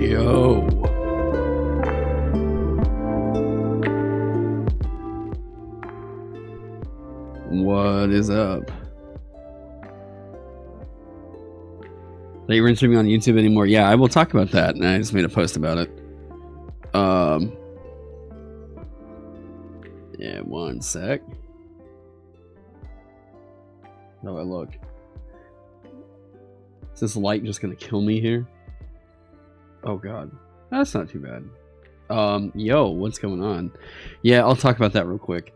Yo. What is up? Are you streaming on YouTube anymore? Yeah, I will talk about that. And I just made a post about it. Yeah, one sec. How do I look? Is this light just gonna kill me here? Oh god. That's not too bad. Yo, what's going on? Yeah, I'll talk about that real quick.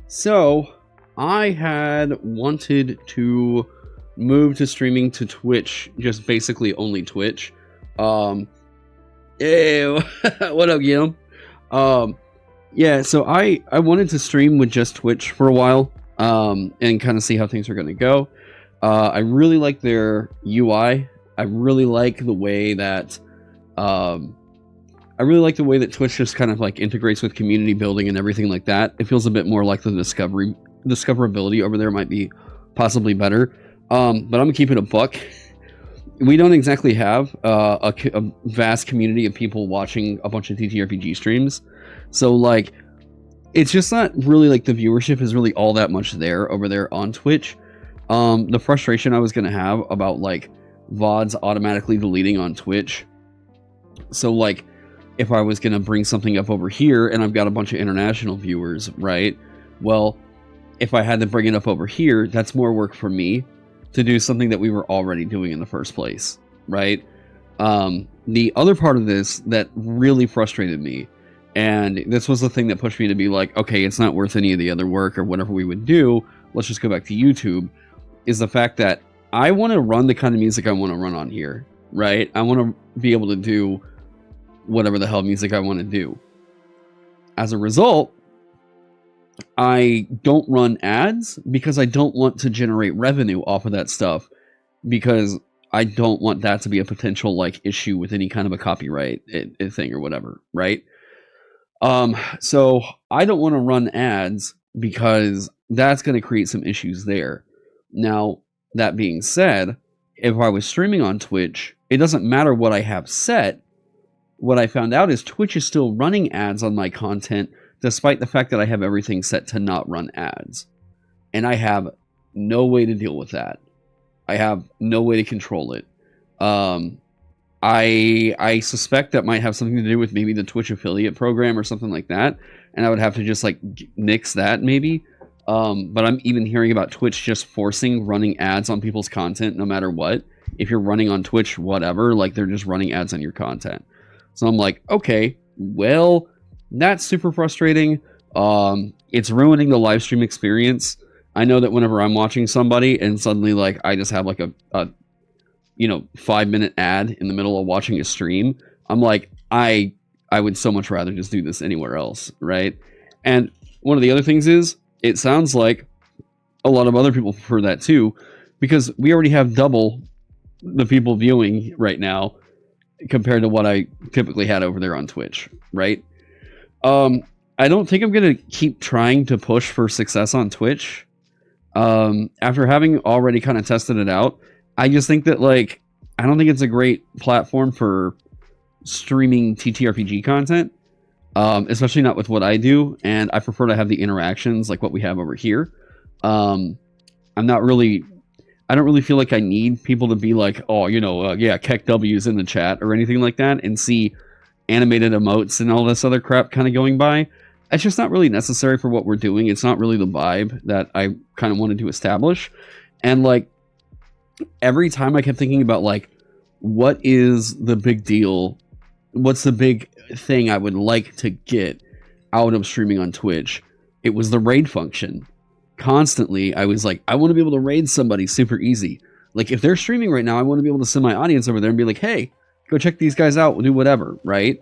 So I had wanted to move to streaming to Twitch, just basically only Twitch. Ew. What up, Gil? Yeah, so I wanted to stream with just Twitch for a while, and kind of see how things are going to go. I really like their UI. I really like the way that Twitch just kind of like integrates with community building and everything like that. It feels a bit more like the discoverability over there might be possibly better. But I'm gonna keep it a buck. We don't exactly have a vast community of people watching a bunch of TTRPG streams, so like it's just not really like the viewership is really all that much there over there on Twitch. The frustration I was gonna have about like VODs automatically deleting on Twitch. So like if I was gonna bring something up over here and I've got a bunch of international viewers, right? Well, if I had to bring it up over here, that's more work for me to do something that we were already doing in the first place, right? The other part of this that really frustrated me, and this was the thing that pushed me to be like, okay, it's not worth any of the other work or whatever we would do, let's just go back to YouTube, is the fact that I want to run the kind of music I want to run on here, right? I want to be able to do whatever the hell music I want to do. As a result, I don't run ads because I don't want to generate revenue off of that stuff, because I don't want that to be a potential like issue with any kind of a copyright thing or whatever, right? So I don't want to run ads because that's going to create some issues there. Now, that being said, if I was streaming on Twitch, it doesn't matter what I have set. What I found out is Twitch is still running ads on my content, despite the fact that I have everything set to not run ads. And I have no way to deal with that. I have no way to control it. I suspect that might have something to do with maybe the Twitch affiliate program or something like that. And I would have to just like nix that maybe. But I'm even hearing about Twitch just forcing running ads on people's content no matter what. If you're running on Twitch, whatever, like they're just running ads on your content. So I'm like, okay, well, that's super frustrating. It's ruining the live stream experience. I know that whenever I'm watching somebody and suddenly like I just have like a 5-minute ad in the middle of watching a stream, I'm like, I would so much rather just do this anywhere else, right? And one of the other things is, it sounds like a lot of other people prefer that too, because we already have double the people viewing right now compared to what I typically had over there on Twitch, right? I don't think I'm going to keep trying to push for success on Twitch. After having already kind of tested it out, I just think that, like, I don't think it's a great platform for streaming TTRPG content, especially not with what I do, and I prefer to have the interactions like what we have over here. I don't really feel like I need people to be like, oh, yeah, Keck W's in the chat or anything like that, and see animated emotes and all this other crap kind of going by. It's just not really necessary for what we're doing. It's not really the vibe that I kind of wanted to establish. And like every time I kept thinking about like, what is the big deal? What's the big thing I would like to get out of streaming on Twitch? It was the raid function. Constantly, I was like, I want to be able to raid somebody super easy. Like if they're streaming right now, I want to be able to send my audience over there and be like, hey, go check these guys out. We'll do whatever, right?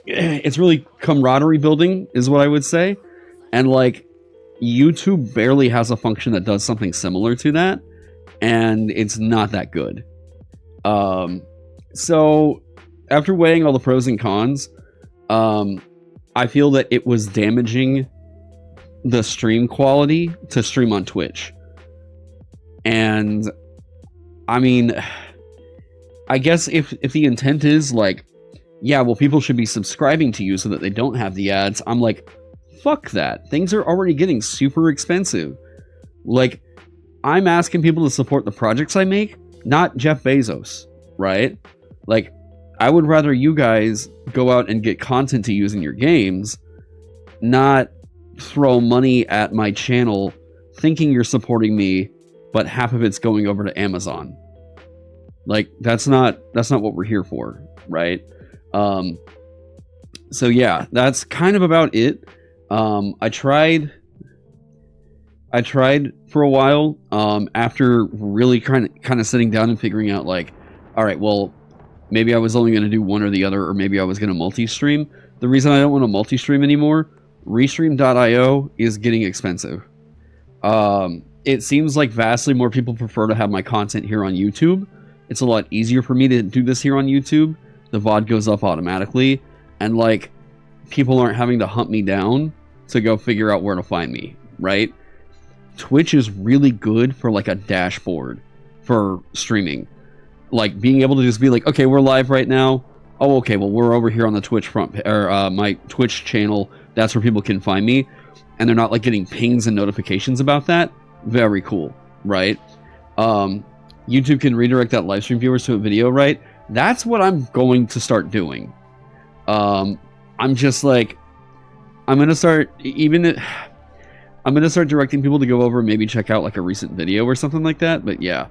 It's really camaraderie building is what I would say. And like YouTube barely has a function that does something similar to that, and it's not that good. So after weighing all the pros and cons, I feel that it was damaging the stream quality to stream on Twitch. And I mean, I guess if the intent is like, yeah, well, people should be subscribing to you so that they don't have the ads, I'm like, fuck that. Things are already getting super expensive. Like, I'm asking people to support the projects I make, not Jeff Bezos, right? Like, I would rather you guys go out and get content to use in your games, not throw money at my channel thinking you're supporting me, but half of it's going over to Amazon. Like, that's not what we're here for, right? So yeah, that's kind of about it. I tried for a while, after really kind of sitting down and figuring out, like, all right, well, maybe I was only going to do one or the other, or maybe I was going to multi-stream. The reason I don't want to multi-stream anymore, Restream.io is getting expensive. It seems like vastly more people prefer to have my content here on YouTube. It's a lot easier for me to do this here on YouTube. The VOD goes up automatically, and like, people aren't having to hunt me down to go figure out where to find me, right? Twitch is really good for like a dashboard for streaming. Like, being able to just be like, okay, we're live right now. Oh, okay, well, we're over here on the Twitch front, or my Twitch channel. That's where people can find me. And they're not like getting pings and notifications about that. Very cool, right? YouTube can redirect that live stream viewers to a video, right? That's what I'm going to start doing. I'm just like, I'm going to start directing people to go over and maybe check out like a recent video or something like that. But yeah,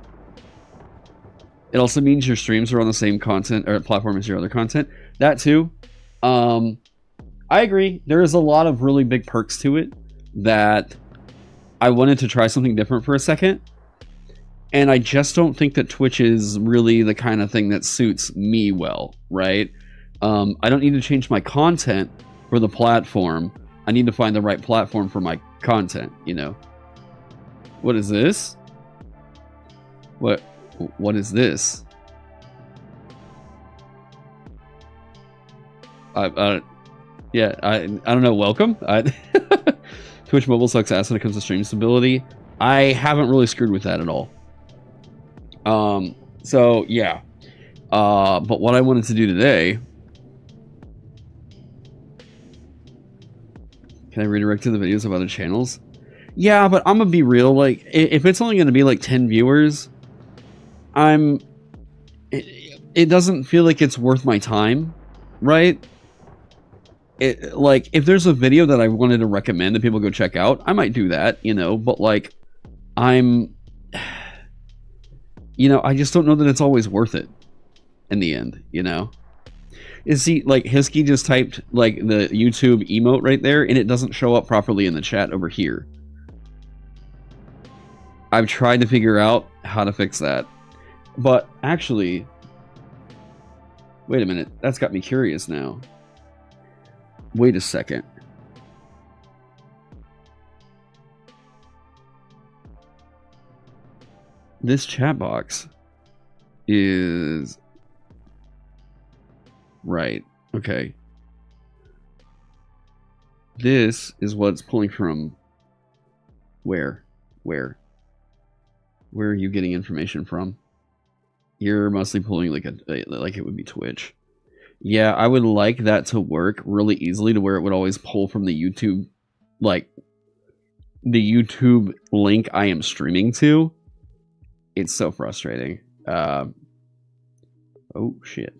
it also means your streams are on the same content or platform as your other content. That too. I agree. There is a lot of really big perks to it that I wanted to try something different for a second. And I just don't think that Twitch is really the kind of thing that suits me well, right? I don't need to change my content for the platform. I need to find the right platform for my content, you know? What is this? What is this? Yeah, I don't know. Welcome. Twitch mobile sucks ass when it comes to stream stability. I haven't really screwed with that at all. So yeah. But what I wanted to do today. Can I redirect to the videos of other channels? Yeah, but I'm gonna be real. Like, if it's only gonna be like 10 viewers, it doesn't feel like it's worth my time, right? Like, if there's a video that I wanted to recommend that people go check out, I might do that, you know, but like, you know, I just don't know that it's always worth it in the end, you know? See, like, Hisky just typed, like, the YouTube emote right there, and it doesn't show up properly in the chat over here. I've tried to figure out how to fix that. But, actually... Wait a minute. That's got me curious now. Wait a second. This chat box is... Right. Okay. This is what's pulling from... Where? Where are you getting information from? You're mostly pulling like like it would be Twitch. Yeah, I would like that to work really easily to where it would always pull from the YouTube, like the YouTube link I am streaming to. It's so frustrating. Oh shit.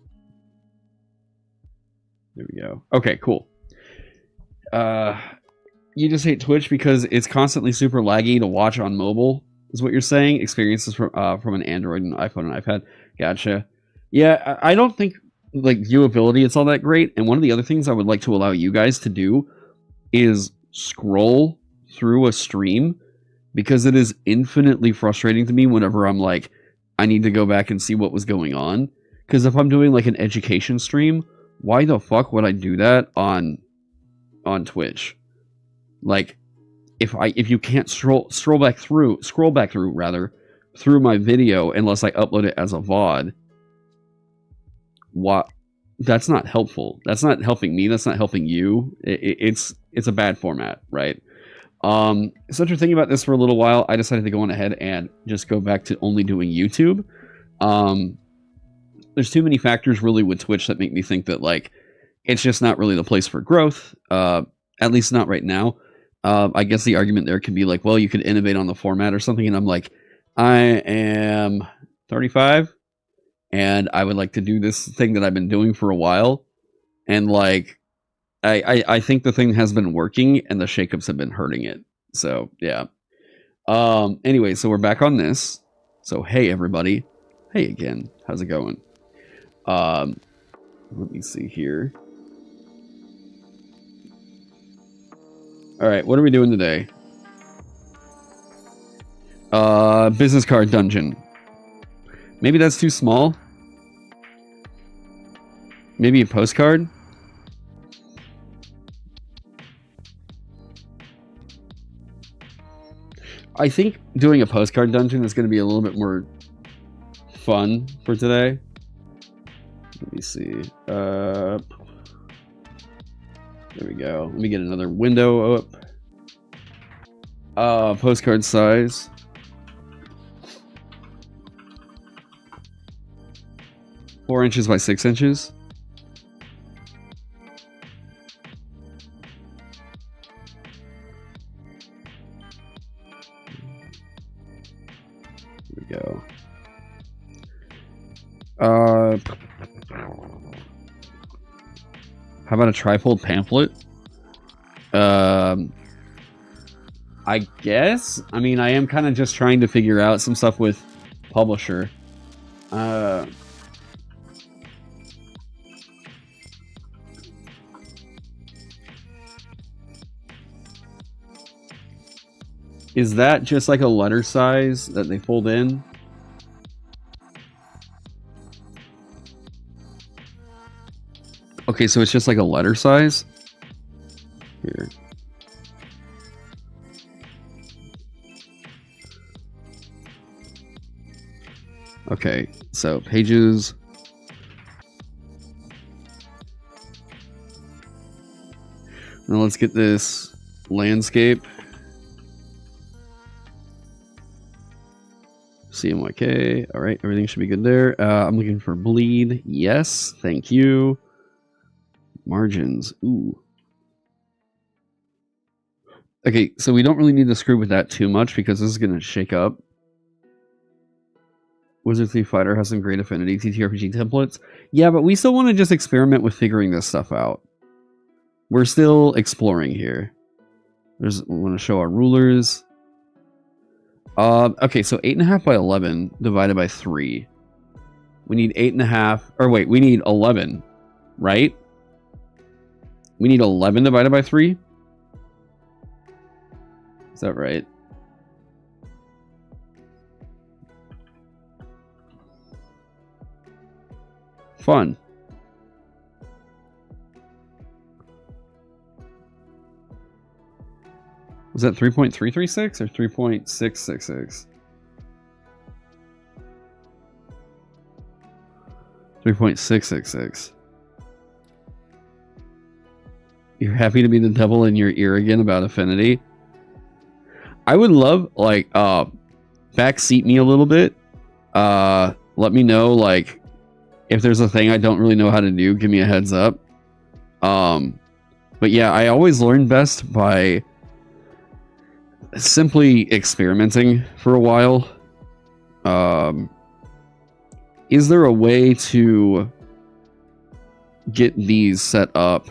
There we go. Okay, cool. You just hate Twitch because it's constantly super laggy to watch on mobile, is what you're saying? Experiences from an Android and iPhone and iPad. Gotcha. Yeah, I don't think, like, viewability it's all that great. And one of the other things I would like to allow you guys to do is scroll through a stream, because it is infinitely frustrating to me whenever I'm like, I need to go back and see what was going on. Because if I'm doing like an education stream, why the fuck would I do that on Twitch? Like, if you can't scroll back through through my video unless I upload it as a VOD, what? That's not helpful. That's not helping me. That's not helping you. It's a bad format, right? So after thinking about this for a little while, I decided to go on ahead and just go back to only doing YouTube. there's too many factors really with Twitch that make me think that like it's just not really the place for growth. At least not right now. I guess the argument there could be like, well, you could innovate on the format or something. And I'm like, I am 35 and I would like to do this thing that I've been doing for a while. And like, I think the thing has been working and the shakeups have been hurting it. So yeah. Anyway, so we're back on this. So hey everybody. Hey again. How's it going? Let me see here. All right, what are we doing today? Business card dungeon. Maybe that's too small. Maybe a postcard. I think doing a postcard dungeon is going to be a little bit more fun for today. Let me see. There we go. Let me get another window up. Postcard size. Four inches by 6 inches. There we go. How about a trifold pamphlet? I guess. I mean, I am kind of just trying to figure out some stuff with publisher. Is that just like a letter size that they fold in? Okay, so it's just like a letter size? Here. Okay, so pages. Now let's get this landscape. CMYK. All right, everything should be good there. I'm looking for bleed. Yes, thank you. Margins. Ooh. Okay, so we don't really need to screw with that too much because this is going to shake up. Wizard Thief Fighter has some great affinity TTRPG templates. Yeah, but we still want to just experiment with figuring this stuff out. We're still exploring here. We want to show our rulers. Okay, so 8.5 by 11 divided by 3. We need 8.5, or wait, we need 11, right? We need 11 divided by 3? Is that right? Fun. Was that 3.336 or 3.666? 3.666. You're happy to be the devil in your ear again about affinity? I would love, like, backseat me a little bit. Let me know, like, if there's a thing I don't really know how to do, give me a heads up. But yeah, I always learn best by simply experimenting for a while. Is there a way to get these set up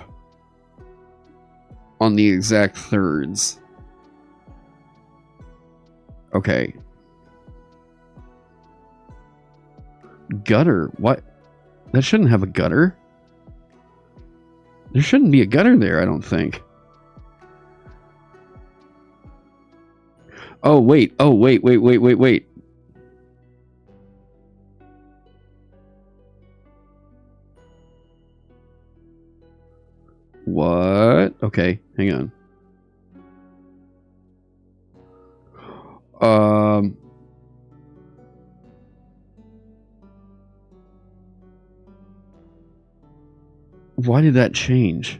on the exact thirds? Okay. Gutter? What? That shouldn't have a gutter. There shouldn't be a gutter there, I don't think. Oh, wait. Oh, wait. What? Okay, hang on. Why did that change?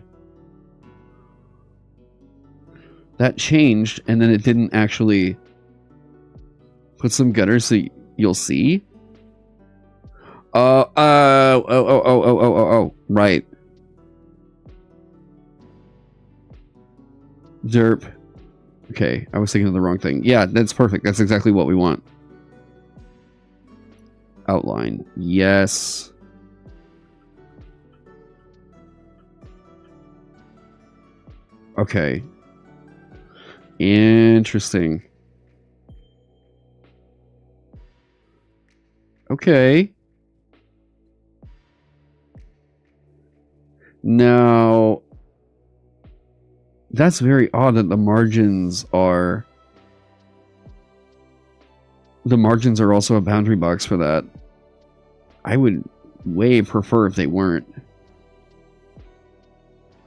That changed, and then it didn't actually put some gutters so you'll see? Right. Derp. Okay, I was thinking of the wrong thing. Yeah, that's perfect. That's exactly what we want. Outline. Yes. Okay. Interesting. Okay. Now, that's very odd that the margins are also a boundary box for that. I would way prefer if they weren't.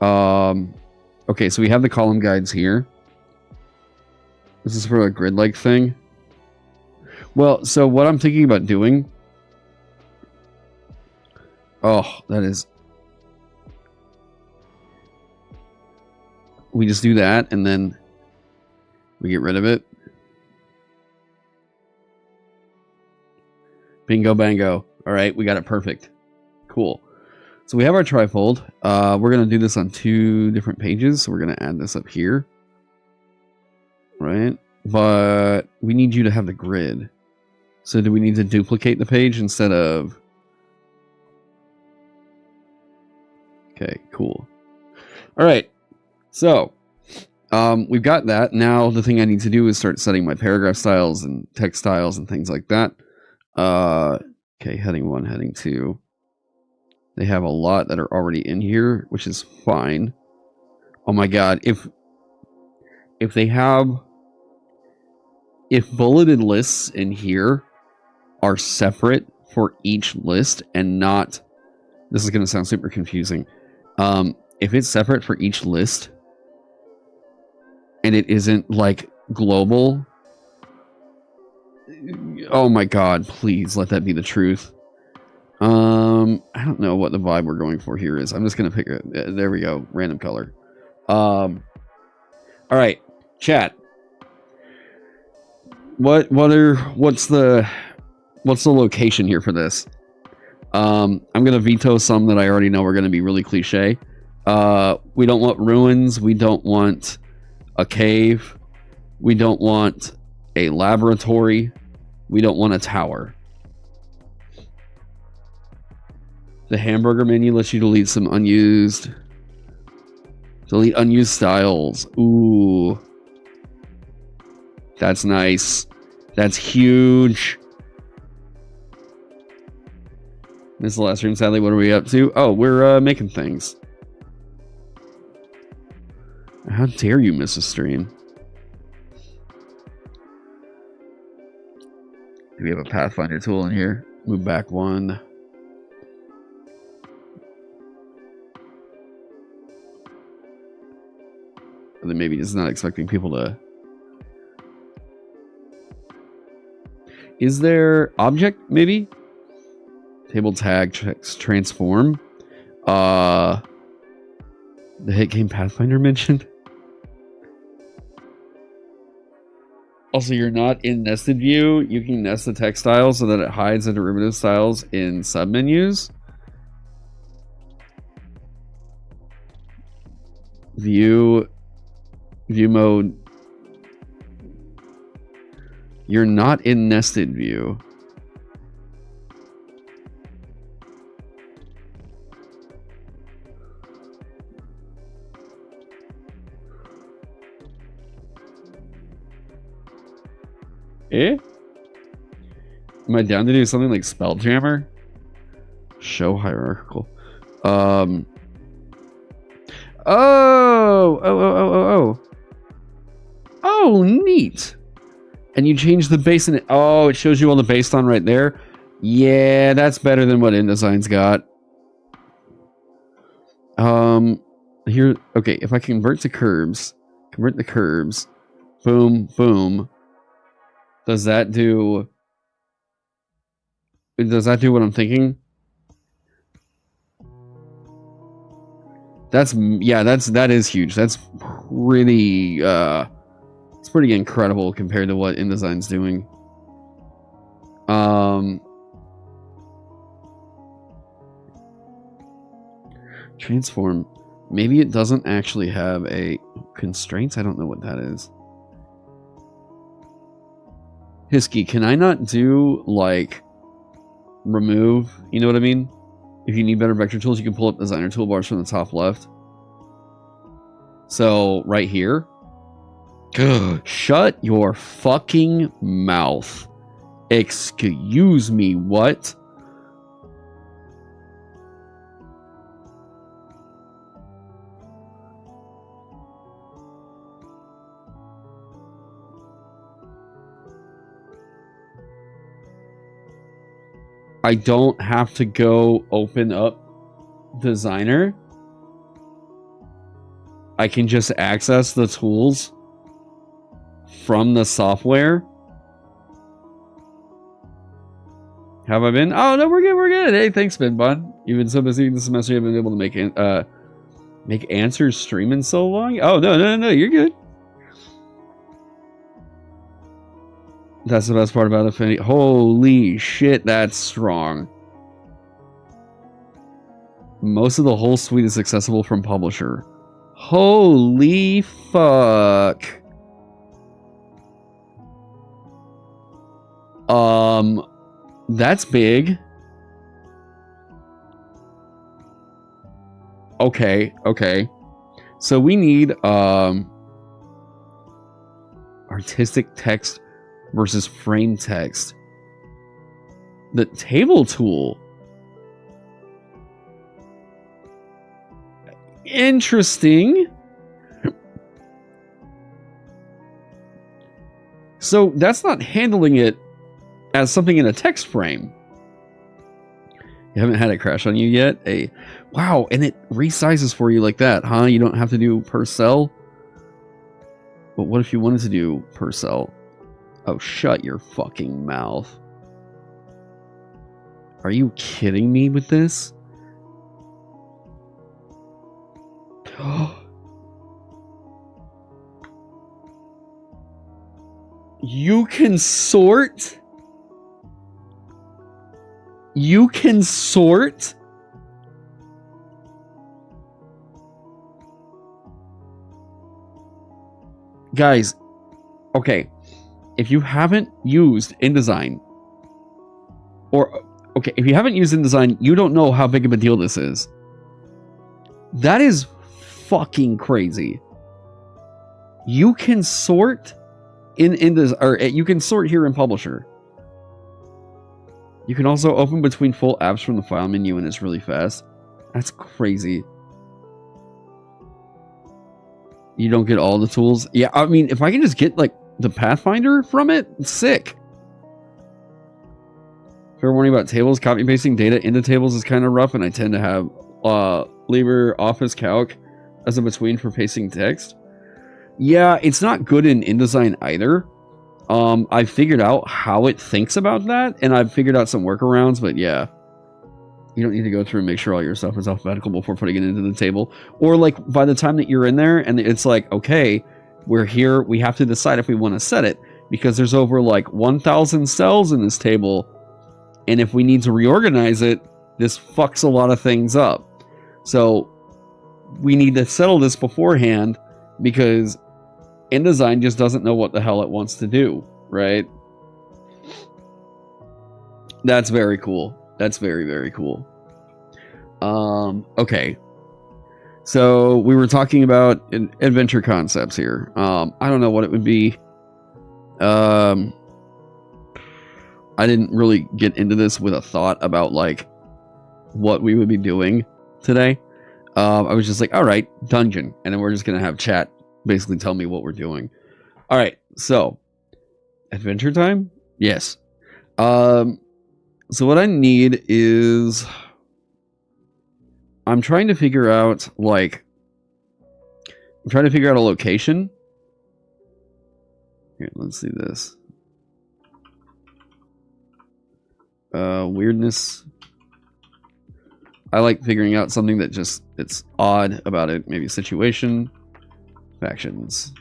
Okay, so we have the column guides here. This is for a grid-like thing. Well, so what I'm thinking about doing... Oh, that is... We just do that, and then we get rid of it. Bingo bango. Alright, we got it perfect. Cool. So we have our trifold. We're going to do this on 2 different pages, so we're going to add this up here. Right? But we need you to have the grid. So do we need to duplicate the page instead of... Okay, cool. Alright. So, we've got that. Now, the thing I need to do is start setting my paragraph styles and text styles and things like that. Okay, heading 1, heading 2. They have a lot that are already in here, which is fine. Oh my god, if bulleted lists in here are separate for each list and not... This is going to sound super confusing. If it's separate for each list... and it isn't like global, oh my god, please let that be the truth. I don't know what the vibe we're going for here is. I'm just gonna pick there we go, random color. All right, chat, what's the location here for this? I'm gonna veto some that I already know are gonna be really cliche. We don't want ruins, we don't want a cave, we don't want a laboratory, we don't want a tower. The hamburger menu lets you delete some unused styles. Ooh, that's nice. That's huge. This is the last room, sadly. What are we up to? Oh, we're making things. How dare you miss a stream? Do we have a Pathfinder tool in here? Move back 1. And then maybe just not expecting people to... Is there object, maybe? Table tag transform. The hit game Pathfinder mentioned. Also, you're not in nested view. You can nest the text style so that it hides the derivative styles in submenus. View mode. You're not in nested view. Eh? Am I down to do something like Spelljammer? Show hierarchical. Oh, neat. And you change the base in it. Oh, it shows you all the based on right there. Yeah, that's better than what InDesign's got. Here, okay, if I convert the curves, boom, boom. Does that do what I'm thinking? That is huge. That's pretty it's pretty incredible compared to what InDesign's doing. Transform. Maybe it doesn't actually have a constraints. I don't know what that is. Hisky, can I not do like remove? You know what I mean? If you need better vector tools, you can pull up designer toolbars from the top left. So right here. Shut your fucking mouth. Excuse me, what? I don't have to go open up designer. I can just access the tools from the software. Have I been? Oh no, we're good. We're good. Hey, thanks, Bud. You've been so busy this semester. You haven't been able to make answers stream in so long. Oh no, you're good. That's the best part about Affinity. Holy shit, that's strong. Most of the whole suite is accessible from publisher. Holy fuck. That's big. Okay. So we need artistic text versus frame text. The table tool. Interesting. So that's not handling it as something in a text frame. You haven't had it crash on you yet? Wow, and it resizes for you like that, huh? You don't have to do per cell? But what if you wanted to do per cell? Oh, shut your fucking mouth. Are you kidding me with this? You can sort? You can sort? Guys, okay. If you haven't used InDesign, if you haven't used InDesign, you don't know how big of a deal this is. That is fucking crazy. You can sort in InDesign, or you can sort here in Publisher. You can also open between full apps from the file menu, and it's really fast. That's crazy. You don't get all the tools? Yeah, I mean, if I can just get, like, the Pathfinder from it, sick. Fair warning about tables. Copy pasting data into tables is kind of rough, and I tend to have LibreOffice Calc as a between for pasting text. Yeah, it's not good in InDesign either. I figured out how it thinks about that, and I've figured out some workarounds, but yeah. You don't need to go through and make sure all your stuff is alphabetical before putting it into the table. Or, like, by the time that you're in there, and it's like, okay, we're here, we have to decide if we want to set it, because there's over, like, 1,000 cells in this table, and if we need to reorganize it, this fucks a lot of things up. So, we need to settle this beforehand, because InDesign just doesn't know what the hell it wants to do, right? That's very cool. That's very, very cool. Okay. So we were talking about adventure concepts here. I don't know what it would be. I didn't really get into this with a thought about, like, what we would be doing today. I was just like, all right, dungeon. And then we're just going to have chat basically tell me what we're doing. All right. So adventure time? Yes. So what I need is, I'm trying to figure out, like, a location. Here, let's see this. Weirdness. I like figuring out something that just, it's odd about it. Maybe situation, factions.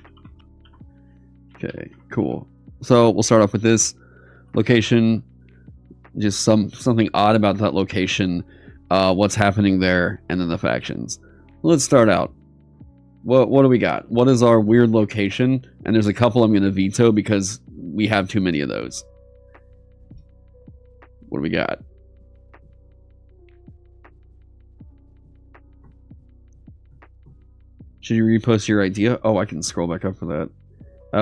Okay, cool. So we'll start off with this location. Just something odd about that location. what's happening there, and then the factions. Let's start out. What do we got? What is our weird location? And there's a couple I'm going to veto because we have too many of those. What do we got? Should you repost your idea? Oh, I can scroll back up for that.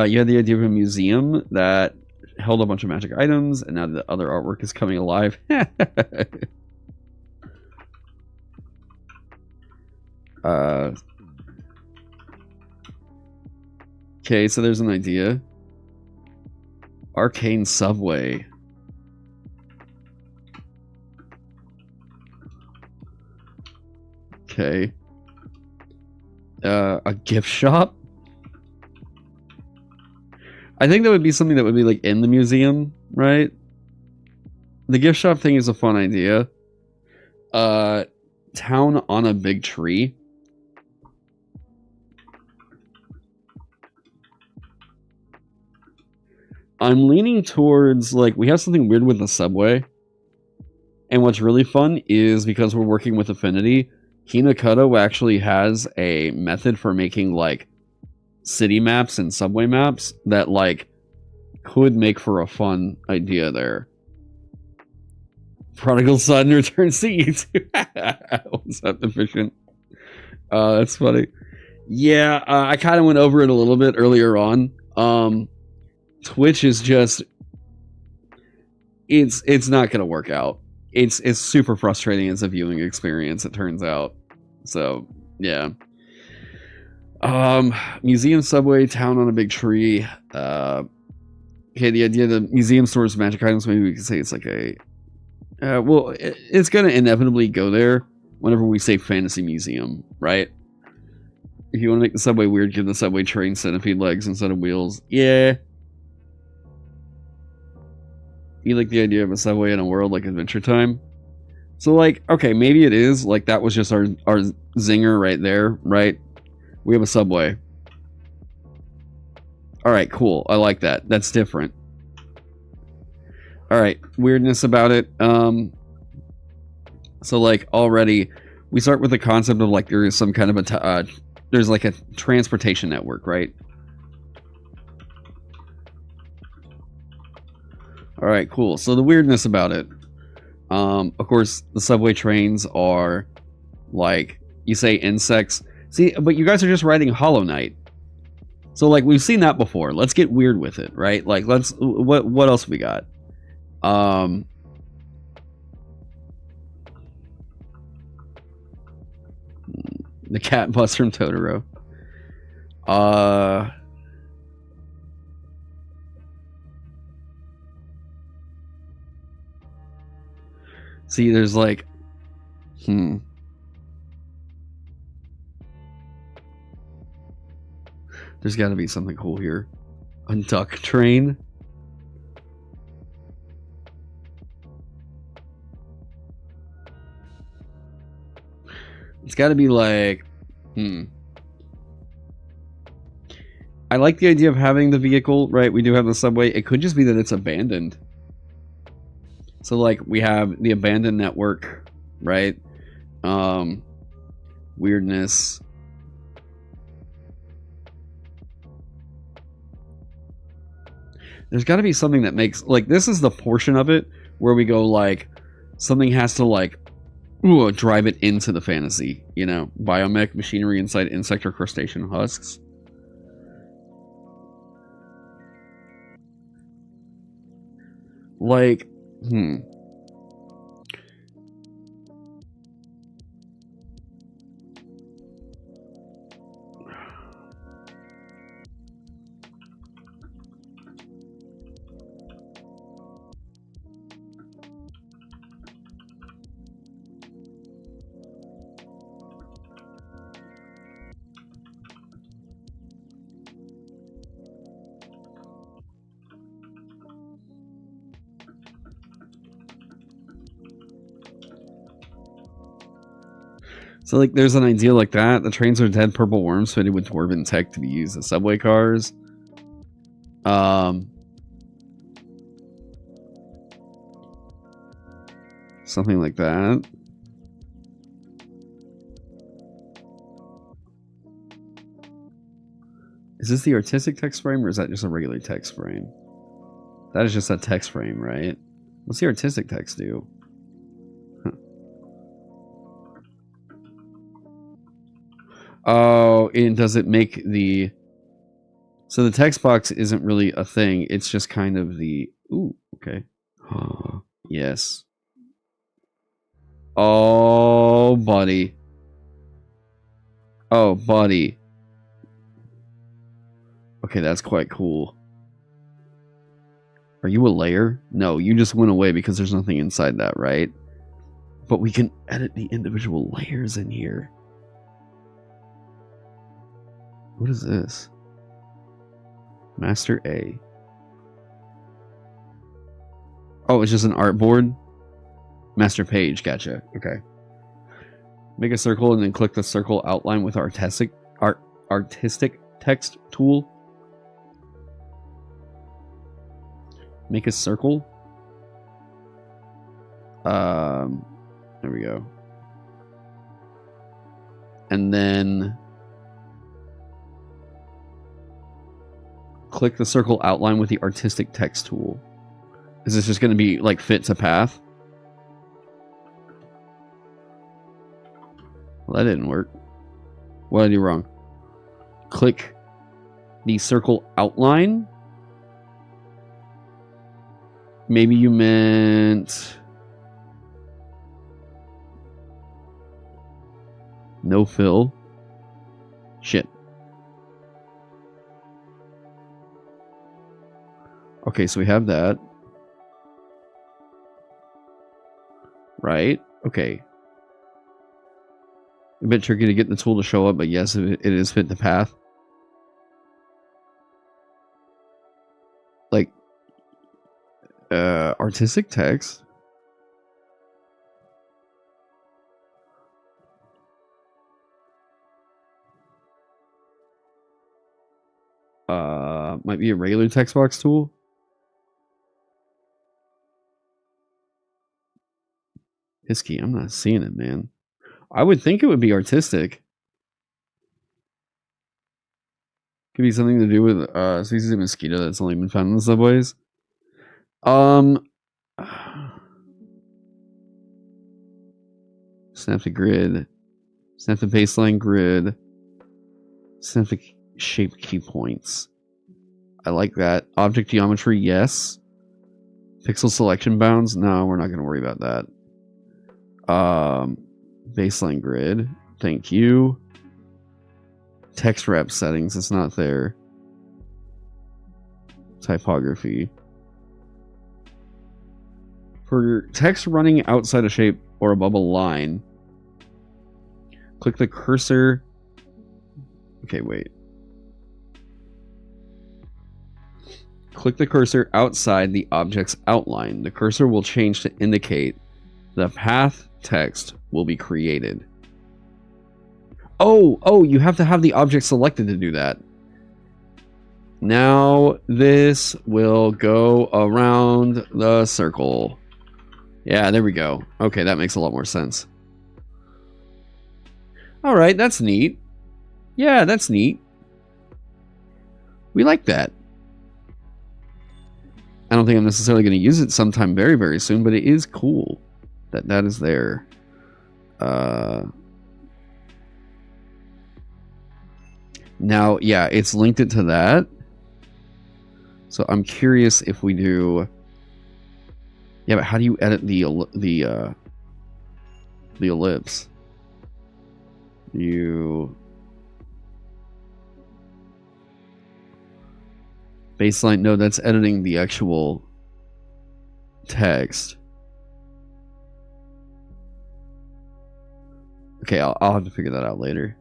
You had the idea of a museum that held a bunch of magic items, and now the other artwork is coming alive. Okay, so there's an idea. Arcane Subway. Okay. A gift shop? I think that would be something that would be like in the museum, right? The gift shop thing is a fun idea. Town on a big tree. I'm leaning towards, like, we have something weird with the subway. And what's really fun is, because we're working with Affinity, Hinakata actually has a method for making, like, city maps and subway maps that, like, could make for a fun idea there. Prodigal Son returns to YouTube. Was that efficient? That's funny. Yeah, I kind of went over it a little bit earlier on. Twitch is just, it's not gonna work out. It's super frustrating as a viewing experience, it turns out. So yeah. Museum, subway, town on a big tree. Okay, the idea that the museum stores magic items, maybe we could say it's like a well, it's gonna inevitably go there whenever we say fantasy museum, right? If you want to make the subway weird, give the subway train centipede legs instead of wheels. Yeah. You like the idea of a subway in a world like Adventure Time? So, like, okay, maybe it is. Like, that was just our zinger right there, right? We have a subway. Alright, cool. I like that. That's different. Alright, weirdness about it. So, like, already, we start with the concept of, like, there is some kind of a... there's, like, a transportation network, right? Alright, cool. So the weirdness about it. Of course, the subway trains are, like, you say insects. See, but you guys are just writing Hollow Knight. So, like, we've seen that before. Let's get weird with it, right? Like, let's... What else we got? The cat bus from Totoro. See, there's like, there's got to be something cool here. A duck train. It's got to be like, I like the idea of having the vehicle, right? We do have the subway. It could just be that it's abandoned. So, like, we have the abandoned network, right? Weirdness. There's got to be something that makes, like, this is the portion of it where we go, like, something has to, like, drive it into the fantasy, you know? Biomech, machinery inside insect or crustacean husks. Like, so, like, there's an idea like that. The trains are dead purple worms fitted with dwarven tech to be used as subway cars. Something like that. Is this the artistic text frame or is that just a regular text frame? That is just a text frame, right? What's the artistic text do? Huh. Oh, and does it make the... So the text box isn't really a thing. It's just kind of the... Ooh, okay. Yes. Oh, buddy. Oh, buddy. Okay, that's quite cool. Are you a layer? No, you just went away because there's nothing inside that, right? But we can edit the individual layers in here. What is this? Master A. Oh, it's just an artboard? Master page, gotcha. Okay. Make a circle and then click the circle outline with artistic text tool. Make a circle. There we go. And then click the circle outline with the artistic text tool. Is this just going to be like fit to path? Well, that didn't work. What did I do wrong? Click the circle outline. Maybe you meant no fill. Shit. Okay, so we have that. Right? Okay. A bit tricky to get the tool to show up, but yes, it is fit to path. Like, artistic text. Might be a regular text box tool. Hisky, I'm not seeing it, man. I would think it would be artistic. Could be something to do with species of mosquito that's only been found in the subways. Snap the grid. Snap the baseline grid. Snap the shape key points. I like that. Object geometry, yes. Pixel selection bounds, no, we're not going to worry about that. Baseline grid, thank you. Text wrap settings, it's not there. Typography. For text running outside a shape or above a line, click the cursor. Okay, wait. Click the cursor outside the object's outline. The cursor will change to indicate the path text will be created. Oh, you have to have the object selected to do that. Now this will go around the circle. Yeah, there we go. Okay, that makes a lot more sense. All right, that's neat. Yeah, that's neat. We like that. I don't think I'm necessarily going to use it sometime very, very soon, but it is cool that that is there. Now, yeah, it's linked it to that. So I'm curious if we do... Yeah, but how do you edit the ellipse? You... Baseline, no, that's editing the actual text. Okay, I'll have to figure that out later.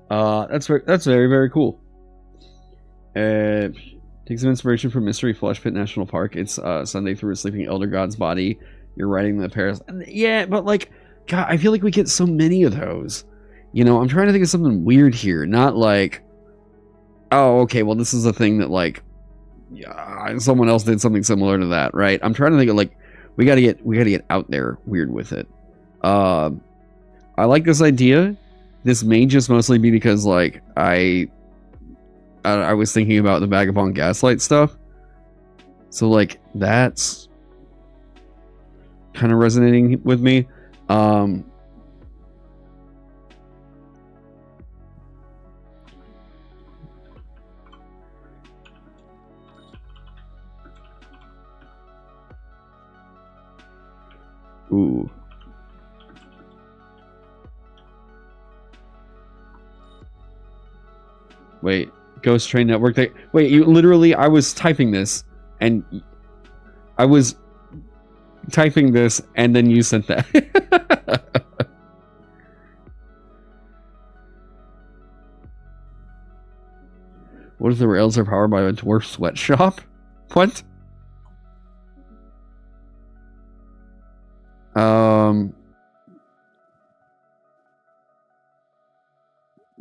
That's very, very cool. Take some inspiration from Mystery Flush Pit National Park. It's Sunday through a sleeping elder god's body. You're riding the Paris. Yeah, but like, God, I feel like we get so many of those. You know, I'm trying to think of something weird here. Not like, oh, okay, well, this is a thing that like, yeah, someone else did something similar to that, right? I'm trying to think of like, we gotta get out there weird with it. I like this idea. This may just mostly be because like I was thinking about the Vagabond Gaslight stuff. So like that's kind of resonating with me. Ooh. Wait, Ghost Train Network. Wait, you literally, I was typing this and then you sent that. What if the rails are powered by a dwarf sweatshop? What?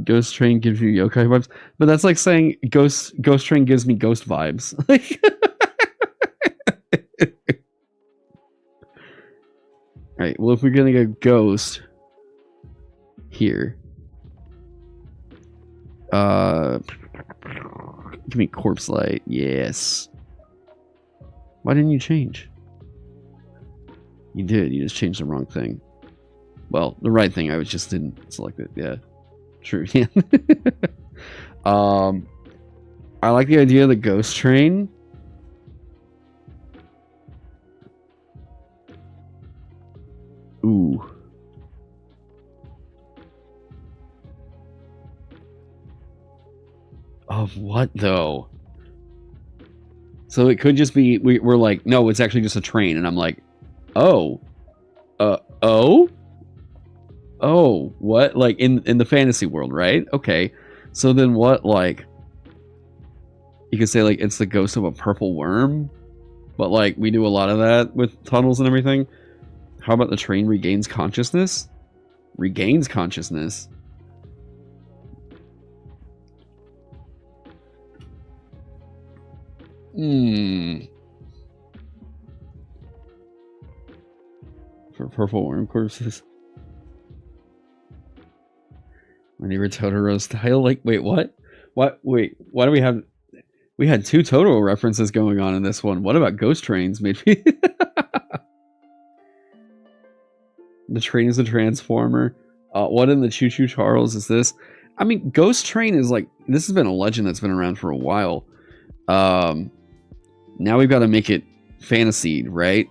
Ghost Train gives you yokai vibes, but that's like saying Ghost Train gives me ghost vibes. Alright, well if we're gonna go ghost here. Give me corpse light, yes. Why didn't you change? You did, you just changed the wrong thing. Well, the right thing, I just didn't select it, yeah. True, yeah. I like the idea of the ghost train. Ooh. Of what though? So it could just be we're like, no, it's actually just a train, and I'm like, oh, oh, what? Like in the fantasy world, right? Okay, so then what? Like, you could say like it's the ghost of a purple worm, but like we do a lot of that with tunnels and everything. How about the train regains consciousness? Regains consciousness. For purple worm corpses. My neighbor Totoro style. Like, wait, what? What? Wait, why do we have... We had two Totoro references going on in this one. What about ghost trains, maybe? The train is a transformer. What in the Choo Choo Charles is this? I mean, Ghost Train is like... This has been a legend that's been around for a while. Now we've got to make it fantasied, right?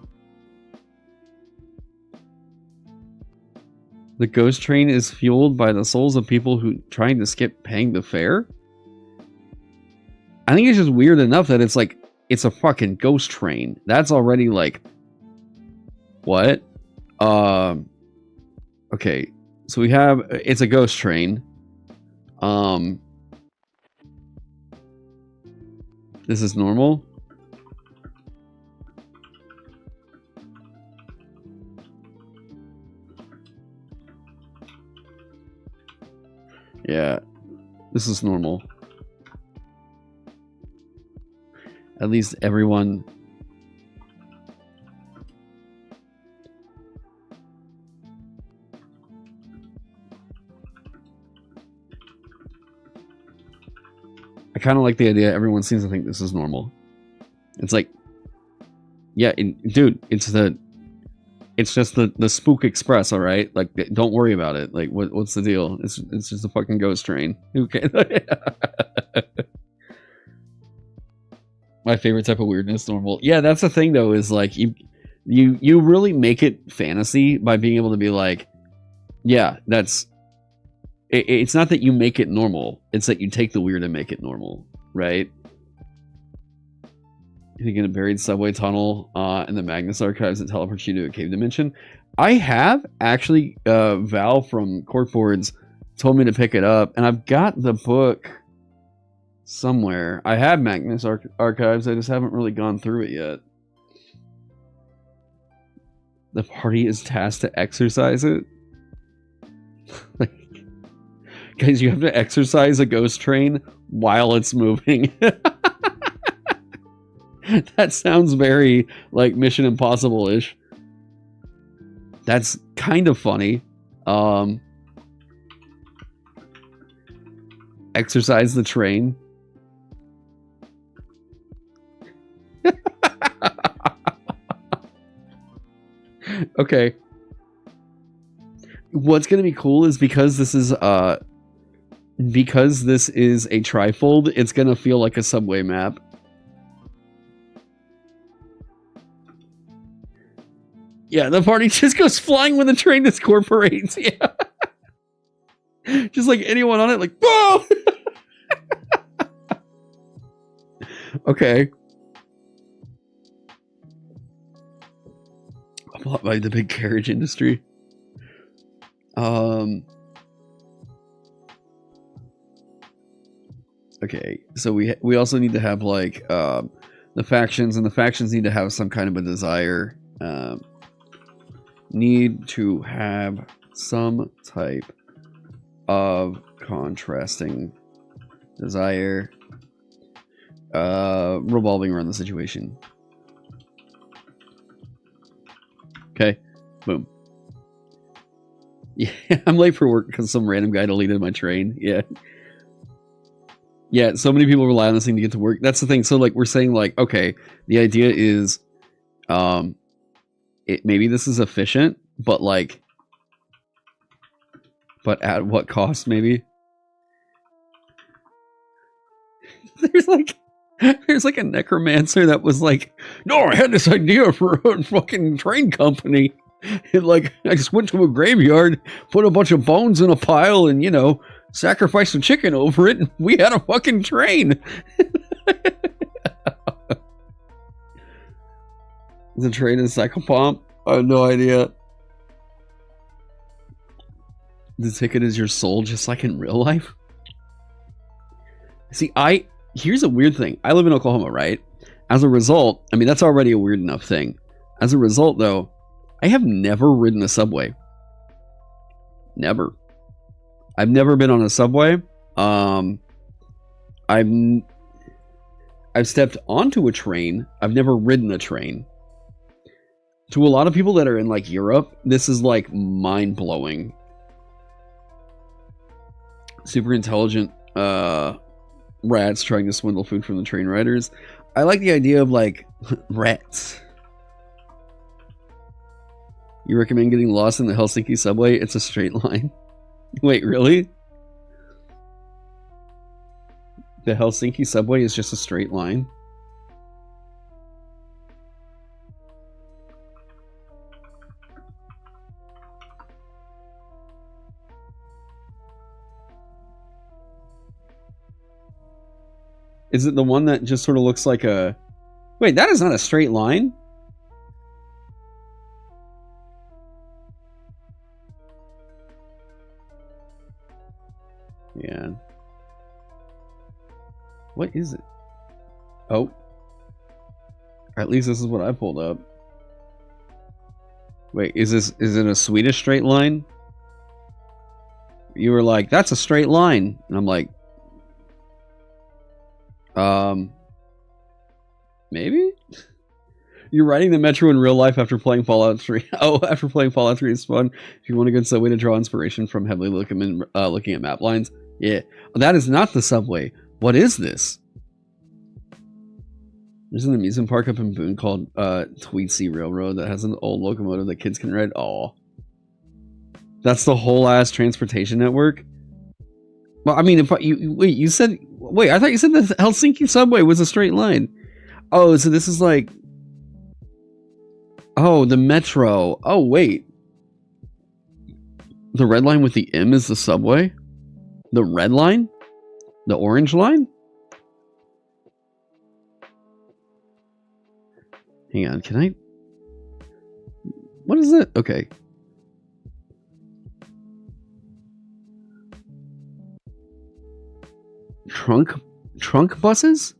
The ghost train is fueled by the souls of people who trying to skip paying the fare. I think it's just weird enough that it's like it's a fucking ghost train. That's already like what? Okay, so we have it's a ghost train. This is normal. Yeah, this is normal. At least everyone... I kind of like the idea everyone seems to think this is normal. It's like... Yeah, dude, it's just the Spook Express, all right? Like, don't worry about it. Like, what's the deal? It's just a fucking ghost train. Okay. My favorite type of weirdness, normal. Yeah, that's the thing though. Is like you really make it fantasy by being able to be like, yeah, that's. It's not that you make it normal. It's that you take the weird and make it normal, right? You think in a buried subway tunnel in the Magnus archives that teleports you to a cave dimension? I have actually. Val from Corkboards told me to pick it up, and I've got the book somewhere. I have Magnus archives. I just haven't really gone through it yet. The party is tasked to exercise it. Like, guys, you have to exercise a ghost train while it's moving. That sounds very like Mission Impossible-ish. That's kind of funny. Exercise the train. Okay. What's going to be cool is because this is a trifold, it's going to feel like a subway map. Yeah, the party just goes flying when the train discorporates. Yeah. Just like anyone on it, like, whoa! Okay. I'm bought by the big carriage industry. Okay, so we also need to have like the factions, and the factions need to have some kind of a desire. Need to have some type of contrasting desire revolving around the situation. Okay, boom. Yeah, I'm late for work because some random guy deleted my train. Yeah. Yeah, so many people rely on this thing to get to work. That's the thing. So like we're saying like, okay, the idea is maybe this is efficient, but like at what cost maybe? There's like a necromancer that was like, no, I had this idea for a fucking train company. And like I just went to a graveyard, put a bunch of bones in a pile, and you know, sacrificed a chicken over it, and we had a fucking train. The train is psychopomp? I have no idea. The ticket is your soul, just like in real life. See, here's a weird thing. I live in Oklahoma, right? As a result, I mean, that's already a weird enough thing. As a result, though, I have never ridden a subway. Never. I've never been on a subway. I've stepped onto a train. I've never ridden a train. To a lot of people that are in like Europe, this is like mind-blowing. Super intelligent rats trying to swindle food from the train riders. I like the idea of like rats. You recommend getting lost in the Helsinki subway? It's a straight line. Wait, really? The Helsinki subway is just a straight line? Is it the one that just sort of looks like a... Wait, that is not a straight line? Yeah. What is it? Oh. At least this is what I pulled up. Wait, is it a Swedish straight line? You were like, that's a straight line. And I'm like, maybe? You're riding the metro in real life after playing Fallout 3. Oh, after playing Fallout 3 is fun. If you want a good subway to draw inspiration from heavily looking at map lines. Yeah. That is not the subway. What is this? There's an amusement park up in Boone called Tweedsea Railroad that has an old locomotive that kids can ride. Oh. That's the whole ass transportation network? Well, I mean, if you said... Wait, I thought you said the Helsinki subway was a straight line. Oh, so this is like... Oh, the metro. Oh, wait. The red line with the M is the subway? The red line? The orange line? Hang on, can I... What is it? Okay. Trunk buses?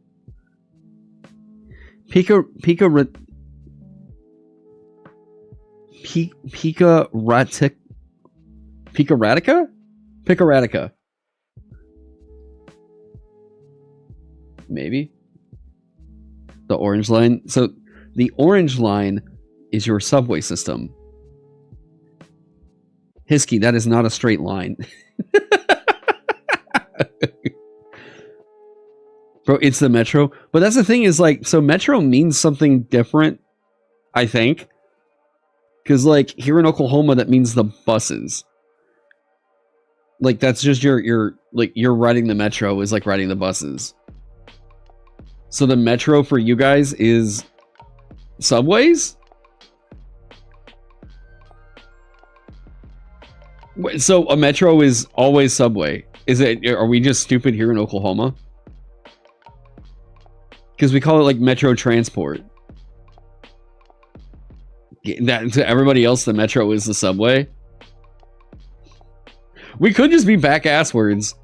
Pika Radica? Maybe. The orange line. So the orange line is your subway system. Hisky, that is not a straight line. Bro, it's the metro. But that's the thing is like, so metro means something different, I think. Because like here in Oklahoma, that means the buses. Like that's just your like you're riding the metro is like riding the buses. So the metro for you guys is subways? So a metro is always subway. Is it? Are we just stupid here in Oklahoma? Because we call it like metro transport. That to everybody else, the metro is the subway. We could just be back ass words.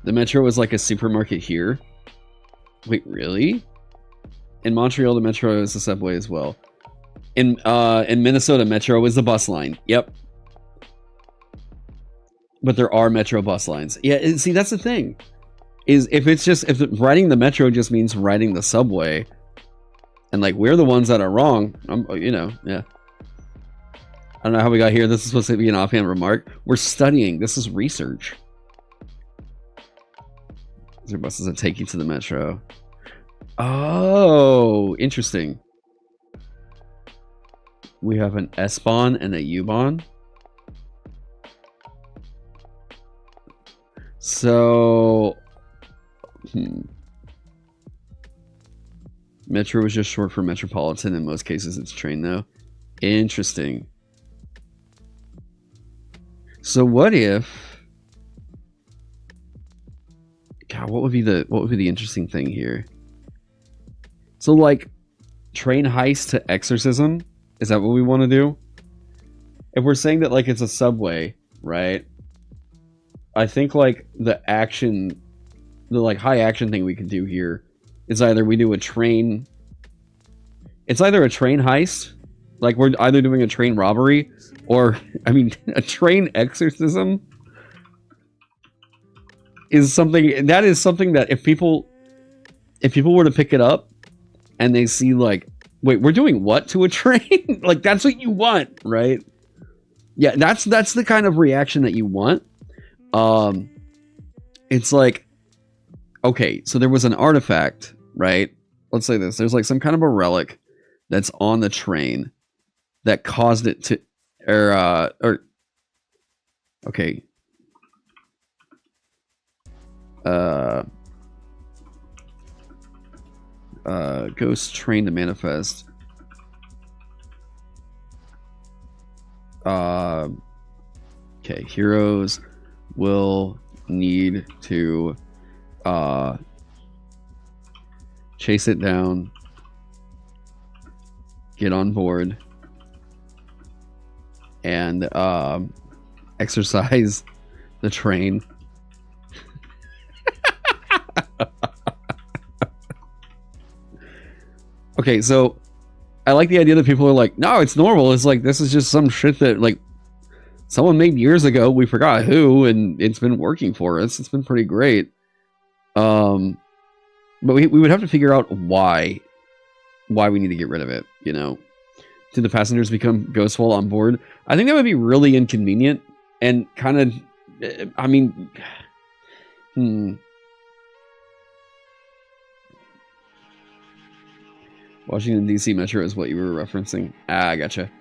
The metro is like a supermarket here. Wait, really? In Montreal, the metro is the subway as well. In Minnesota, metro is the bus line. Yep. But there are metro bus lines. Yeah, see, that's the thing. Is if riding the metro just means riding the subway, and like we're the ones that are wrong, you know, yeah. I don't know how we got here. This is supposed to be an offhand remark. We're studying. This is research. These are buses that take you to the metro. Oh, interesting. We have an S-Bahn and a U-Bahn. So, Metro is just short for metropolitan. In most cases, it's train though. Interesting. So what if? God, what would be the interesting thing here? So like, train heist to exorcism. Is that what we want to do? If we're saying that like it's a subway, right? I think like the like high action thing we could do here is either we do a train. It's either a train heist, like we're either doing a train robbery, or I mean a train exorcism is something that if people were to pick it up and they see like, wait, we're doing what to a train? Like that's what you want, right? Yeah, that's the kind of reaction that you want. It's like, okay, so there was an artifact, right? Let's say this. There's like some kind of a relic that's on the train that caused it to, okay. Ghost train to manifest. Okay, heroes will need to chase it down, get on board, and exercise the train. Okay, so I like the idea that people are like, no, it's normal. It's like, this is just some shit that like someone made years ago. We forgot who, and it's been working for us. It's been pretty great. But we would have to figure out why we need to get rid of it, you know? Do the passengers become ghosts while on board? I think that would be really inconvenient and kind of, I mean, Washington, D.C. Metro is what you were referencing. Ah, I gotcha.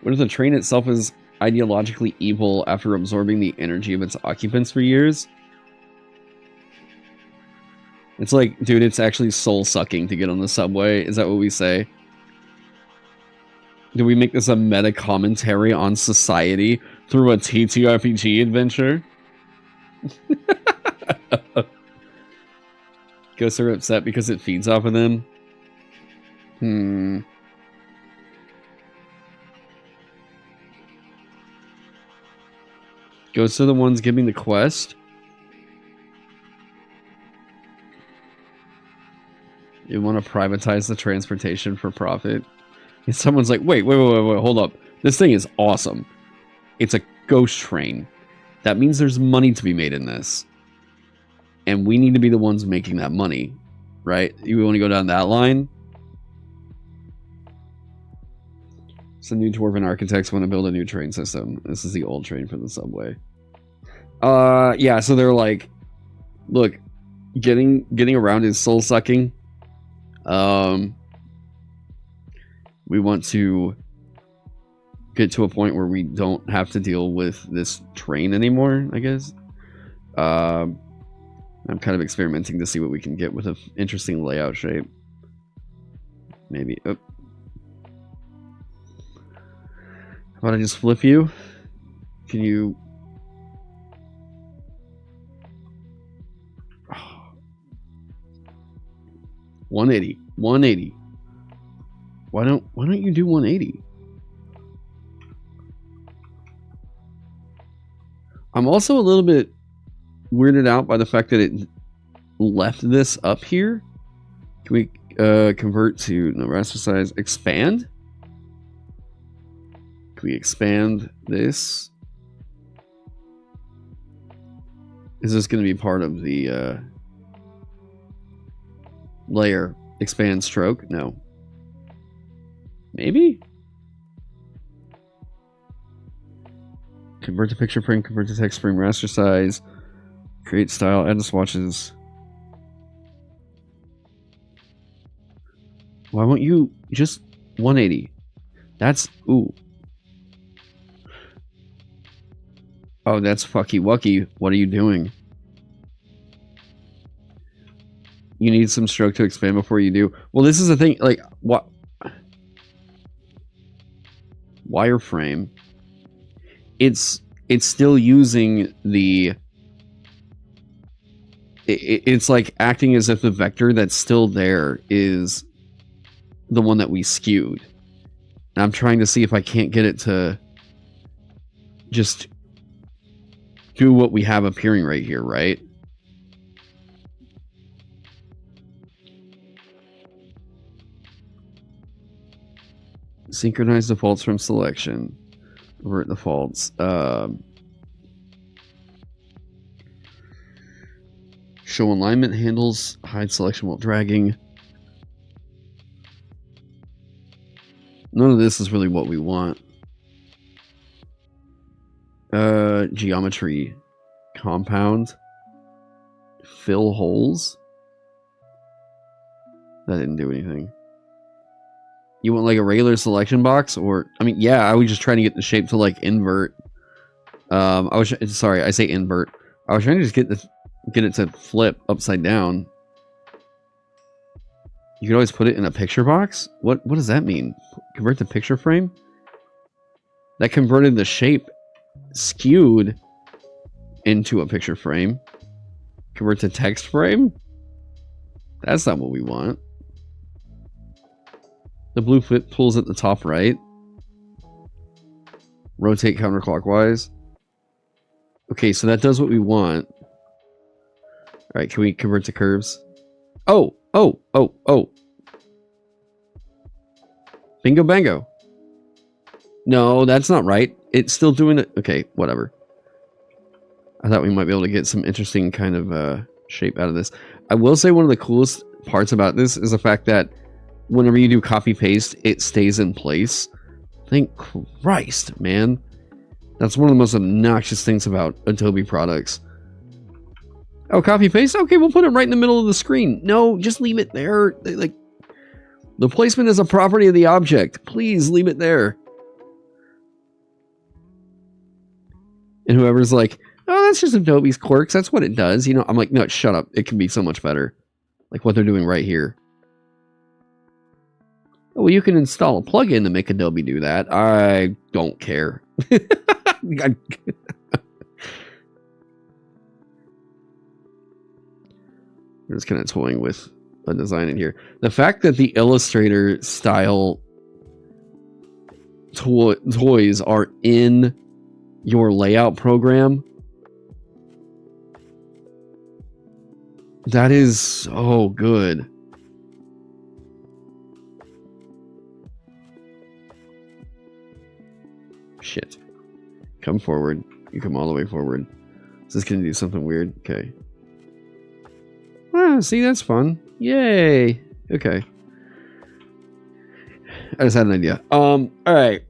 What if the train itself is ideologically evil after absorbing the energy of its occupants for years? It's like, dude, it's actually soul-sucking to get on the subway. Is that what we say? Do we make this a meta commentary on society through a TTRPG adventure? Ghosts are upset because it feeds off of them. Ghosts are the ones giving the quest. You want to privatize the transportation for profit? And someone's like, wait, hold up. This thing is awesome. It's a ghost train. That means there's money to be made in this. And we need to be the ones making that money, right? You want to go down that line? Some new dwarven architects want to build a new train system. This is the old train for the subway. Yeah, so they're like, look, getting around is soul sucking. We want to get to a point where we don't have to deal with this train anymore, I guess. I'm kind of experimenting to see what we can get with an interesting layout shape. Maybe. Oh. How about I just flip you? Can you... 180. 180. Why don't you do 180? I'm also a little bit weirded out by the fact that it left this up here. Can we convert to no raster size? Expand? Can we expand this? Is this going to be part of the layer? Expand stroke? No. Maybe? Convert to picture frame, convert to text frame, raster size, create style, add to swatches. Why won't you just 180? That's, ooh. Oh, that's fucky wucky. What are you doing? You need some stroke to expand before you do. Well, this is the thing, like, what? Wireframe. It's still using the... It's like acting as if the vector that's still there is the one that we skewed. And I'm trying to see if I can't get it to just do what we have appearing right here, right? Synchronize defaults from selection. Revert defaults. Show alignment handles. Hide selection while dragging. None of this is really what we want. Geometry. Compound. Fill holes. That didn't do anything. You want like a regular selection box, or I mean, yeah, I was just trying to get the shape to like invert. Sorry, I say invert. I was trying to just get it to flip upside down. You can always put it in a picture box. What does that mean? Convert to picture frame? That converted the shape skewed into a picture frame. Convert to text frame? That's not what we want. The blue flip pulls at the top right. Rotate counterclockwise. Okay, so that does what we want. Alright, can we convert to curves? Oh! Bingo bango. No, that's not right. It's still doing it. Okay, whatever. I thought we might be able to get some interesting kind of shape out of this. I will say one of the coolest parts about this is the fact that whenever you do copy paste, it stays in place. Thank Christ, man. That's one of the most obnoxious things about Adobe products. Oh, copy paste? Okay, we'll put it right in the middle of the screen. No, just leave it there. Like, the placement is a property of the object. Please leave it there. And whoever's like, oh, that's just Adobe's quirks. That's what it does. You know, I'm like, no, shut up. It can be so much better. Like what they're doing right here. Oh, well, you can install a plugin to make Adobe do that. I don't care. We're just kind of toying with a design in here. The fact that the Illustrator style toys are in your layout program, that is so good. Shit. Come forward. You come all the way forward. Is this going to do something weird? Okay. Ah, see, that's fun. Yay. Okay. I just had an idea. Alright.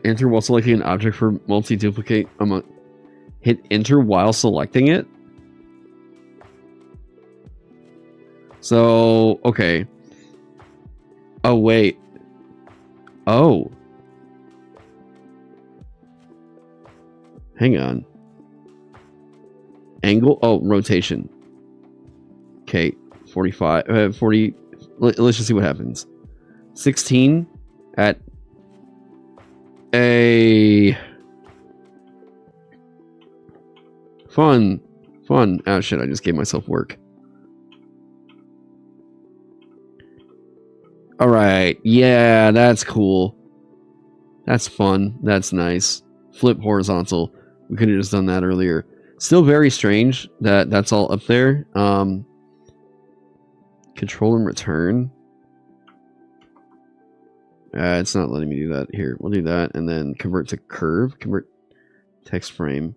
Enter while selecting an object for multi-duplicate. Hit enter while selecting it. So, okay. Oh, wait. Oh. Hang on. Angle? Oh, rotation. Okay, 45, 40. Let's just see what happens. 16 at a fun. Oh shit! I just gave myself work. All right, yeah, that's cool. That's fun. That's nice. Flip horizontal. We could have just done that earlier. Still very strange that that's all up there. Control and return. It's not letting me do that. Here, we'll do that, and then convert to curve. Convert text frame.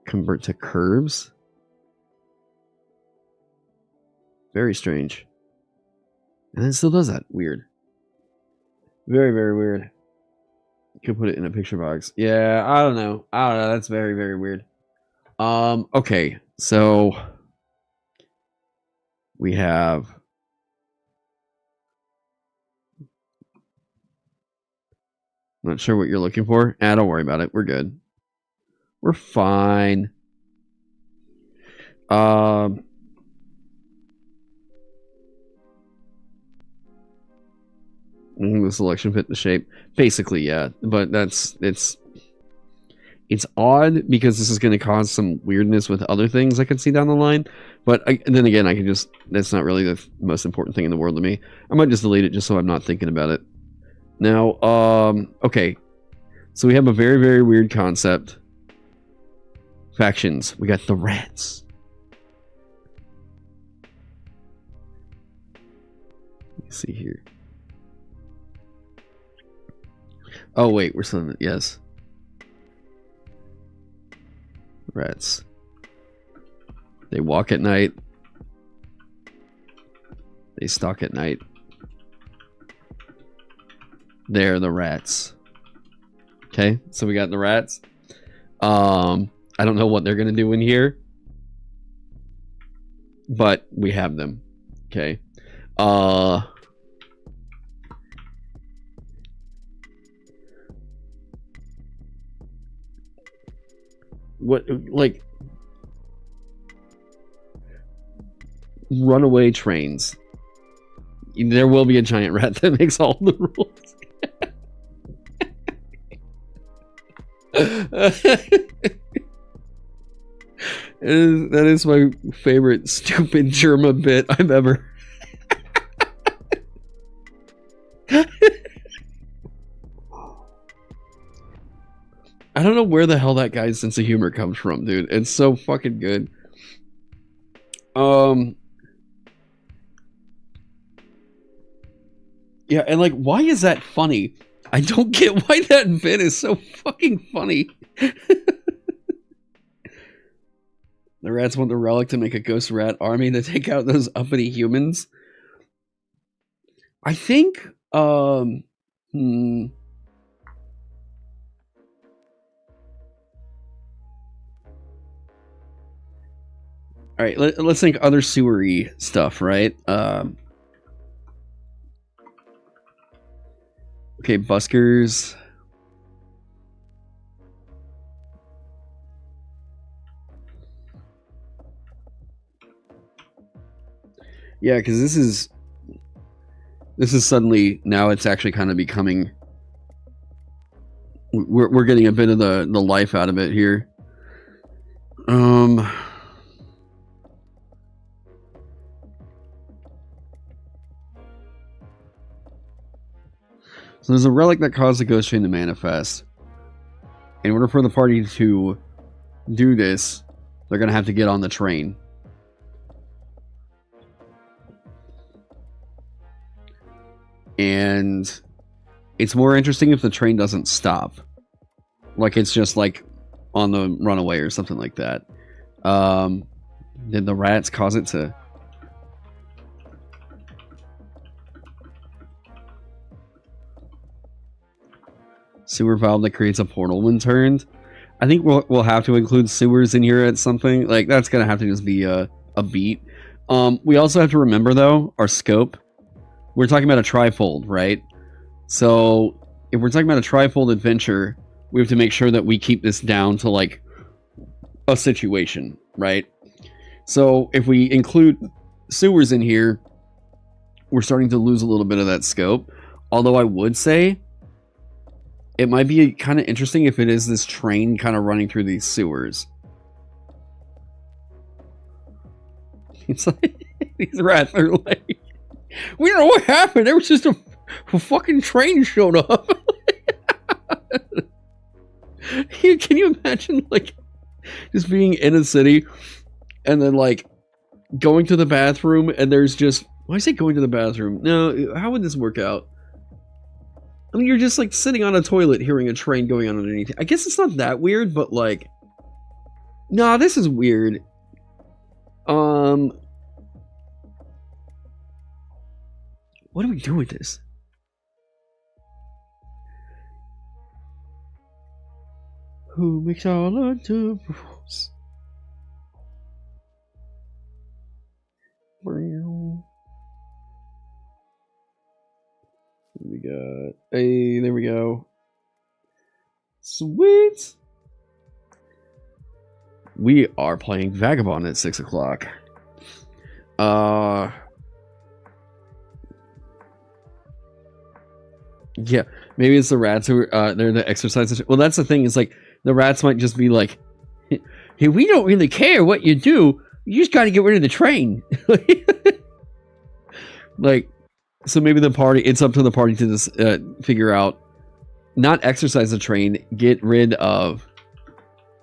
Convert to curves. Very strange. And then it still does that. Weird. Very, very weird. Could put it in a picture box. Yeah, I don't know. That's very, very weird. Okay, so we have not sure what you're looking for. Don't worry about it. We're good. We're fine. The selection fit the shape. Basically, yeah. But it's odd because this is going to cause some weirdness with other things I could see down the line. But then again, I can just... That's not really the most important thing in the world to me. I might just delete it just so I'm not thinking about it. Now, okay. So we have a very, very weird concept. Factions. We got the rats. Let me see here. Oh, wait. We're still in it. Yes. Rats. They walk at night. They stalk at night. They're the rats. Okay, so we got the rats. I don't know what they're gonna do in here, but we have them. Okay. What, like, runaway trains. There will be a giant rat that makes all the rules. That is my favorite stupid Germa bit I've ever. I don't know where the hell that guy's sense of humor comes from, dude. It's so fucking good. Yeah, and like, why is that funny? I don't get why that bit is so fucking funny. The rats want the relic to make a ghost rat army to take out those uppity humans. I think, all right, let's think other sewery stuff, right? Okay, buskers. Yeah, because this is suddenly, now it's actually kind of becoming, we're getting a bit of the life out of it here. So there's a relic that caused the ghost train to manifest. In order for the party to do this, they're going to have to get on the train. And it's more interesting if the train doesn't stop. Like it's just like on the runaway or something like that. Did the rats cause it to... Sewer valve that creates a portal when turned. I think we'll have to include sewers in here at something. Like, that's gonna have to just be a beat. We also have to remember, though, our scope. We're talking about a trifold, right? So, if we're talking about a trifold adventure, we have to make sure that we keep this down to, like, a situation, right? So, if we include sewers in here, we're starting to lose a little bit of that scope. Although I would say it might be kind of interesting if it is this train kind of running through these sewers. It's like, these rats are like, we don't know what happened. There was just a fucking train showed up. Can you imagine, like, just being in a city and then, like, going to the bathroom and there's just... Why say going to the bathroom? No, how would this work out? I mean, you're just, like, sitting on a toilet hearing a train going on underneath. I guess it's not that weird, but, like... Nah, this is weird. What do we do with this? Who makes all the rules? We got... Hey, there we go. Sweet! We are playing Vagabond at 6 o'clock. Yeah, maybe it's the rats who are they're the exercise. Well, that's the thing, is like the rats might just be like, hey, we don't really care what you do, you just gotta get rid of the train. Like, so maybe the party, it's up to the party to just figure out, not exercise the train, get rid of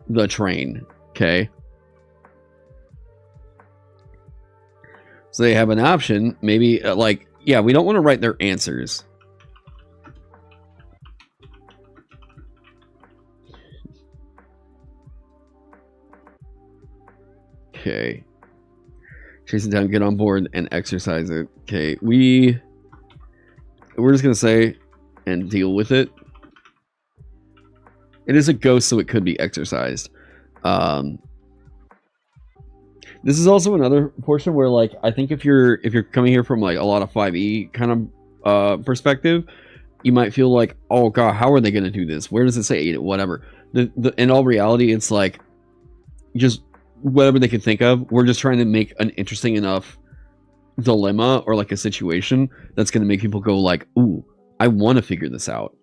the train. Okay, so they have an option. Maybe like, yeah, we don't want to write their answers. Okay, chase it down, get on board, and exercise it. Okay, we're just gonna say and deal with it. It is a ghost, so it could be exercised. This is also another portion where, like, I think if you're coming here from like a lot of 5e kind of perspective, you might feel like, oh god, how are they gonna do this? Where does it say whatever? In all reality, it's like just whatever they can think of. We're just trying to make an interesting enough dilemma or like a situation that's going to make people go like, ooh, I want to figure this out.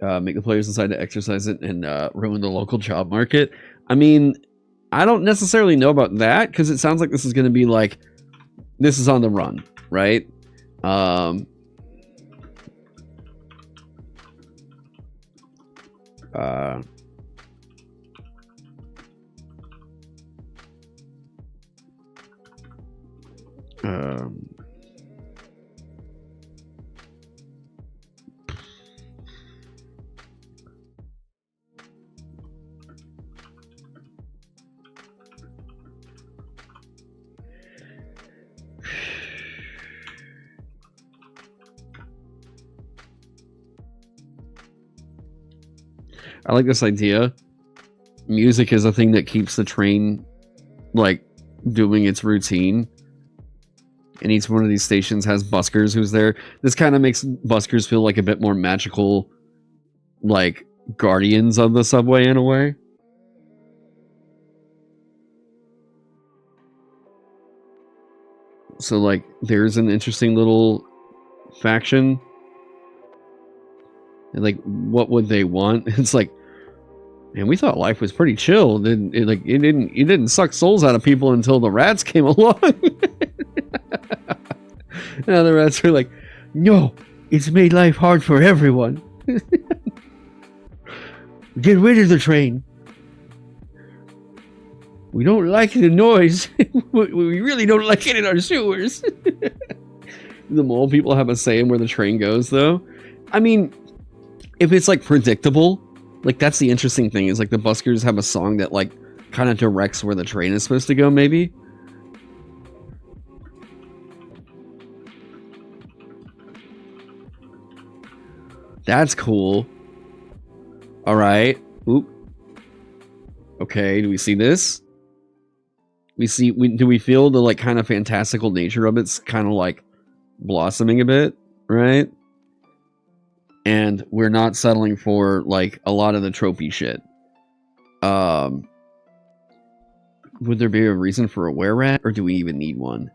Make the players decide to exercise it and ruin the local job market. I mean, I don't necessarily know about that, because it sounds like this is going to be like, this is on the run, right? I like this idea. Music is a thing that keeps the train, like, doing its routine. And each one of these stations has buskers who's there. This kind of makes buskers feel like a bit more magical, like, guardians of the subway in a way. So, like, there's an interesting little faction. And, like, what would they want? It's like, man, we thought life was pretty chill. It didn't suck souls out of people until the rats came along. Now the rats are like, no, it's made life hard for everyone. Get rid of the train. We don't like the noise. We really don't like it in our sewers. The mole people have a say in where the train goes, though. I mean, if it's like predictable, like that's the interesting thing, is like the buskers have a song that like kind of directs where the train is supposed to go, maybe. That's cool. All right. Oop. Okay, do we see this? Do we feel the like kind of fantastical nature of it's kind of like blossoming a bit, right? And we're not settling for like a lot of the tropey shit. Would there be a reason for a were-rat, or do we even need one?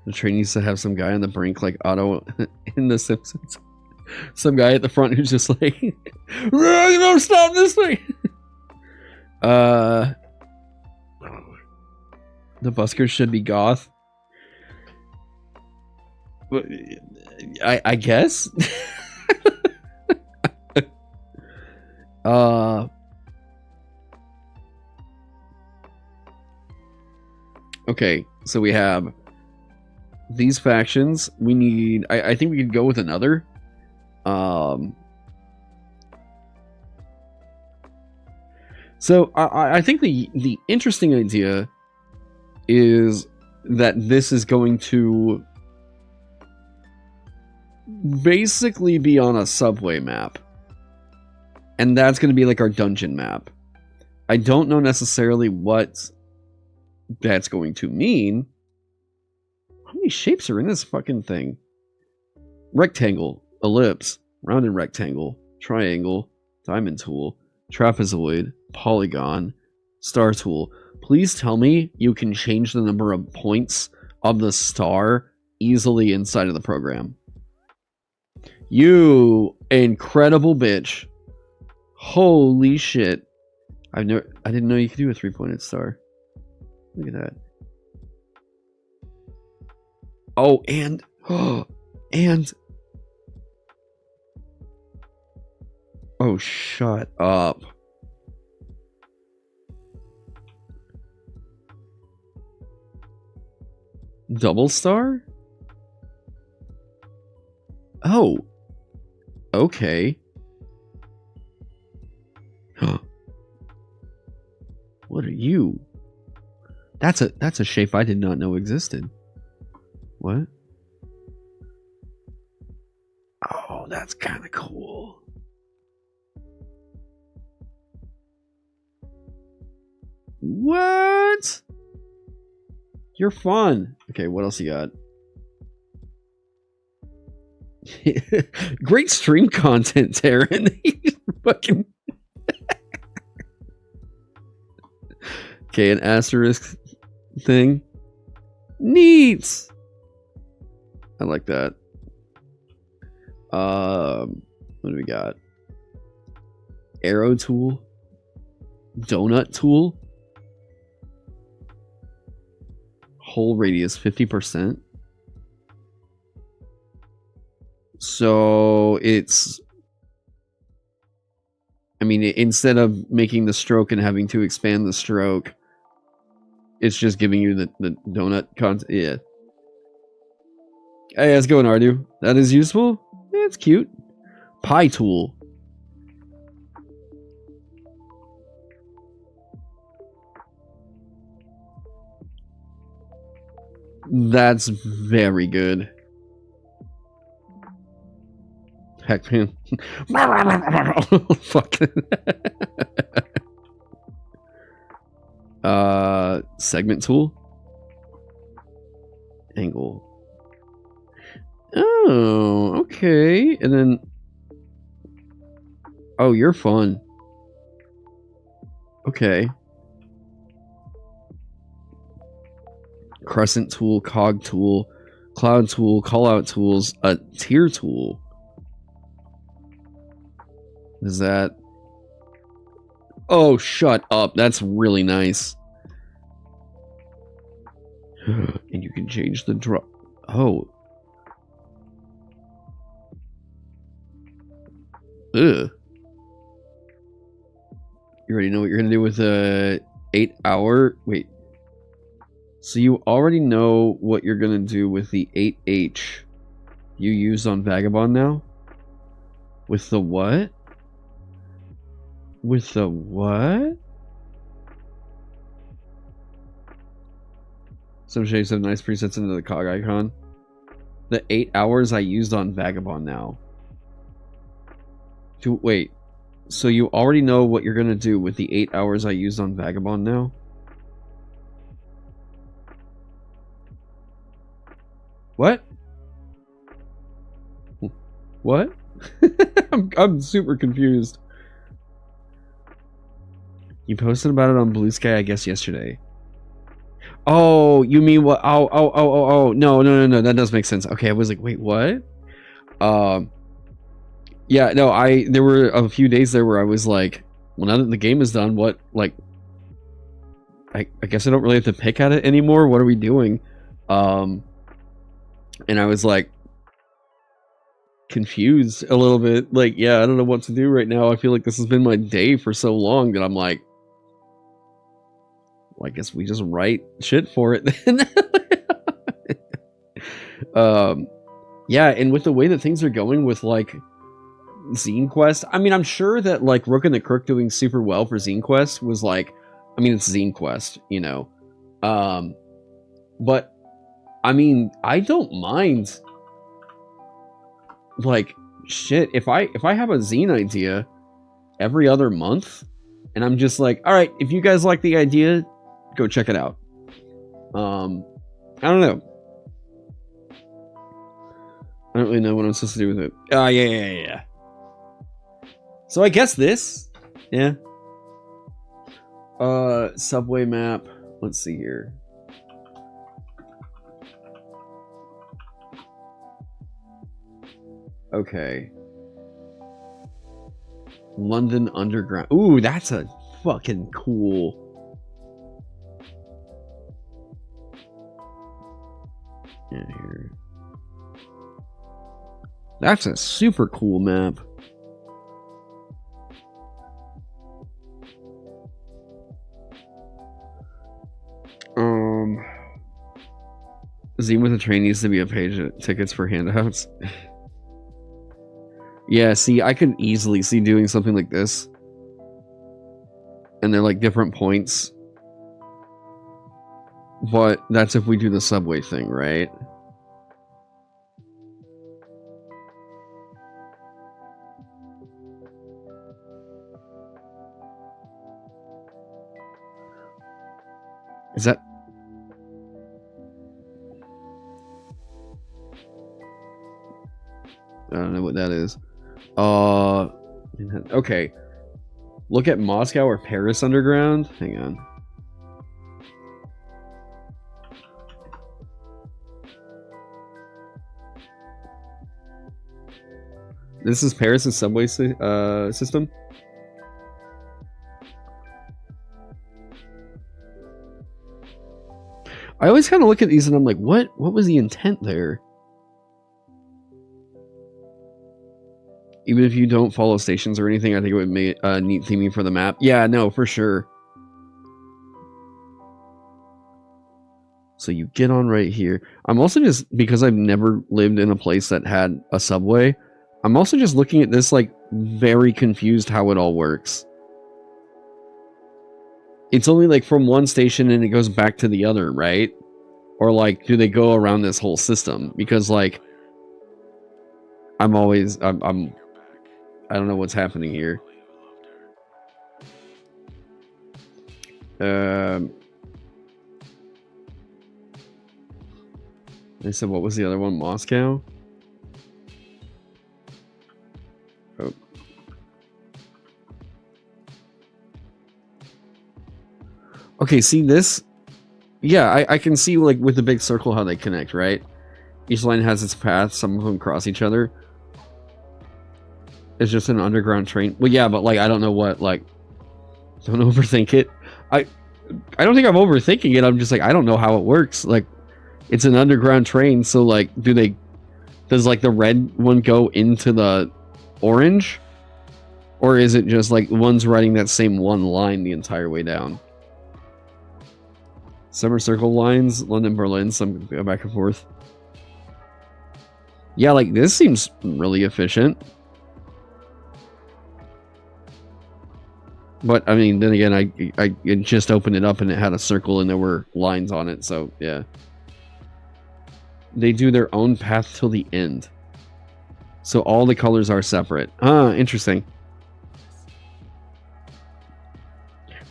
The train needs to have some guy on the brink like Otto in The Simpsons. Some guy at the front who's just like, no, stop this thing! The buskers should be goth. I guess. Okay, so we have these factions. We need. I think we could go with another. So I think the interesting idea is that this is going to basically be on a subway map, and that's going to be like our dungeon map. I don't know necessarily what that's going to mean. How many shapes are in this fucking thing? Rectangle, ellipse, rounded rectangle, triangle, diamond tool, trapezoid, polygon, star tool. Please tell me you can change the number of points of the star easily inside of the program. You incredible bitch. Holy shit. I didn't know you could do a 3-pointed star. Look at that. Oh, and oh, shut up. Double star? Oh. Okay. What are you? That's a shape I did not know existed. What? Oh, that's kind of cool. What? You're fun. Okay, what else you got? Great stream content, Taron. Fucking. Okay, an asterisk thing. Neat. I like that. What do we got? Arrow tool. Donut tool. Hole radius 50%. So it's, I mean, instead of making the stroke and having to expand the stroke, it's just giving you the donut content. Yeah. Hey, how's it going, Ardu? That is useful? Yeah, it's cute. Pie tool. That's very good. Heck, man. Fuck. Segment tool. Angle. Oh, okay. And then, oh, you're fun. Okay. Crescent tool, cog tool, cloud tool, callout tools, a tier tool. Is that? Oh, shut up. That's really nice. And you can change the drop. Oh. Ugh. You already know what you're gonna do with a 8-hour. Wait. So you already know what you're gonna do with the 8H you used on Vagabond now? With the what? With the what? Some shapes have nice presets into the cog icon. The 8 hours I used on Vagabond now. Wait. So you already know what you're gonna do with the 8 hours I used on Vagabond now? What? What? I'm super confused. You posted about it on Blue Sky, I guess, yesterday. Oh, you mean what? Oh. No. That does make sense. Okay, I was like, wait, what? Yeah, no, there were a few days there where I was like, well, now that the game is done, what, like, I guess I don't really have to pick at it anymore. What are we doing? And I was like, confused a little bit. Like, yeah, I don't know what to do right now. I feel like this has been my day for so long that I'm like, well, I guess we just write shit for it then. Yeah, and with the way that things are going with, like, Zine Quest, I mean, I'm sure that, like, Rook and the Crook doing super well for Zine Quest was, like, I mean, it's Zine Quest, you know. But, I mean, I don't mind, like, shit, if I have a zine idea every other month, and I'm just like, alright, if you guys like the idea, go check it out. I don't know. I don't really know what I'm supposed to do with it. Yeah. So I guess this. Yeah. Subway map. Let's see here. Okay. London Underground. Ooh, that's a fucking cool. Yeah, here. That's a super cool map. Zine with a train needs to be a page of tickets for handouts. Yeah, see, I could easily see doing something like this. And they're like different points. But that's if we do the subway thing, right? Is that... I don't know what that is. Okay. Look at Moscow or Paris Underground. Hang on. This is Paris' subway system. I always kind of look at these and I'm like, what was the intent there? Even if you don't follow stations or anything, I think it would make neat theming for the map. Yeah, no, for sure. So you get on right here. I'm also just, because I've never lived in a place that had a subway, I'm also just looking at this, like, very confused how it all works. It's only, like, from one station and it goes back to the other, right? Or, like, do they go around this whole system? Because, like, I don't know what's happening here. I said, what was the other one? Moscow? Oh. Okay, see this? Yeah, I can see, like, with the big circle how they connect, right? Each line has its path, some of them cross each other. It's just an underground train. Well, yeah, but, like, I don't know what, like... Don't overthink it. I don't think I'm overthinking it. I'm just like, I don't know how it works. Like, it's an underground train, so, like, does, like, the red one go into the orange? Or is it just, like, one's riding that same one line the entire way down? Summer circle lines, London, Berlin, some go back and forth. Yeah, like, this seems really efficient. But I mean, then again, I just opened it up and it had a circle and there were lines on it. So yeah, they do their own path till the end. So all the colors are separate. Ah, interesting.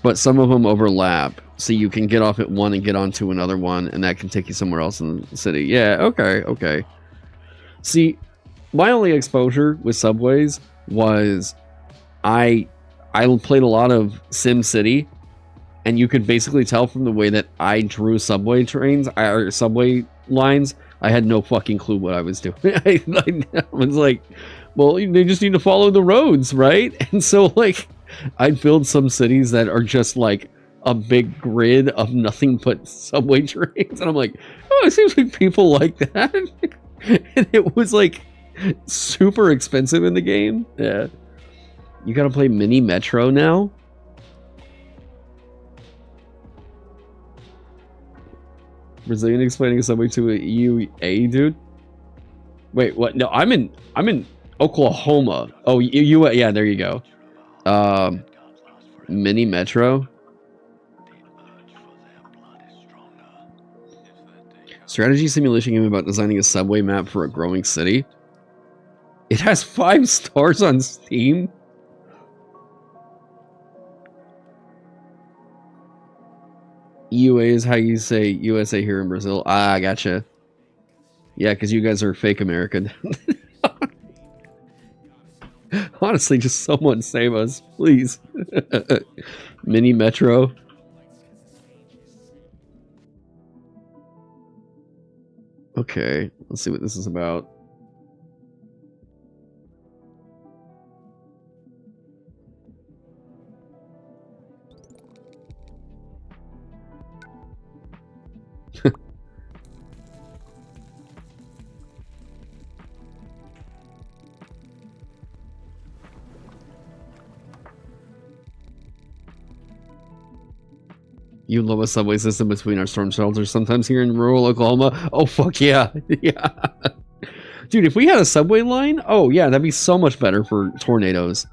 But some of them overlap, so you can get off at one and get onto another one, and that can take you somewhere else in the city. Yeah, okay, okay. See, my only exposure with subways was I played a lot of Sim City, and you could basically tell from the way that I drew subway trains or subway lines. I had no fucking clue what I was doing. I was like, well, they just need to follow the roads, right? And so, like, I'd build some cities that are just like a big grid of nothing but subway trains. And I'm like, oh, it seems like people like that. And it was like super expensive in the game. Yeah. You gotta play Mini Metro now? Brazilian explaining subway to a EUA dude? Wait, what? No, I'm in Oklahoma. Oh, yeah, there you go. Mini Metro. Strategy simulation game about designing a subway map for a growing city. It has 5 stars on Steam. EUA is how you say USA here in Brazil. Ah, gotcha. Yeah, because you guys are fake American. Honestly, just someone save us, please. Mini Metro. Okay, let's see what this is about. You love a subway system between our storm shelters sometimes here in rural Oklahoma. Oh, fuck yeah. Yeah. Dude, if we had a subway line, oh, yeah, that'd be so much better for tornadoes.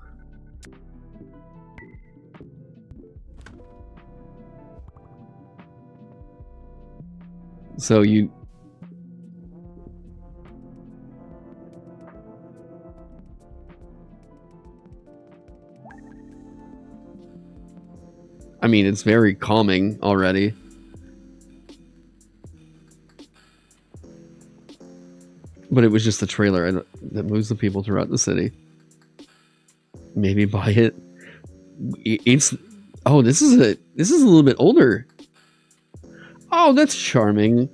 So you... I mean, it's very calming already. But it was just the trailer that moves the people throughout the city. Maybe buy it. It's... Oh, this is a little bit older. Oh, that's charming.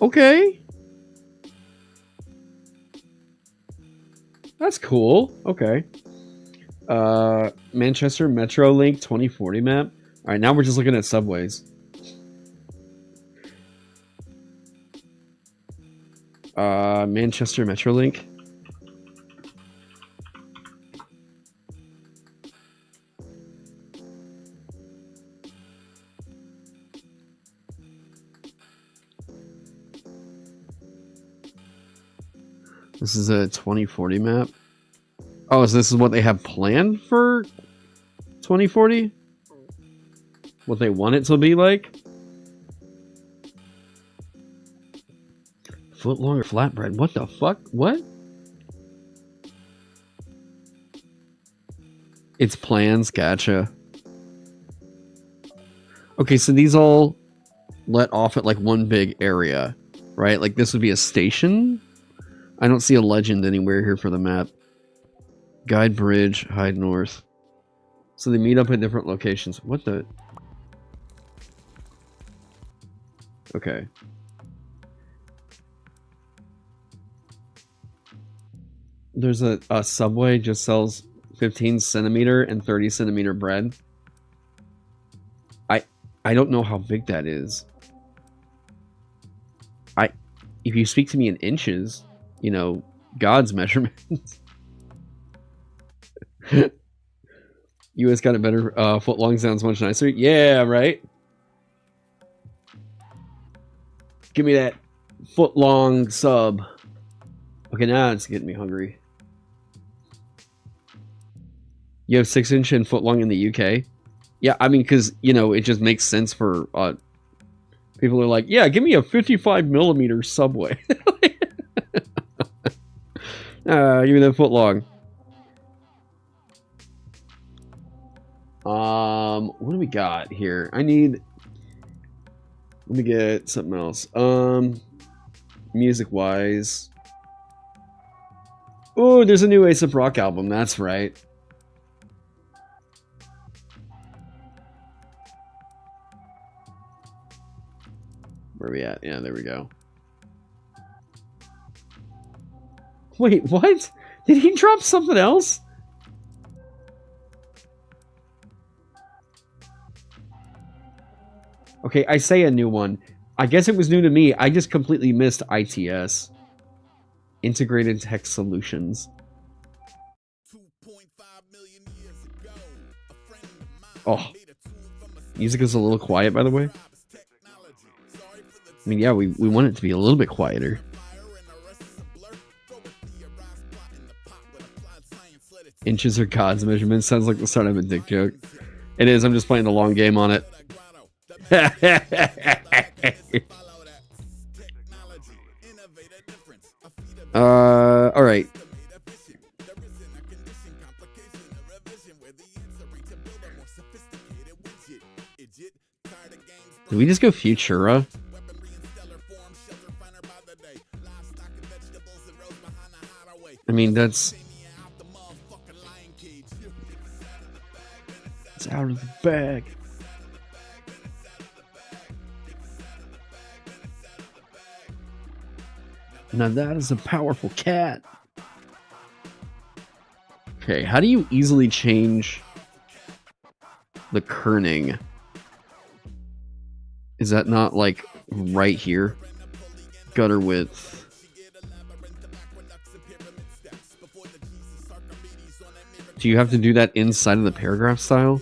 Okay. That's cool. Okay. Manchester Metro Link 2040 map. All right, now we're just looking at subways. Manchester Metro Link. This is a 2040 map. Oh, so this is what they have planned for 2040? What they want it to be like? Foot longer flatbread. What the fuck? What? It's plans. Gotcha. Okay, so these all let off at like one big area, right? Like this would be a station. I don't see a legend anywhere here for the map. Guide Bridge, Hyde North. So they meet up at different locations. What the? Okay. There's a Subway just sells 15 centimeter and 30 centimeter bread. I don't know how big that is. If you speak to me in inches, you know, God's measurements. US got a better foot long sounds much nicer. Yeah, right. Give me that foot long sub. Okay, now it's getting me hungry. You have 6-inch and foot long in the UK. Yeah, I mean, because, you know, it just makes sense for people are like, yeah, give me a 55mm subway. Give me that foot long. What do we got here? Let me get something else. Music wise. Oh, there's a new A$AP Rock album. That's right. Where are we at? Yeah, there we go. Wait, what? Did he drop something else? Okay, I say a new one. I guess it was new to me. I just completely missed ITS. Integrated Tech Solutions. Oh. Music is a little quiet, by the way. I mean, yeah, we want it to be a little bit quieter. Inches are God's measurements. Sounds like the start of a dick joke. It is. I'm just playing the long game on it. All right. Did we just go Futura? I mean, it's out of the bag. Now that is a powerful cat. Okay, how do you easily change the kerning? Is that not like right here? Gutter width. Do you have to do that inside of the paragraph style?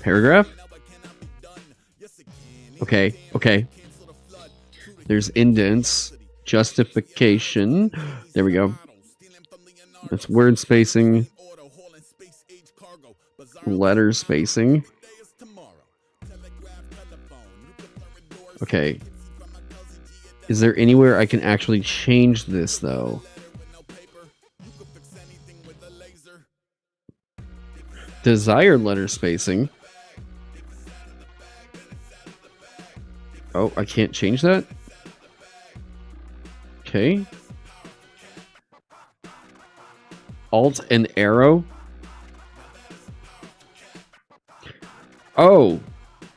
Paragraph? Okay, okay. There's indents, justification. There we go. That's word spacing. Letter spacing. Okay. Is there anywhere I can actually change this, though? Desired letter spacing. Oh, I can't change that? Okay. Alt and arrow. Oh,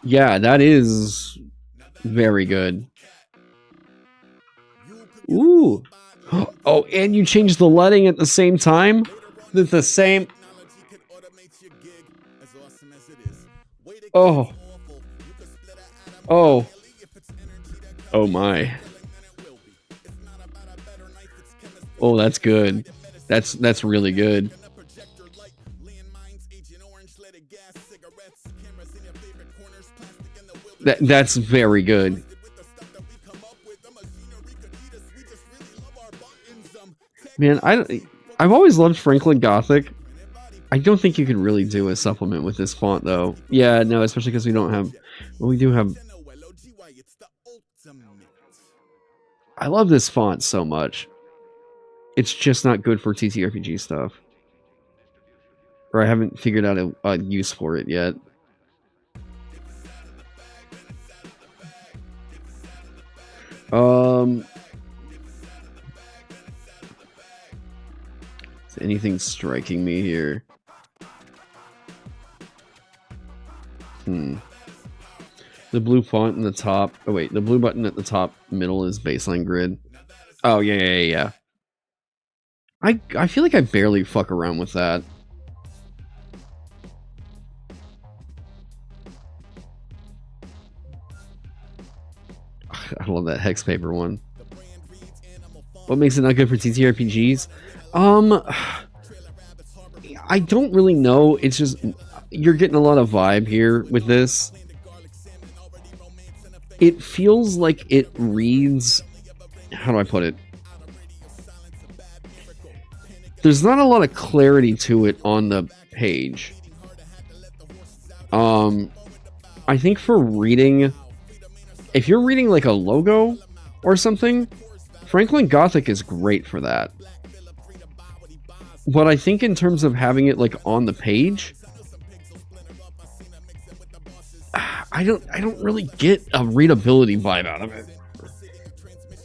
yeah, that is very good. Ooh. Oh, and you changed the leading at the same time? The same. Oh. Oh. Oh my. Oh, that's good. That's really good. That's very good. Man, I've always loved Franklin Gothic. I don't think you can really do a supplement with this font, though. Yeah, no, especially because we don't have... Well, we do have... I love this font so much. It's just not good for TTRPG stuff. Or I haven't figured out a use for it yet. Is anything striking me here? The blue font in the top. Oh wait, the blue button at the top middle is baseline grid. Oh yeah. I feel like I barely fuck around with that. I love that hex paper one. What makes it not good for TTRPGs? I don't really know. It's just you're getting a lot of vibe here with this. It feels like it reads how do I put it? There's not a lot of clarity to it on the page. I think for reading, if you're reading like a logo or something, Franklin Gothic is great for that. But I think in terms of having it like on the page, I don't really get a readability vibe out of it.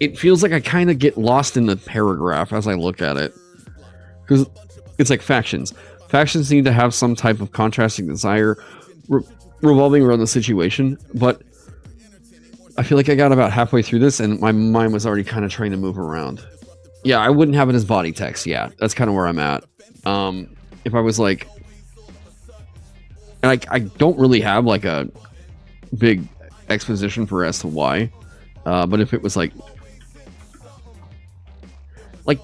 It feels like I kind of get lost in the paragraph as I look at it. Because it's like factions. Factions need to have some type of contrasting desire revolving around the situation, but I feel like I got about halfway through this and my mind was already kind of trying to move around. Yeah, I wouldn't have it as body text. Yeah, that's kind of where I'm at. If I was like... And I don't really have like a big exposition for as to why, but if it was like,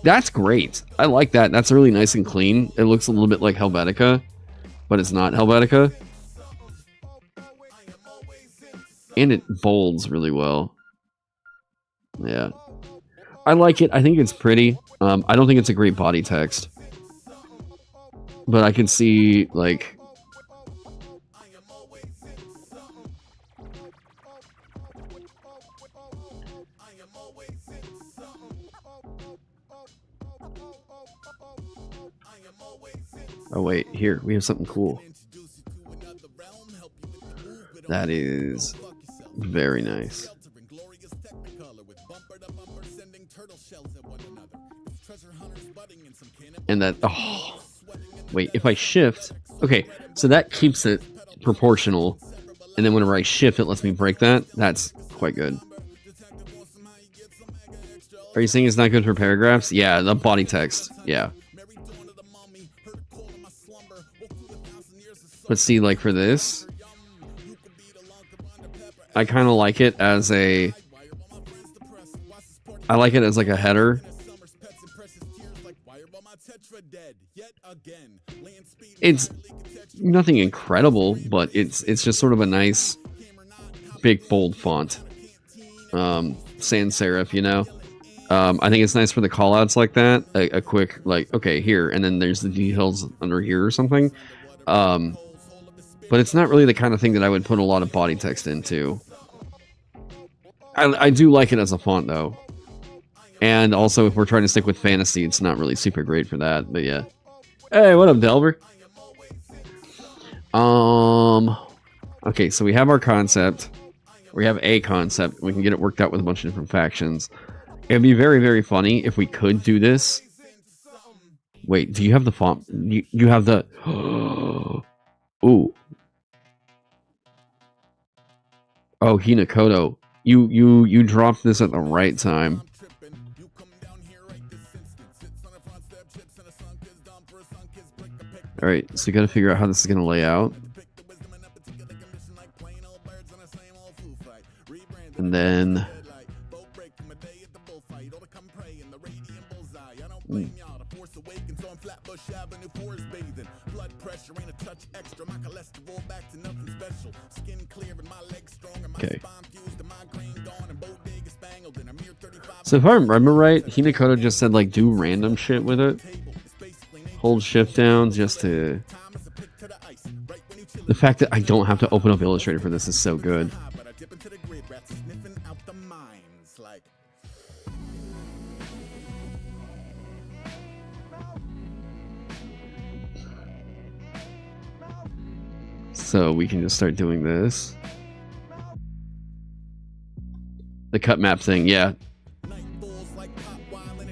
that's great. I like that. That's really nice and clean. It looks a little bit like Helvetica, but it's not Helvetica. And it bolds really well. Yeah. I like it. I think it's pretty. I don't think it's a great body text. But I can see, like... Oh wait, here, we have something cool. That is very nice. And that, oh, wait, if I shift, okay, so that keeps it proportional, and then whenever I shift, it lets me break that. That's quite good. Are you saying it's not good for paragraphs? Yeah, the body text, yeah. But see, like for this, I kind of like it as a... I like it as like a header. It's nothing incredible, but it's just sort of a nice, big, bold font. Sans serif, you know? I think it's nice for the callouts like that. A quick, like, okay, here, and then there's the details under here or something. But it's not really the kind of thing that I would put a lot of body text into. I do like it as a font, though. And also, if we're trying to stick with fantasy, it's not really super great for that, but yeah. Hey, what up, Delver? Okay, so we have our concept. We have a concept. We can get it worked out with a bunch of different factions. It'd be very, very funny if we could do this. Wait, do you have the font? You have the... Ooh. Oh, Hinakoto. You dropped this at the right time. Alright, so you gotta figure out how this is gonna lay out. And then... Okay. So if I remember right, Hinakoto just said like do random shit with it. Hold shift down just to... The fact that I don't have to open up Illustrator for this is so good. So we can just start doing this. The cut map thing, yeah.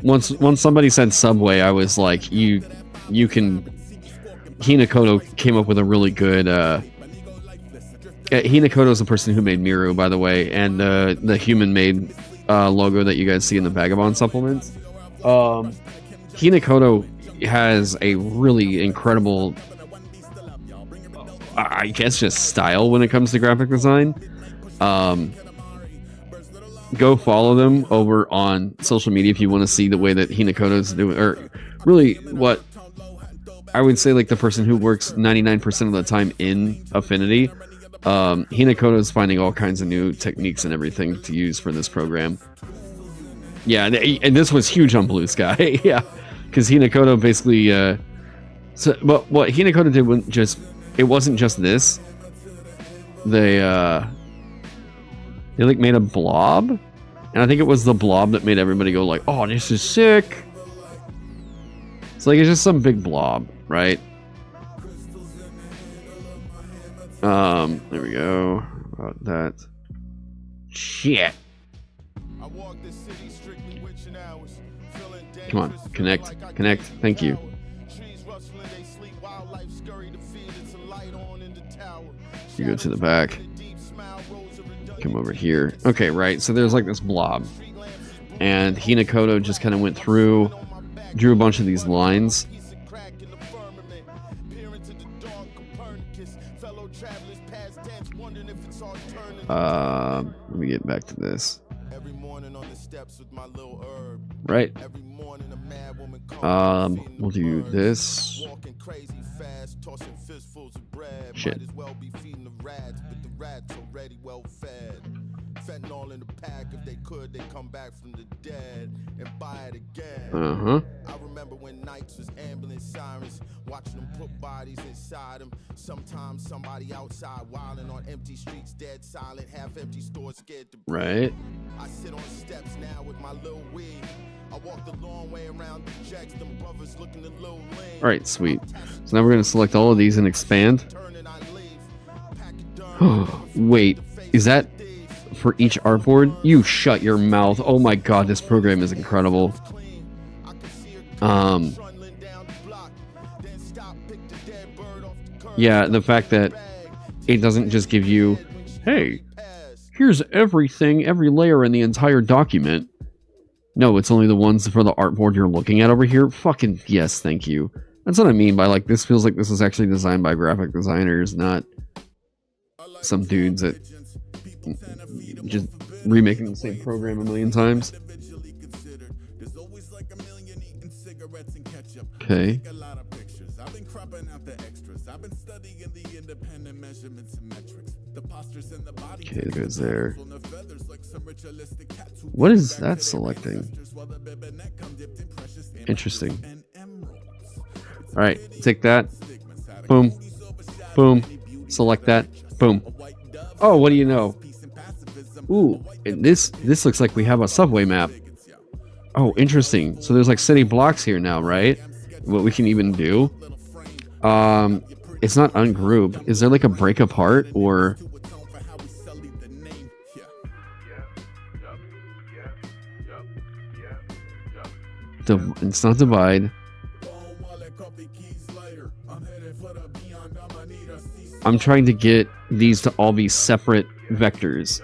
Once somebody said Subway, I was like, you can... Hinakoto came up with a really good... Hinakoto's the person who made Miru, by the way, and the human-made logo that you guys see in the Vagabond supplements. Hinakoto has a really incredible... I guess just style when it comes to graphic design. Go follow them over on social media if you want to see the way that Hinakoto's doing, or really what I would say like the person who works 99% of the time in Affinity. Hinakoto's finding all kinds of new techniques and everything to use for this program. Yeah, and this was huge on Blue Sky. Yeah, because Hinakoto basically. So, but what Hinakoto did wasn't just this. They like made a blob, and I think it was the blob that made everybody go like, "Oh, this is sick." It's like it's just some big blob, right? There we go. About that. Shit. Come on, connect. Thank you. You go to the back. Come over here. Okay, right. So there's like this blob, and Hinakoto just kind of went through, drew a bunch of these lines. Let me get back to this. Right. We'll do this. Shit. Uh-huh. I remember when nights was ambulance sirens, watching them put bodies inside them. Sometimes somebody outside wilding on empty streets, dead silent, half empty stores scared to breathe. Right. I sit on steps now with my little weed. I walk the long way around the jacks, them brothers looking a little lame. All right, sweet. So now we're going to select all of these and expand. Wait, is that for each artboard? You shut your mouth. Oh my god, this program is incredible. Yeah, the fact that it doesn't just give you, hey, here's everything, every layer in the entire document. No, it's only the ones for the artboard you're looking at over here. Fucking yes, thank you. That's what I mean by like, this feels like this was actually designed by graphic designers, not some dudes that just remaking the same program a million times. Okay. Okay, it goes there. What is that selecting? Interesting. Alright, take that. Boom. Boom. Select that. Boom. Oh, what do you know? Ooh, and this looks like we have a subway map. Oh, interesting. So there's like city blocks here now, right? What we can even do. It's not ungroup. Is there like a break apart or? It's not divide. I'm trying to get these to all be separate vectors.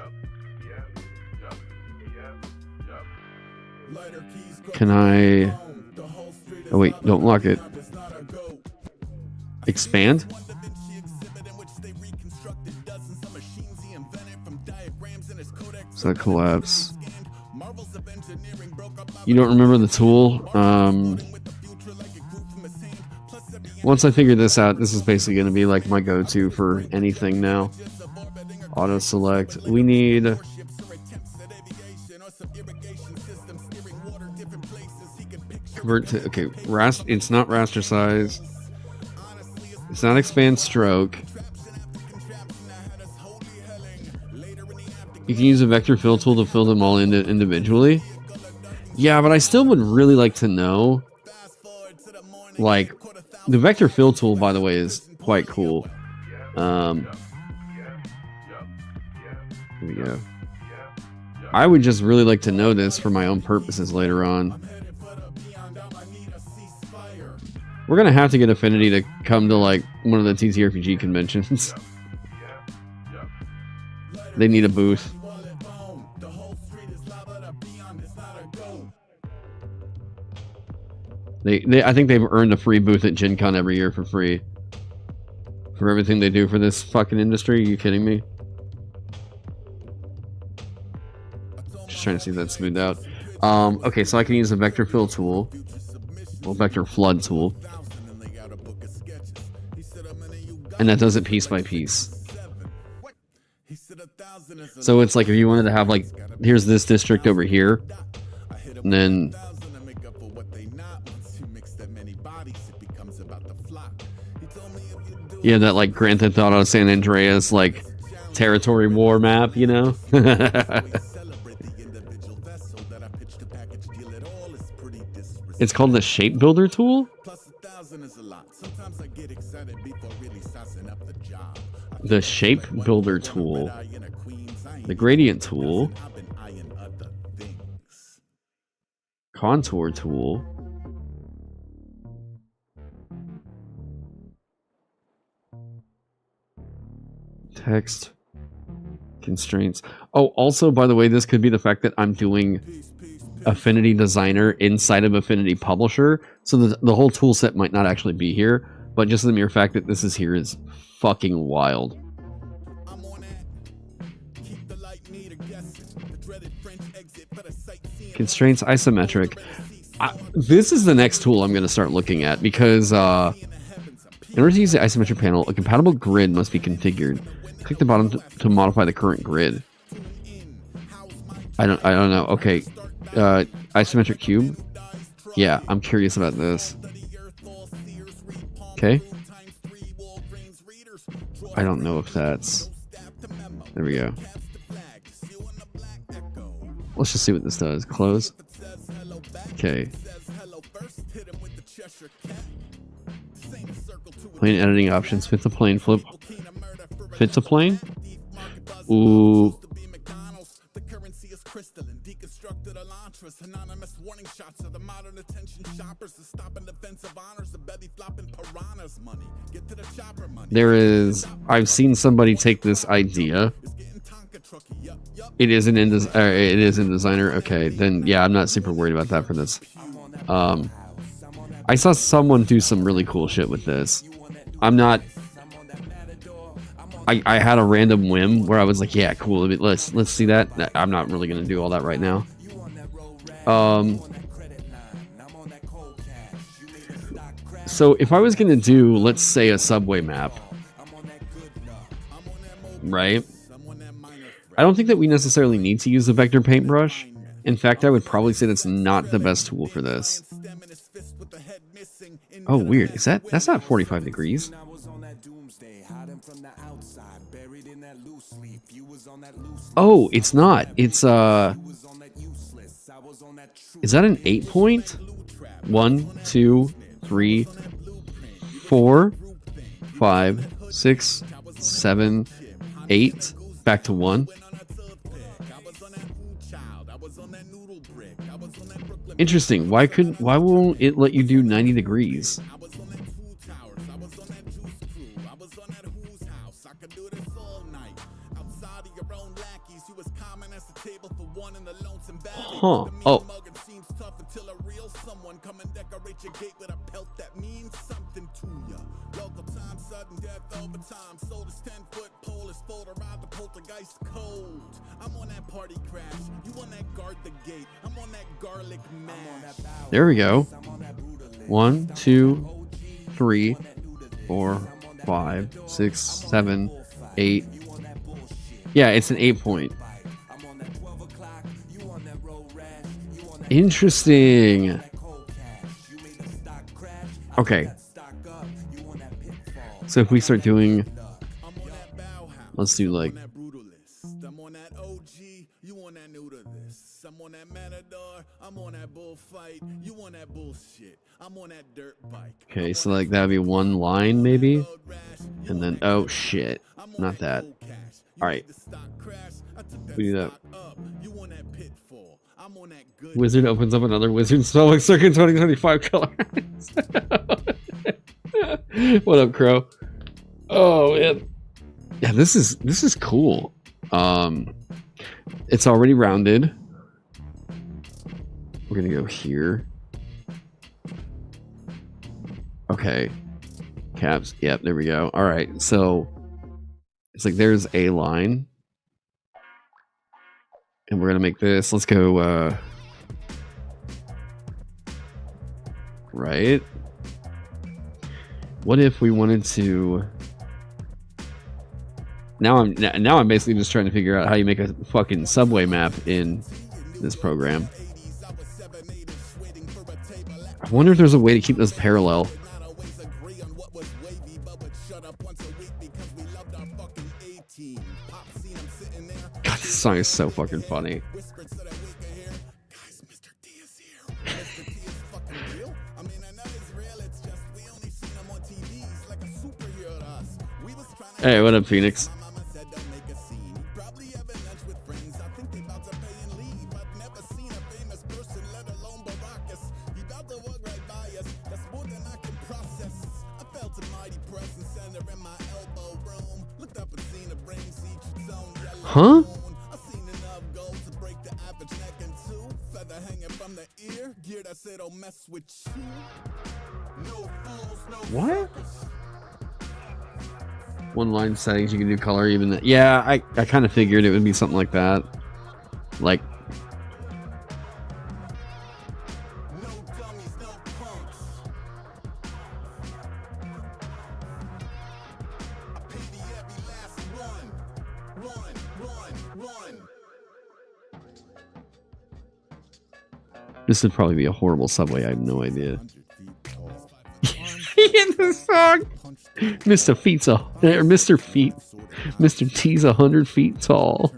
Can I... Oh wait, don't lock it. Expand? So that collapse. You don't remember the tool? Once I figure this out, this is basically going to be like my go-to for anything now. Auto select. We need... Convert to... Okay, it's not raster size. It's not expand stroke. You can use a vector fill tool to fill them all in individually. Yeah, but I still would really like to know... Like... The vector fill tool, by the way, is quite cool. Here we go. I would just really like to know this for my own purposes later on. We're gonna have to get Affinity to come to like one of the TTRPG conventions. They need a booth. I think they've earned a free booth at Gen Con every year for free. For everything they do for this fucking industry. Are you kidding me? Just trying to see if that's smoothed out. Okay, so I can use the vector fill tool. Well, vector flood tool. And that does it piece by piece. So it's like if you wanted to have like, here's this district over here. And then yeah, that like Grand Theft Auto San Andreas like territory war map, you know? It's called the shape builder tool? The shape builder tool. The gradient tool. Contour tool. Text. Constraints. Oh, also, by the way, this could be the fact that I'm doing Affinity Designer inside of Affinity Publisher, so the whole tool set might not actually be here, but just the mere fact that this is here is fucking wild. Constraints isometric. This is the next tool I'm going to start looking at, because in order to use the isometric panel, a compatible grid must be configured. Click the bottom to modify the current grid. I don't know. Okay. Isometric cube? Yeah, I'm curious about this. Okay. I don't know if that's... There we go. Let's just see what this does. Close. Okay. Plane editing options. Fit the plane. Flip. Fit to plane? Ooh. There is... I've seen somebody take this idea. It is in Designer. Okay, then yeah, I'm not super worried about that for this. I saw someone do some really cool shit with this. I'm not... I had a random whim where I was like, yeah, cool, let's see that. I'm not really going to do all that right now. So if I was going to do, let's say, a subway map, right? I don't think that we necessarily need to use the vector paintbrush. In fact, I would probably say that's not the best tool for this. Oh, weird. That's not 45 degrees. Oh, it's not. It's, is that an 8 point? 1, 2, 3, 4, 5, 6, 7, 8. Back to 1. Interesting. Why won't it let you do 90 degrees? Huh. Oh. There we go. 1, 2, 3, 4, 5, 6, 7, 8. Yeah, it's an 8 point. Interesting. Okay. So if we start doing... Let's do like... Okay, so like that would be one line maybe, and then oh shit, not that. All right, we do that. Wizard opens up another wizard spell like circa 2025 color. What up, Crowe? Oh man, yeah, this is cool. It's already rounded. We're gonna go here. Okay. Caps. Yep, there we go. All right, so it's like there's a line. And we're gonna make this. Let's go, right. What if we wanted to... Now I'm basically just trying to figure out how you make a fucking subway map in this program. I wonder if there's a way to keep this parallel. God, this song is so fucking funny. Hey, what up, Phoenix? Huh? What? One line settings, you can do color even that. Yeah, I kind of figured it would be something like that. Like, this would probably be a horrible subway. I have no idea. In the song, Mr. Feet's Mr. Feet, Mr. T's 100 feet tall.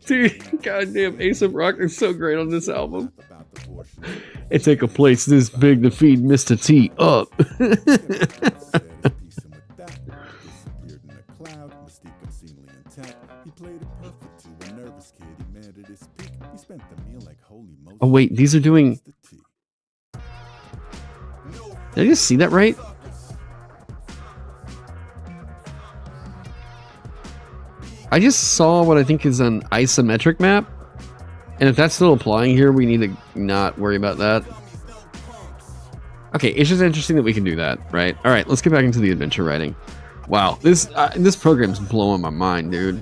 Dude, goddamn, A$AP Rocky is so great on this album. It take a place this big to feed Mr. T up. Oh wait, these are doing... Did I just see that right? I just saw what I think is an isometric map. And if that's still applying here, we need to not worry about that. Okay, it's just interesting that we can do that, right? All right, let's get back into the adventure writing. Wow, this program's blowing my mind, dude.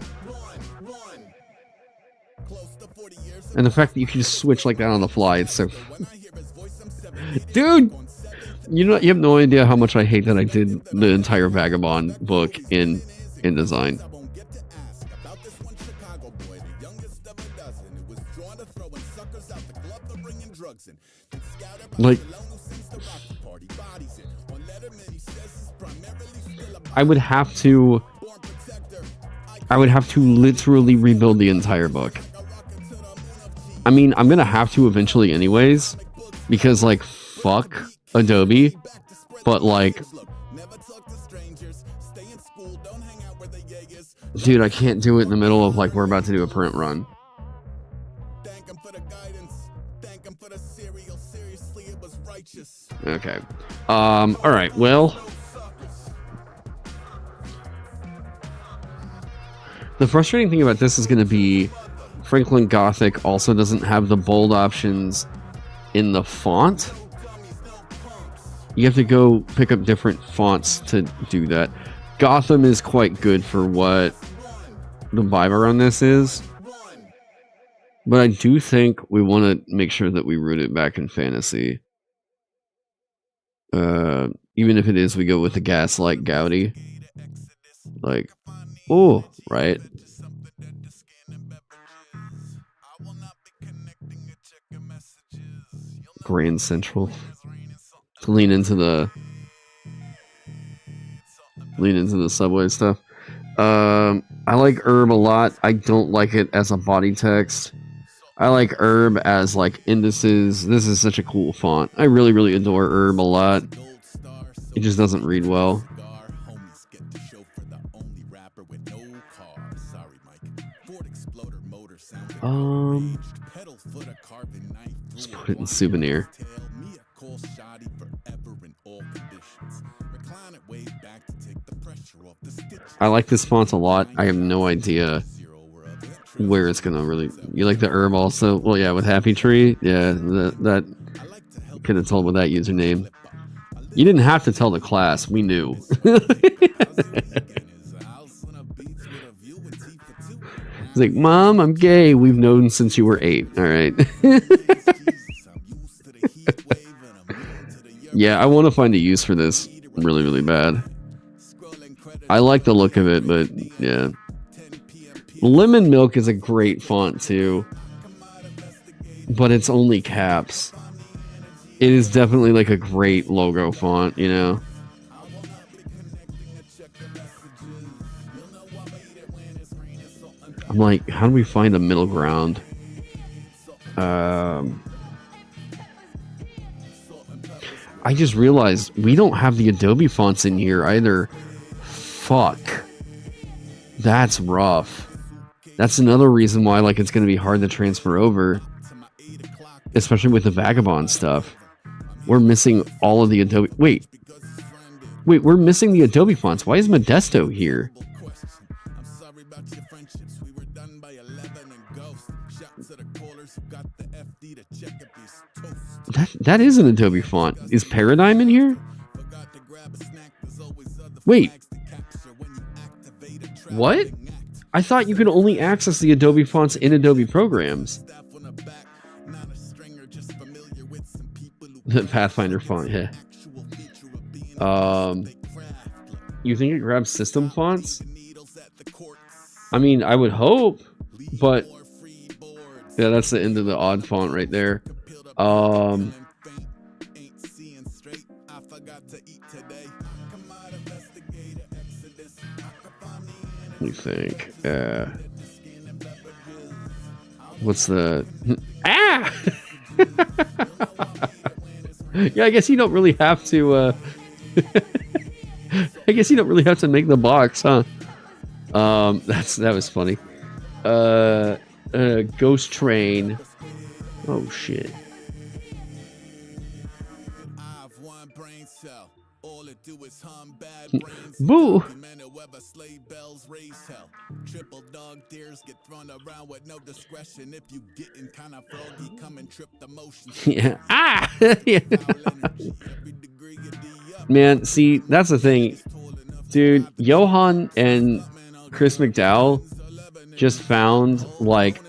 And the fact that you can just switch like that on the fly, it's so... Dude! You have no idea how much I hate that I did the entire Vagabond book in InDesign. Like, I would have to literally rebuild the entire book. I mean, I'm gonna have to eventually anyways, because like, fuck Adobe, but like, dude, I can't do it in the middle of like, we're about to do a print run. Okay. Alright, well. The frustrating thing about this is going to be Franklin Gothic also doesn't have the bold options in the font. You have to go pick up different fonts to do that. Gotham is quite good for what the vibe on this is. But I do think we want to make sure that we root it back in fantasy. Even if it is, we go with the Gaslight Gaudi. Like, oh, right. Grand Central. To lean into the subway stuff. I like herb a lot. I don't like it as a body text. I like herb as like indices. This is such a cool font. I really, really adore herb a lot. It just doesn't read well. Just put it in souvenir. I like this font a lot. I have no idea where it's gonna really... You like the herb also? Well, yeah, with Happy Tree. Yeah, that you could have told with that username. You didn't have to tell the class. We knew. like, Mom, I'm gay. We've known since you were 8. All right. Yeah, I want to find a use for this really, really bad. I like the look of it, but yeah. Lemon Milk is a great font too, but it's only caps. It is definitely like a great logo font, you know? I'm like, how do we find a middle ground? I just realized we don't have the Adobe fonts in here either. Fuck. That's rough. That's another reason why like it's going to be hard to transfer over. Especially with the Vagabond stuff. We're missing all of the Adobe... Wait, we're missing the Adobe fonts. Why is Modesto here? That is an Adobe font. Is Paradigm in here? Wait. What? I thought you could only access the Adobe fonts in Adobe programs. The Pathfinder font, yeah. You think it grabs system fonts? I mean, I would hope, but yeah, that's the end of the odd font right there. Let me think. What's the... Ah! Yeah, I guess you don't really have to, I guess you don't really have to make the box, huh? That was funny. Ghost Train. Oh, shit. Boo! Triple dog deers get thrown around with no discretion. If you getting kind of froggy, come and trip the motion. Yeah. Ah! Yeah. Man, see, that's the thing. Dude, Johan and Chris McDowell just found, like,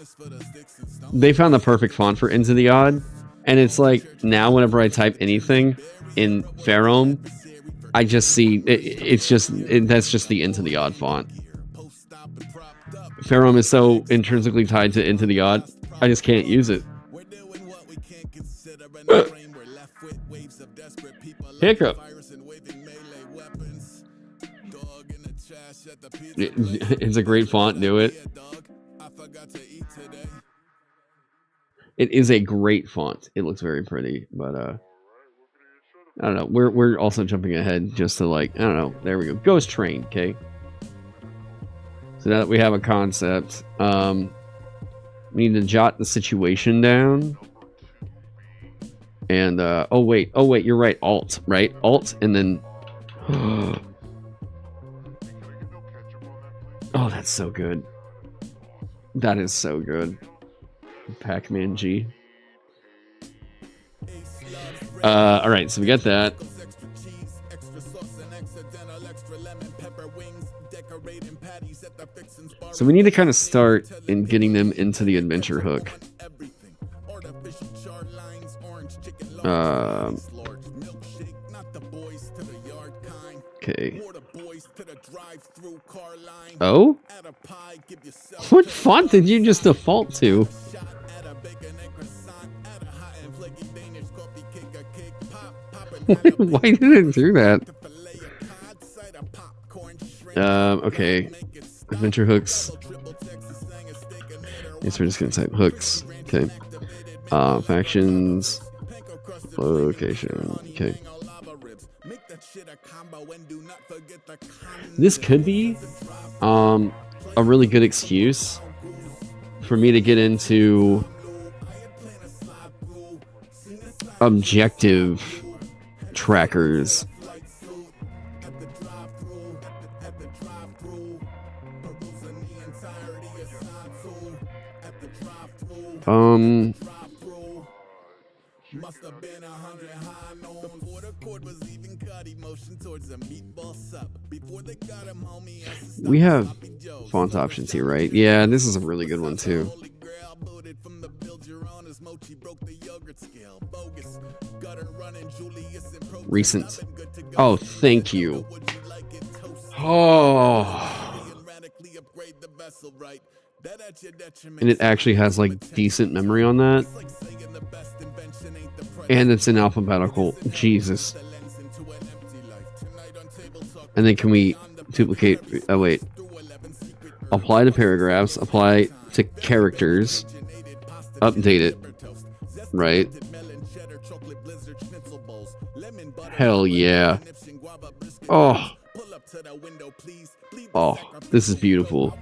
they found the perfect font for Into the Odd. And it's like, now whenever I type anything in Ferome, I just see, that's just the Into the Odd font. Ferome is so intrinsically tied to Into the Odd, I just can't use it. Hiccup. It's a great font, do it. It is a great font. It looks very pretty, but I don't know. We're also jumping ahead just to like, I don't know. There we go. Ghost Train, okay? So now that we have a concept, we need to jot the situation down. And, oh wait, you're right. Alt, right? Alt, and then... Oh, that's so good. That is so good. Pac-Man G. Alright, so we got that. So we need to kind of start in getting them into the adventure hook. Okay. Oh? What font did you just default to? Why did it do that? Okay. Adventure hooks. Guess we're just gonna type hooks. Okay. Factions. Location. Okay. This could be a really good excuse for me to get into objective trackers. We have font options here, right? Yeah, this is a really good one too. Recent. Oh, thank you. Oh. And it actually has like decent memory on that. And it's in alphabetical. Jesus. And then can we duplicate? Oh, wait. Apply to paragraphs. Apply to characters. Update it. Right? Hell yeah. Oh. Oh, this is beautiful.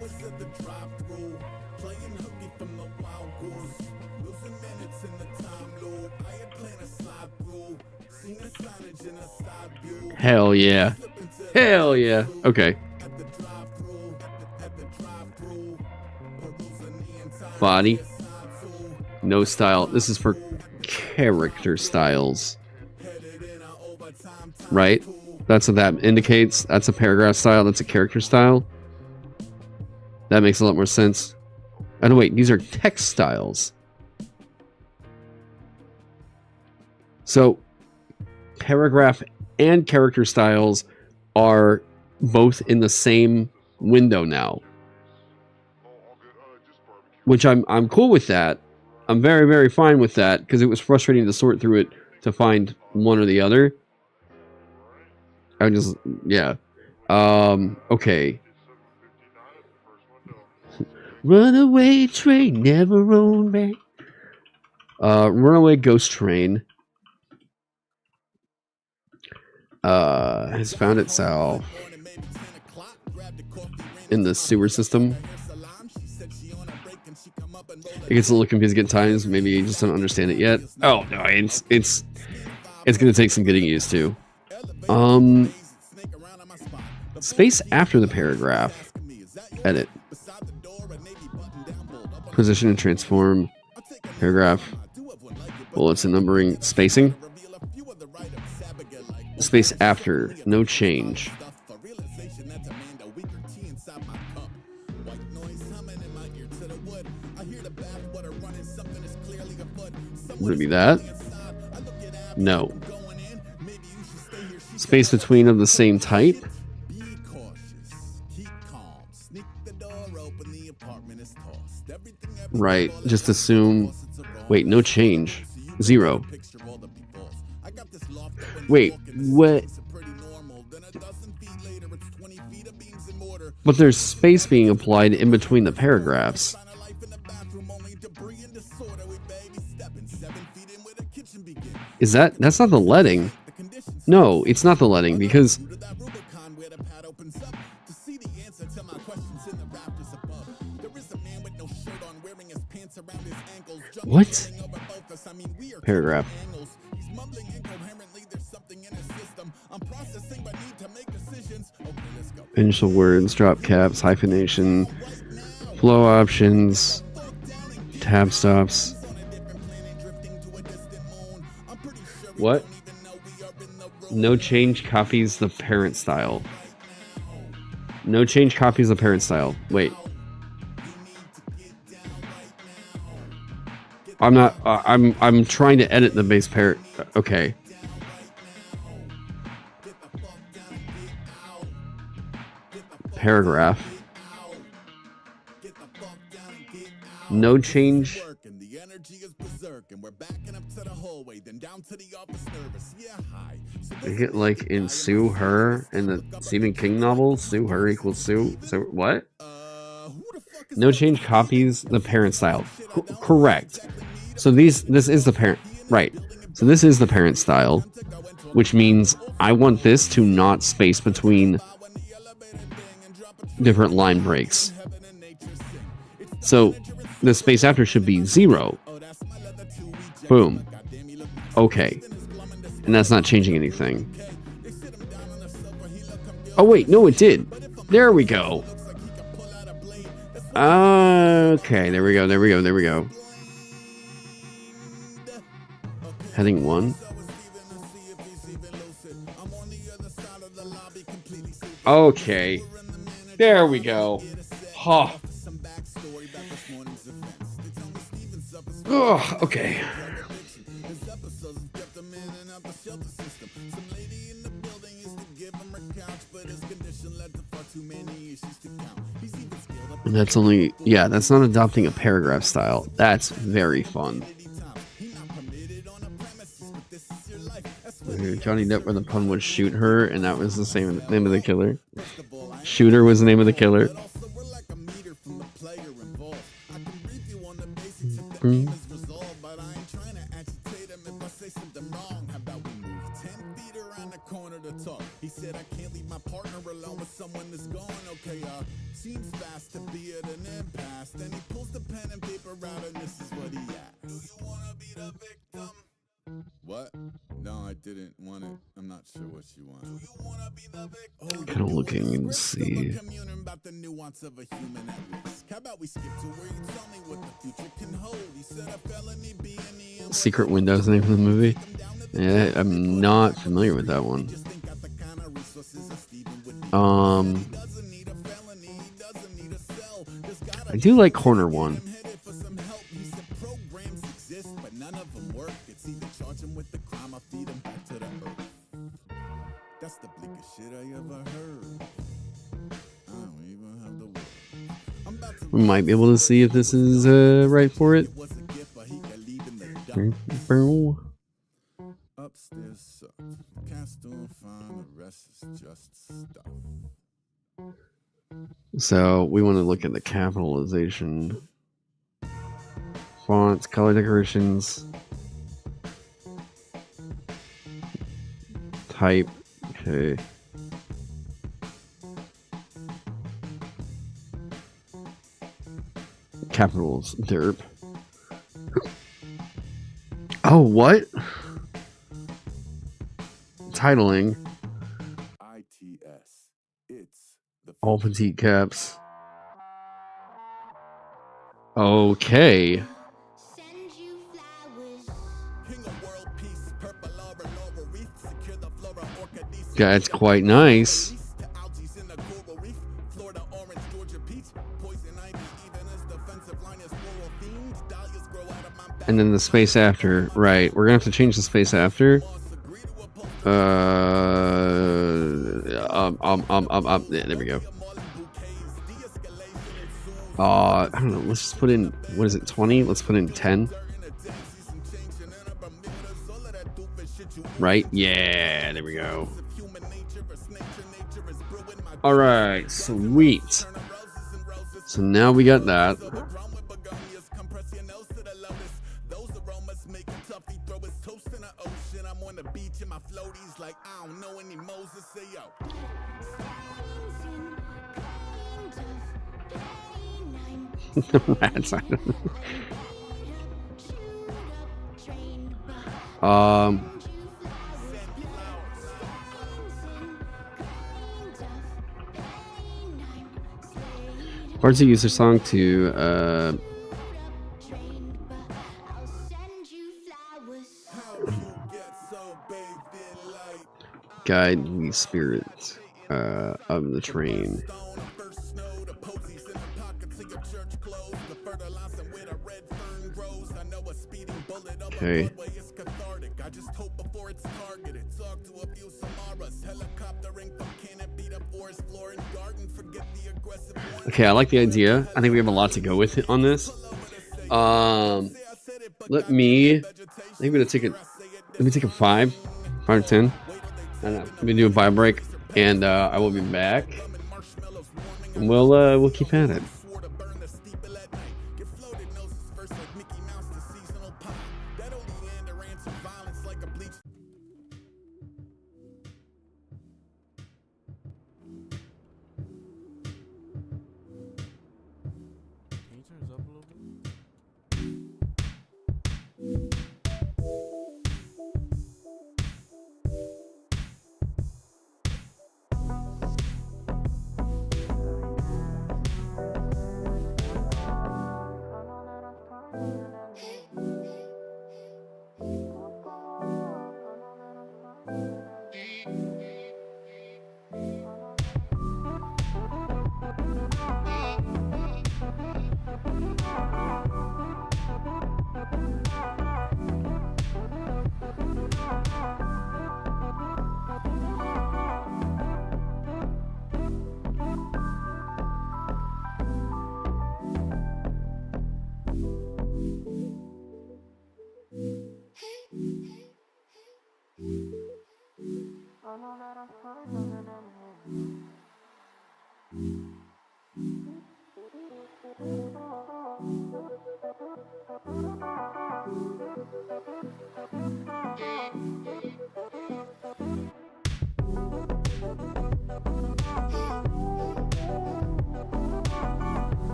Hell yeah. Hell yeah. Okay. Body. No style. This is for character styles. Right? That's what that indicates. That's a paragraph style. That's a character style. That makes a lot more sense. Oh, no, wait. These are text styles. So, paragraph and character styles are both in the same window now. Which I'm cool with that. I'm very, very fine with that, because it was frustrating to sort through it to find one or the other. I just, yeah. Okay. Runaway train, never roll back. Runaway ghost train. Has found itself in the sewer system. It gets a little confusing at times. Maybe you just don't understand it yet. Oh no, it's gonna take some getting used to. Space after the paragraph. Edit. Position and transform. Paragraph. Bullets and numbering. Spacing. Space after. No change. Would it be that? No. Space between of the same type? Right. Just assume... Wait, no change. 0. Wait, what? But there's space being applied in between the paragraphs. Is that's not the letting? No, it's not the letting, because... What? Paragraph. Initial words, drop caps, hyphenation, flow options, tab stops. What? No change copies the parent style. No change copies the parent style. Wait. I'm not. I'm trying to edit the base parent. Okay. Paragraph. No change. I get like in Sue Her in the Stephen King novel. Sue Her equals Sue. So what? No change copies the parent style. Correct. So this is the parent, right? So this is the parent style, which means I want this to not space between different line breaks. So the space after should be 0. Boom. Okay. And that's not changing anything. Oh wait, no, it did. There we go. Okay, there we go, there we go, there we go. Heading 1. Okay. There we go. Huh. Oh, okay. And that's only, yeah, that's not adopting a paragraph style. That's very fun. Johnny Depp where the pun was shoot her, and that was the same name of the killer. Shooter was the name of the killer. He said I can't leave my partner alone with someone that's gone. Okay, seems fast to be at an impasse. Then he pulls the pen and paper out and this is what he asked. Do you wanna be the victim? What? No, I didn't want it. I'm not sure what you want. Do you wanna be the victim? Kind of looking and see. About the nuance of a human at risk. How about we skip to where you tell me what the future can hold? He said a felony being the Secret Window's the name of the movie. Yeah, I'm not familiar with that one. I do like Corner One. That's the bleakest shit I ever heard. I don't even have the word. We might be able to see if this is right for it. Upstairs sucked. Can't still find the rest is just stuff. So we want to look at the capitalization, fonts, color decorations, type. Okay. Capitals, derp. Oh, what? Titling. ITS. It's the All petite caps. Okay. That's quite nice. And then the space after. Right. We're going to have to change the space after. There we go. I don't know. Let's just put in, what is it, 20? Let's put in 10. Right? Yeah, there we go. All right, sweet. So now we got that. The rats. Parts of user song to guide the spirit of the train. Okay. Okay, I like the idea. I think we have a lot to go with it on this. Let me take a 5 to 10. I don't know. Let me do a vibe break, and I will be back. And we'll keep at it.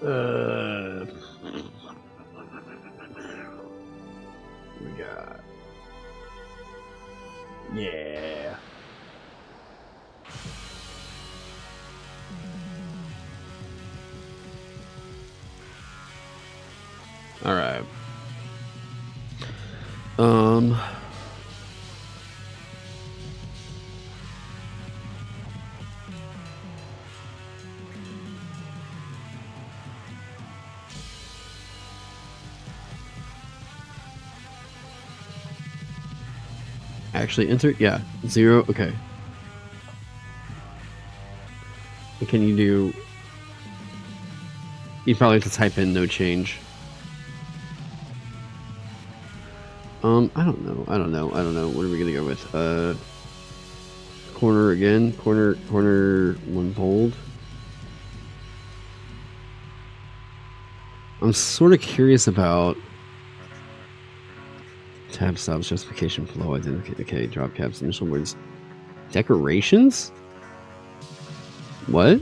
We got. Yeah. All right. Actually enter, yeah, 0, okay. What can you do? You probably have to type in no change. I don't know. What are we gonna go with? Corner again. Corner, one bold. I'm sort of curious about tab stops, justification, flow, identity, okay, drop caps, initial words, decorations. What?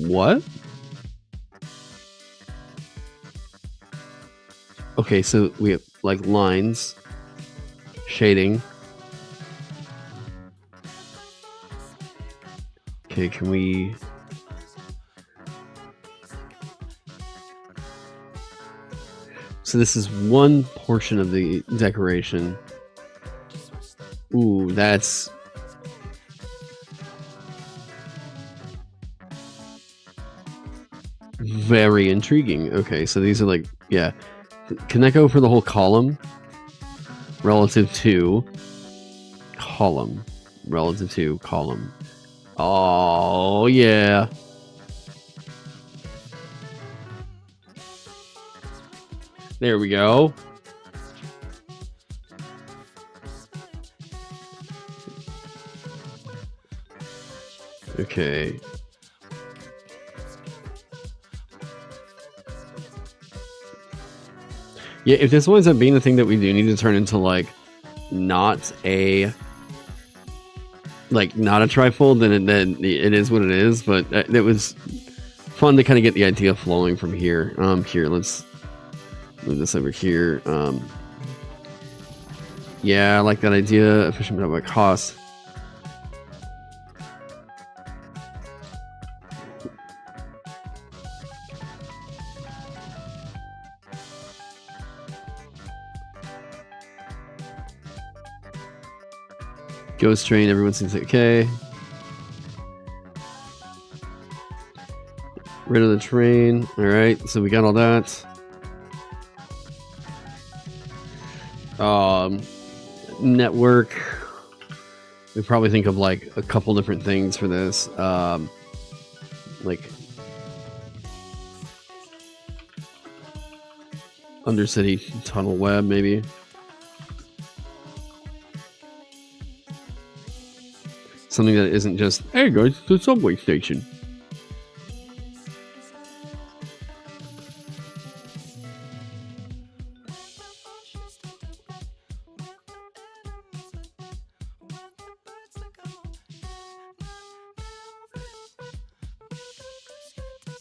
What? Okay, so we have like lines, shading. Okay, can we? So this is one portion of the decoration. Ooh, that's very intriguing. Okay, so these are like, yeah. Can that go for the whole column? Relative to column. Relative to column. Oh, yeah. There we go. Okay. Yeah, if this winds up being the thing that we do need to turn into, like, not a trifold, then it is what it is. But it was fun to kind of get the idea flowing from here. Here, let's move this over here. Yeah, I like that idea. Efficient by cost. Ghost train, everyone seems okay. Rid of the train. Alright, so we got all that. Network. We probably think of like a couple different things for this. Like Undercity tunnel web, maybe. Something that isn't just, hey guys, it's a subway station.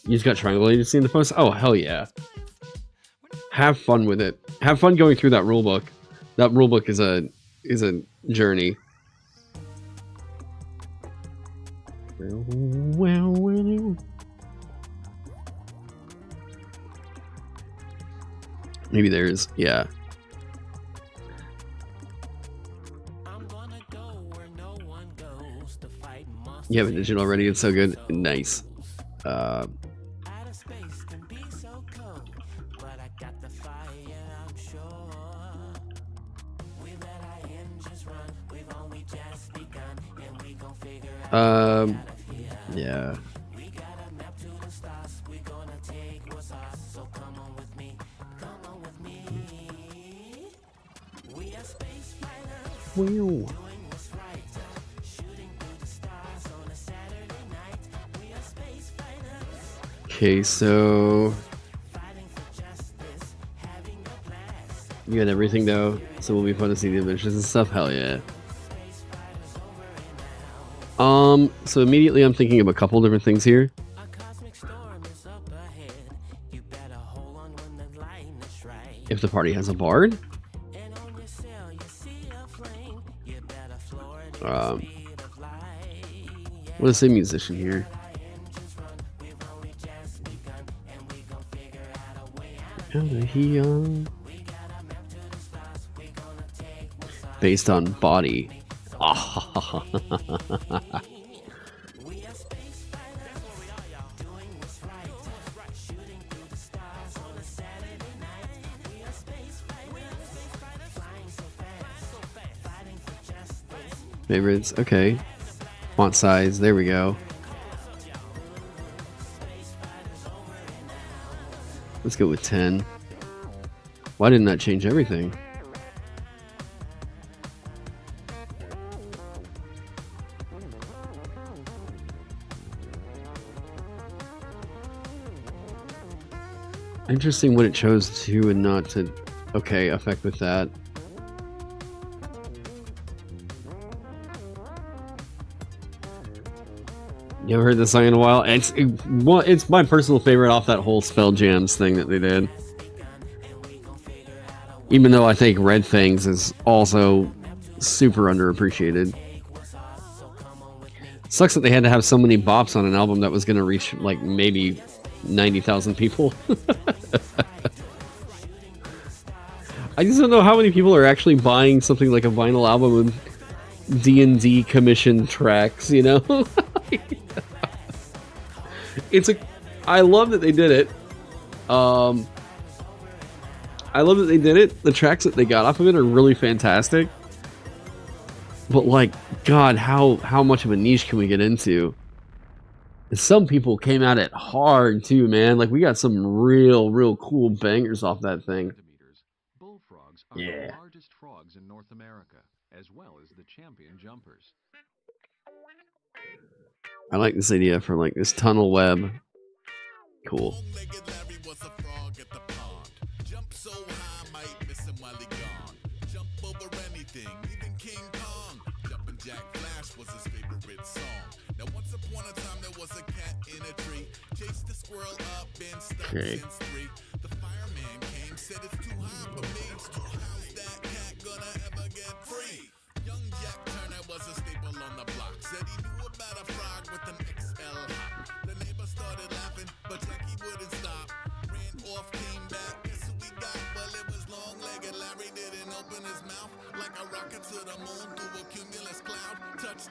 You just got triangulated seeing the post? Oh, hell yeah. Have fun with it. Have fun going through that rulebook. That rulebook is a journey. Maybe there's, yeah. You have a digital already, it's so good. Nice. Yeah. Whew. Okay, so you got everything though, so we'll be fun to see the adventures and stuff. Hell yeah. So immediately I'm thinking of a couple different things here. If the party has a bard, what is a musician here? Based on body. Favorites, okay. Font size, there we go. Let's go with 10. Why didn't that change everything? Interesting what it chose to and not to. Okay, affect with that. You haven't heard this song in a while? It's my personal favorite off that whole Spell Jams thing that they did. Even though I think Red Fangs is also super underappreciated. Sucks that they had to have so many bops on an album that was going to reach like maybe 90,000 people. I just don't know how many people are actually buying something like a vinyl album with D&D commissioned tracks, you know? I love that they did it. I love that they did it. The tracks that they got off of it are really fantastic. But like, God, how much of a niche can we get into? And some people came at it hard too, man. Like, we got some real cool bangers off that thing. Bullfrogs are the largest frogs in North America, as well as the champion jumpers. I like this idea for like this tunnel web. Cool. Okay.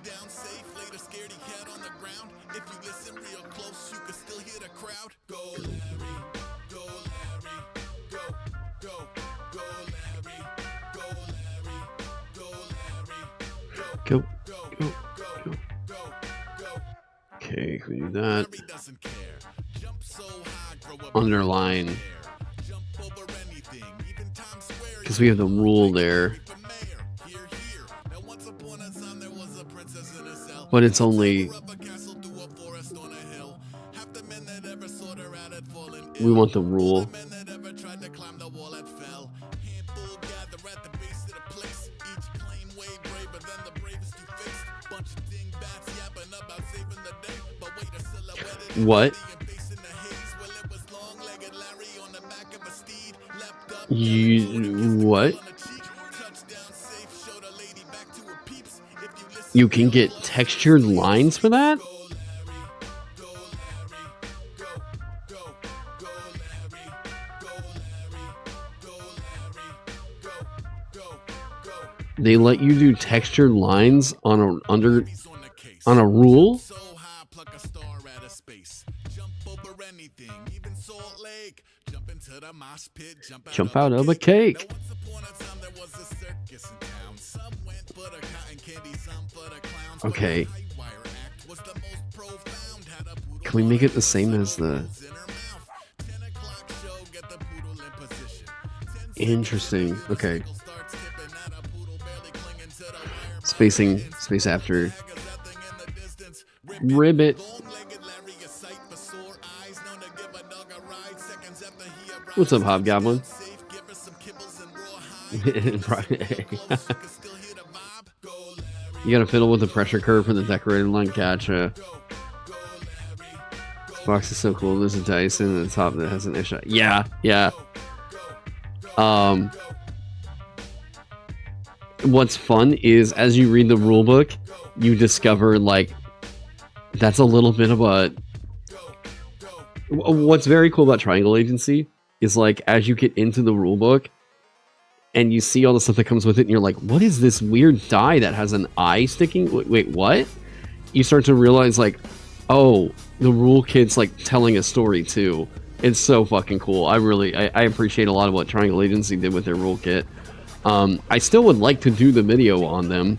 Down safe, later scaredy cat on the ground. If you listen real close, you can still hear the crowd. Go Larry, go Larry, go, go, go Larry, go Larry, go Larry, go, Go. Okay, we do that. Underline. Because we have the rule there. But it's only... We want the rule. What? What? You can get textured lines for that? They let you do textured lines on a rule? Jump out of a cake. Okay. Can we make it the same as the... Interesting. Okay. Space after. Ribbit. What's up, Hobgoblin? You gotta fiddle with the pressure curve for the decorated line. Gotcha. This box is so cool. There's a Dyson at the top that has an issue. Yeah, yeah. What's fun is as you read the rulebook, you discover like that's a little bit of a. What's very cool about Triangle Agency is like as you get into the rulebook and you see all the stuff that comes with it, and you're like, "What is this weird die that has an eye sticking? Wait, what?" You start to realize like, "Oh, the rule kit's like telling a story too." It's so fucking cool. I appreciate a lot of what Triangle Agency did with their rule kit. I still would like to do the video on them.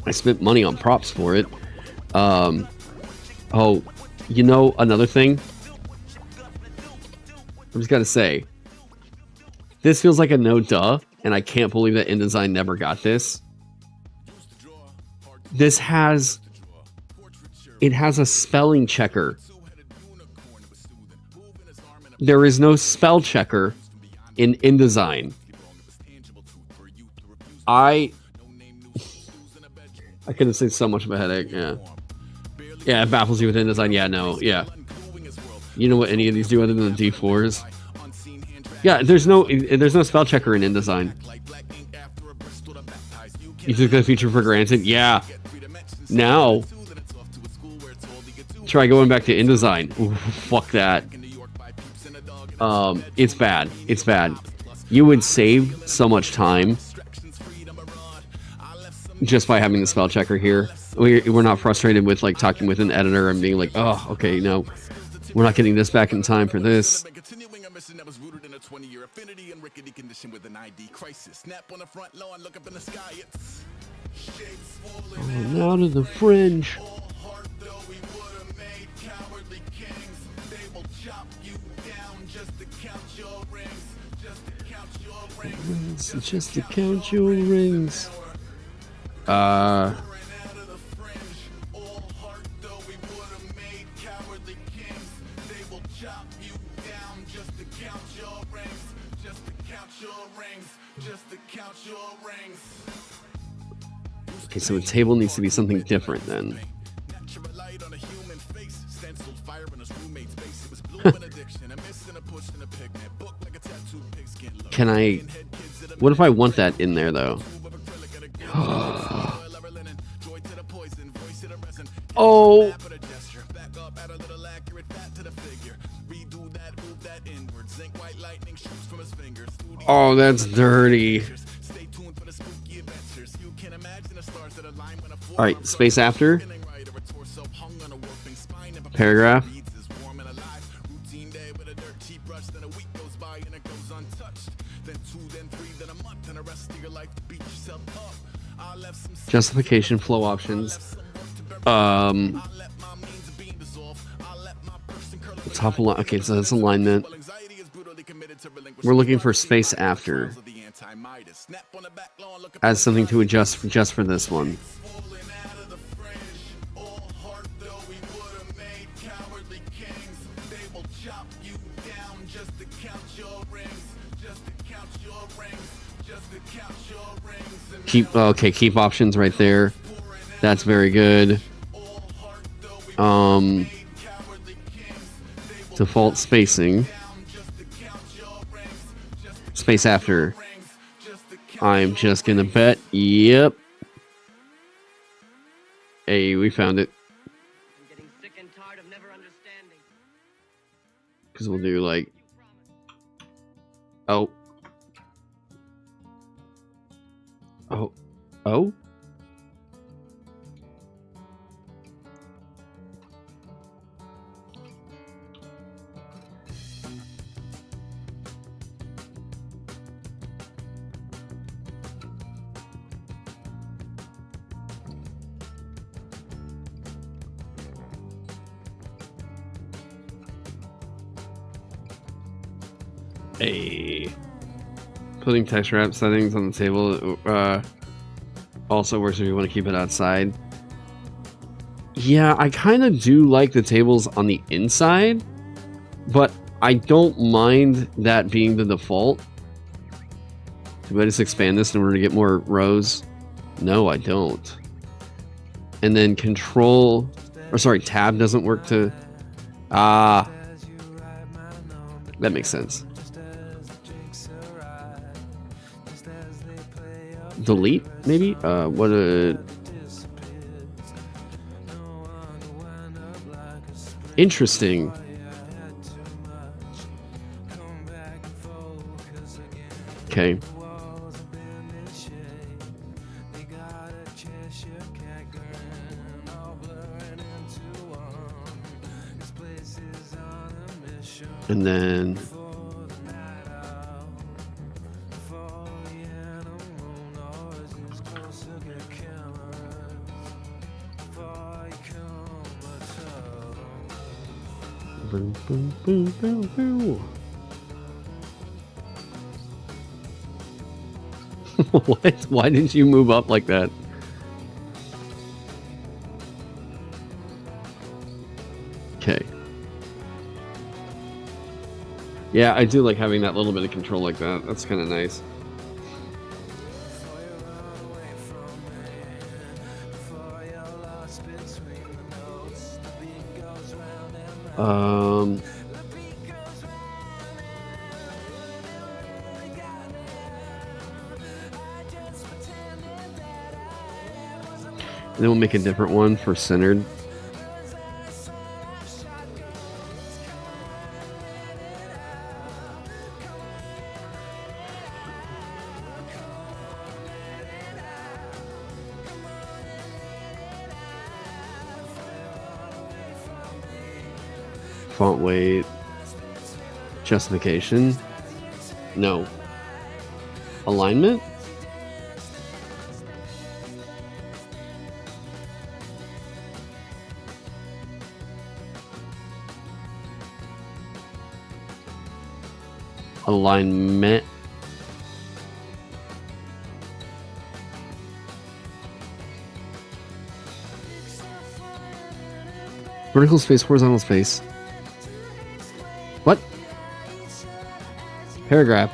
I spent money on props for it. Oh, you know, another thing. I just gotta say, this feels like a no duh, and I can't believe that InDesign never got this. This has... It has a spelling checker. There is no spell checker in InDesign. I could have saved so much of a headache, yeah. Yeah, it baffles you with InDesign, yeah, no, yeah. You know what any of these do other than the D4s? Yeah, there's no spell checker in InDesign. You took that feature for granted? Yeah. Now, try going back to InDesign. Ooh, fuck that. It's bad. It's bad. You would save so much time just by having the spell checker here. We're not frustrated with like talking with an editor and being like, oh, okay, no, we're not getting this back in time for this. Oh, now to the fringe. Just to count your rings. Okay, so a table needs to be something different then. Can I... What if I want that in there, though? Oh! Oh, that's dirty. Alright, space after. Paragraph. Justification, flow options. Top line. Okay, so that's alignment. We're looking for space after. As something to adjust just for this one. Keep options right there. That's very good. Default spacing. Space after. I'm just gonna bet. Yep. Hey, we found it. Because we'll do like... Oh. Oh. Oh? Hey. Putting text wrap settings on the table also works if you want to keep it outside. Yeah, I kind of do like the tables on the inside, but I don't mind that being the default. Do I just expand this in order to get more rows? No, I don't. And then control, or sorry, tab doesn't work to, that makes sense. Delete, maybe? Interesting. Okay. And then boom, boom, boom, boom, boom. What? Why didn't you move up like that? Okay. Yeah, I do like having that little bit of control like that. That's kind of nice. Then we'll make a different one for centered. Font weight, justification, no, alignment. Alignment. Vertical space, horizontal space. What? Paragraph.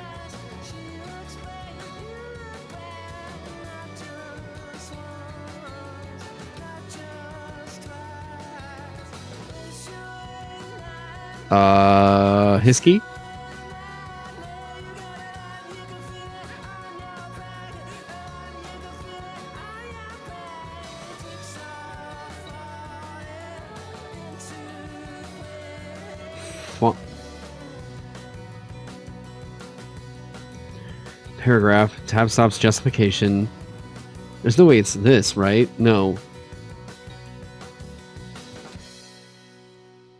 Hiskey? Paragraph, tab stops, justification. There's no way it's this, right? No.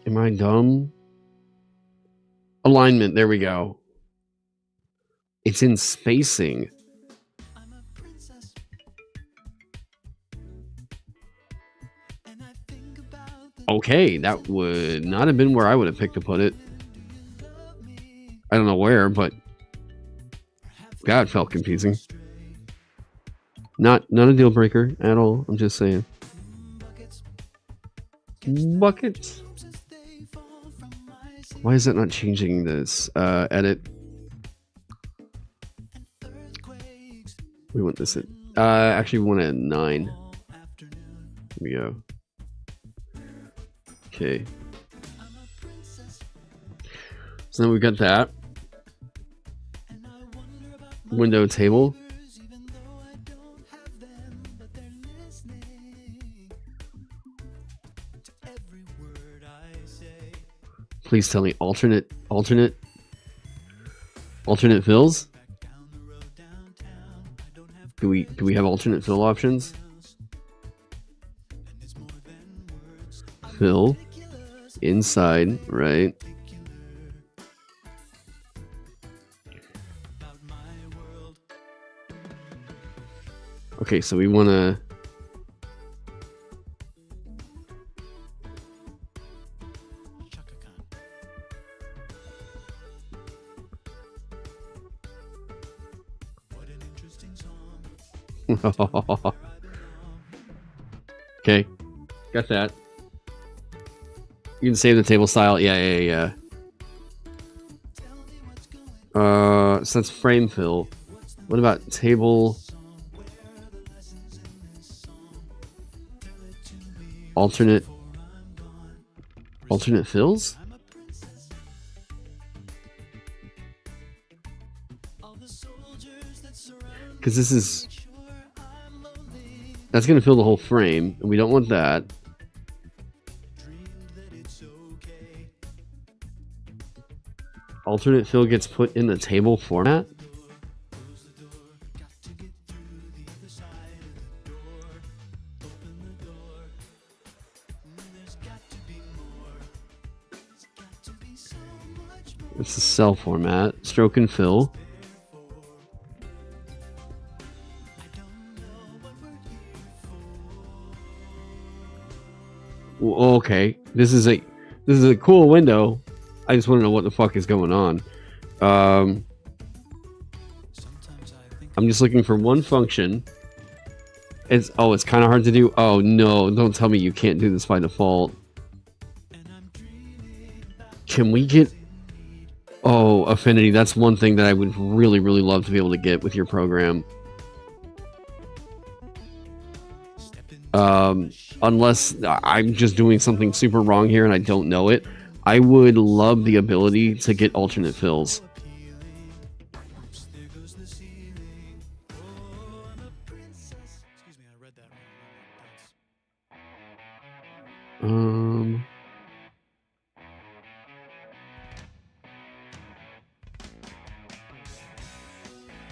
Am I dumb? Alignment, there we go. It's in spacing. Okay, that would not have been where I would have picked to put it. I don't know where, but God, it felt confusing. Not a deal breaker at all. I'm just saying. Buckets. Why is it not changing this? Edit. We want this at actually we want it at 9. Here we go. Okay. So now we've got that. Window table. Please tell me alternate fills. Do we have alternate fill options? Fill inside, right? Okay, so we want to okay, got that. You can save the table style. Yeah. So that's frame fill. What about table? alternate fills? Because that's going to fill the whole frame, and we don't want that. Alternate fill gets put in the table format. It's the cell format. Stroke and fill. Well, okay, this is a cool window. I just want to know what the fuck is going on. I'm just looking for one function. It's kind of hard to do. Oh no, don't tell me you can't do this by default. Can we get... Oh, affinity, that's one thing that I would really, really love to be able to get with your program. Unless I'm just doing something super wrong here and I don't know it, I would love the ability to get alternate fills.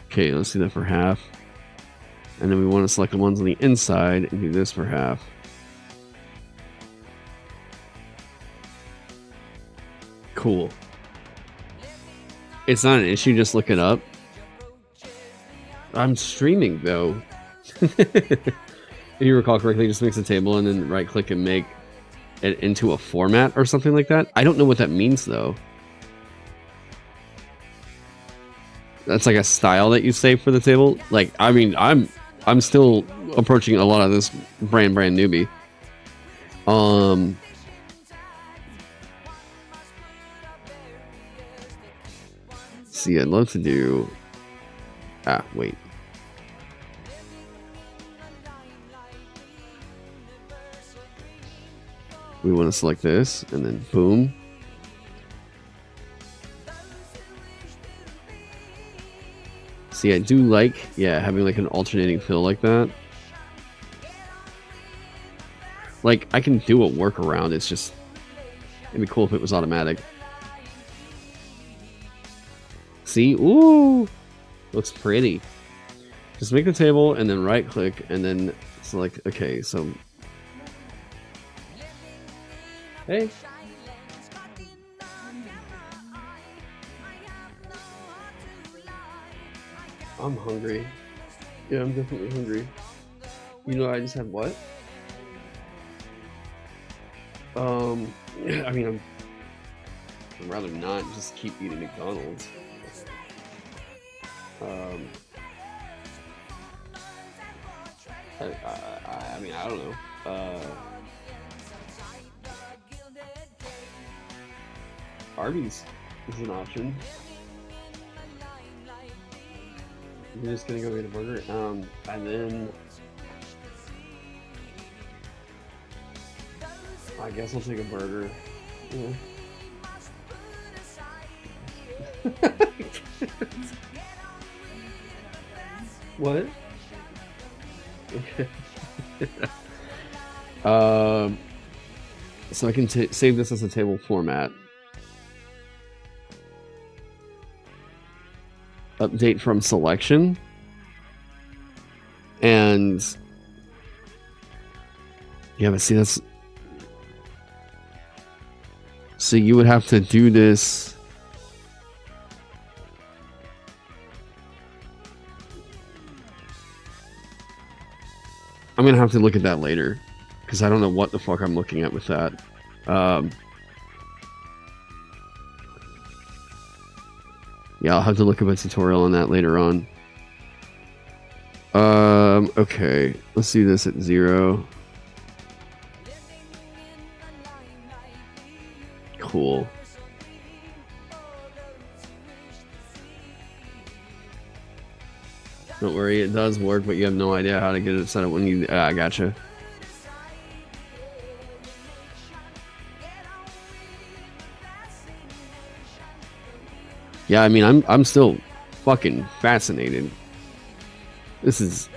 Okay, let's do that for half. And then we want to select the ones on the inside and do this for half. Cool. It's not an issue, just look it up. I'm streaming though. If you recall correctly, just makes a table and then right click and make it into a format or something like that. I don't know what that means though. That's like a style that you save for the table. Like, I mean, I'm still approaching a lot of this brand newbie. See, I'd love to do... wait. We want to select this, and then boom. See, I do like, having like an alternating fill like that. Like, I can do a workaround, it's just... It'd be cool if it was automatic. See? Ooh! Looks pretty. Just make the table, and then right click, and then select, okay, so... Hey! I'm hungry. Yeah, I'm definitely hungry. You know, I just had what? I mean, I'd rather not just keep eating McDonald's. I mean, I don't know. Arby's is an option. You're just gonna go get a burger, and then I guess I'll take a burger. Yeah. What? Okay. So I can save this as a table format. Update from selection, and but see, that's... So you would have to do this. I'm gonna have to look at that later because I don't know what the fuck I'm looking at with that. Yeah, I'll have to look up a tutorial on that later on. Okay, let's do this at 0. Cool. Don't worry, it does work, but you have no idea how to get it set up when you... I gotcha. Yeah, I mean, I'm still fucking fascinated. This is...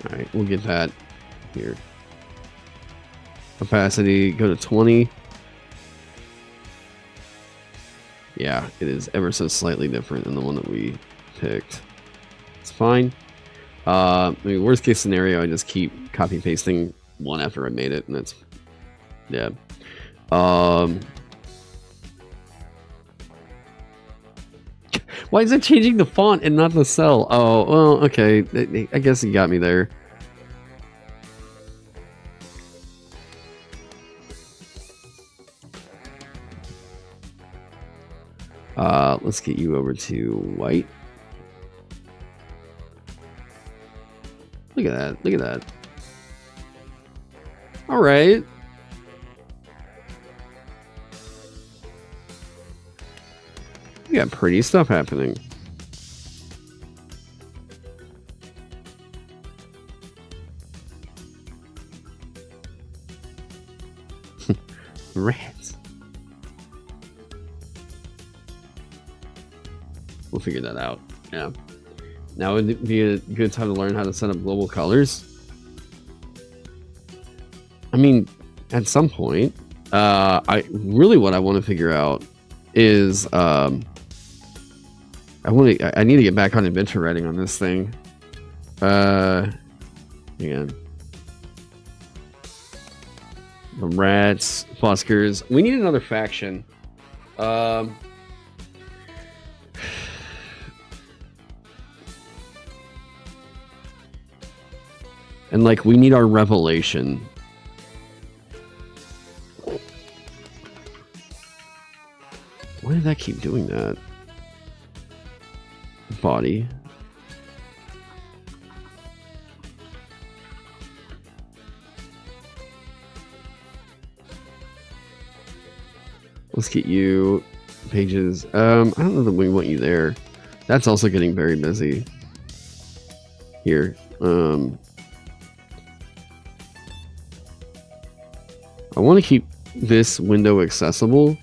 Alright, we'll get that here. Opacity, go to 20. Yeah, it is ever so slightly different than the one that we picked. It's fine. I mean, worst case scenario, I just keep copy pasting one after I made it, and that's... Yeah. Why is it changing the font and not the cell? Oh, well, okay. I guess you got me there. Let's get you over to white. Look at that. Look at that. All right. We got pretty stuff happening. Rats. We'll figure that out. Yeah. Now would be a good time to learn how to set up global colors. I mean, at some point, what I want to figure out is I need to get back on adventure writing on this thing. Again, the rats, buskers. We need another faction. And like, we need our revelation. Why did that keep doing that? Body. Let's get you pages. I don't know that we want you there. That's also getting very busy. Here. I want to keep this window accessible.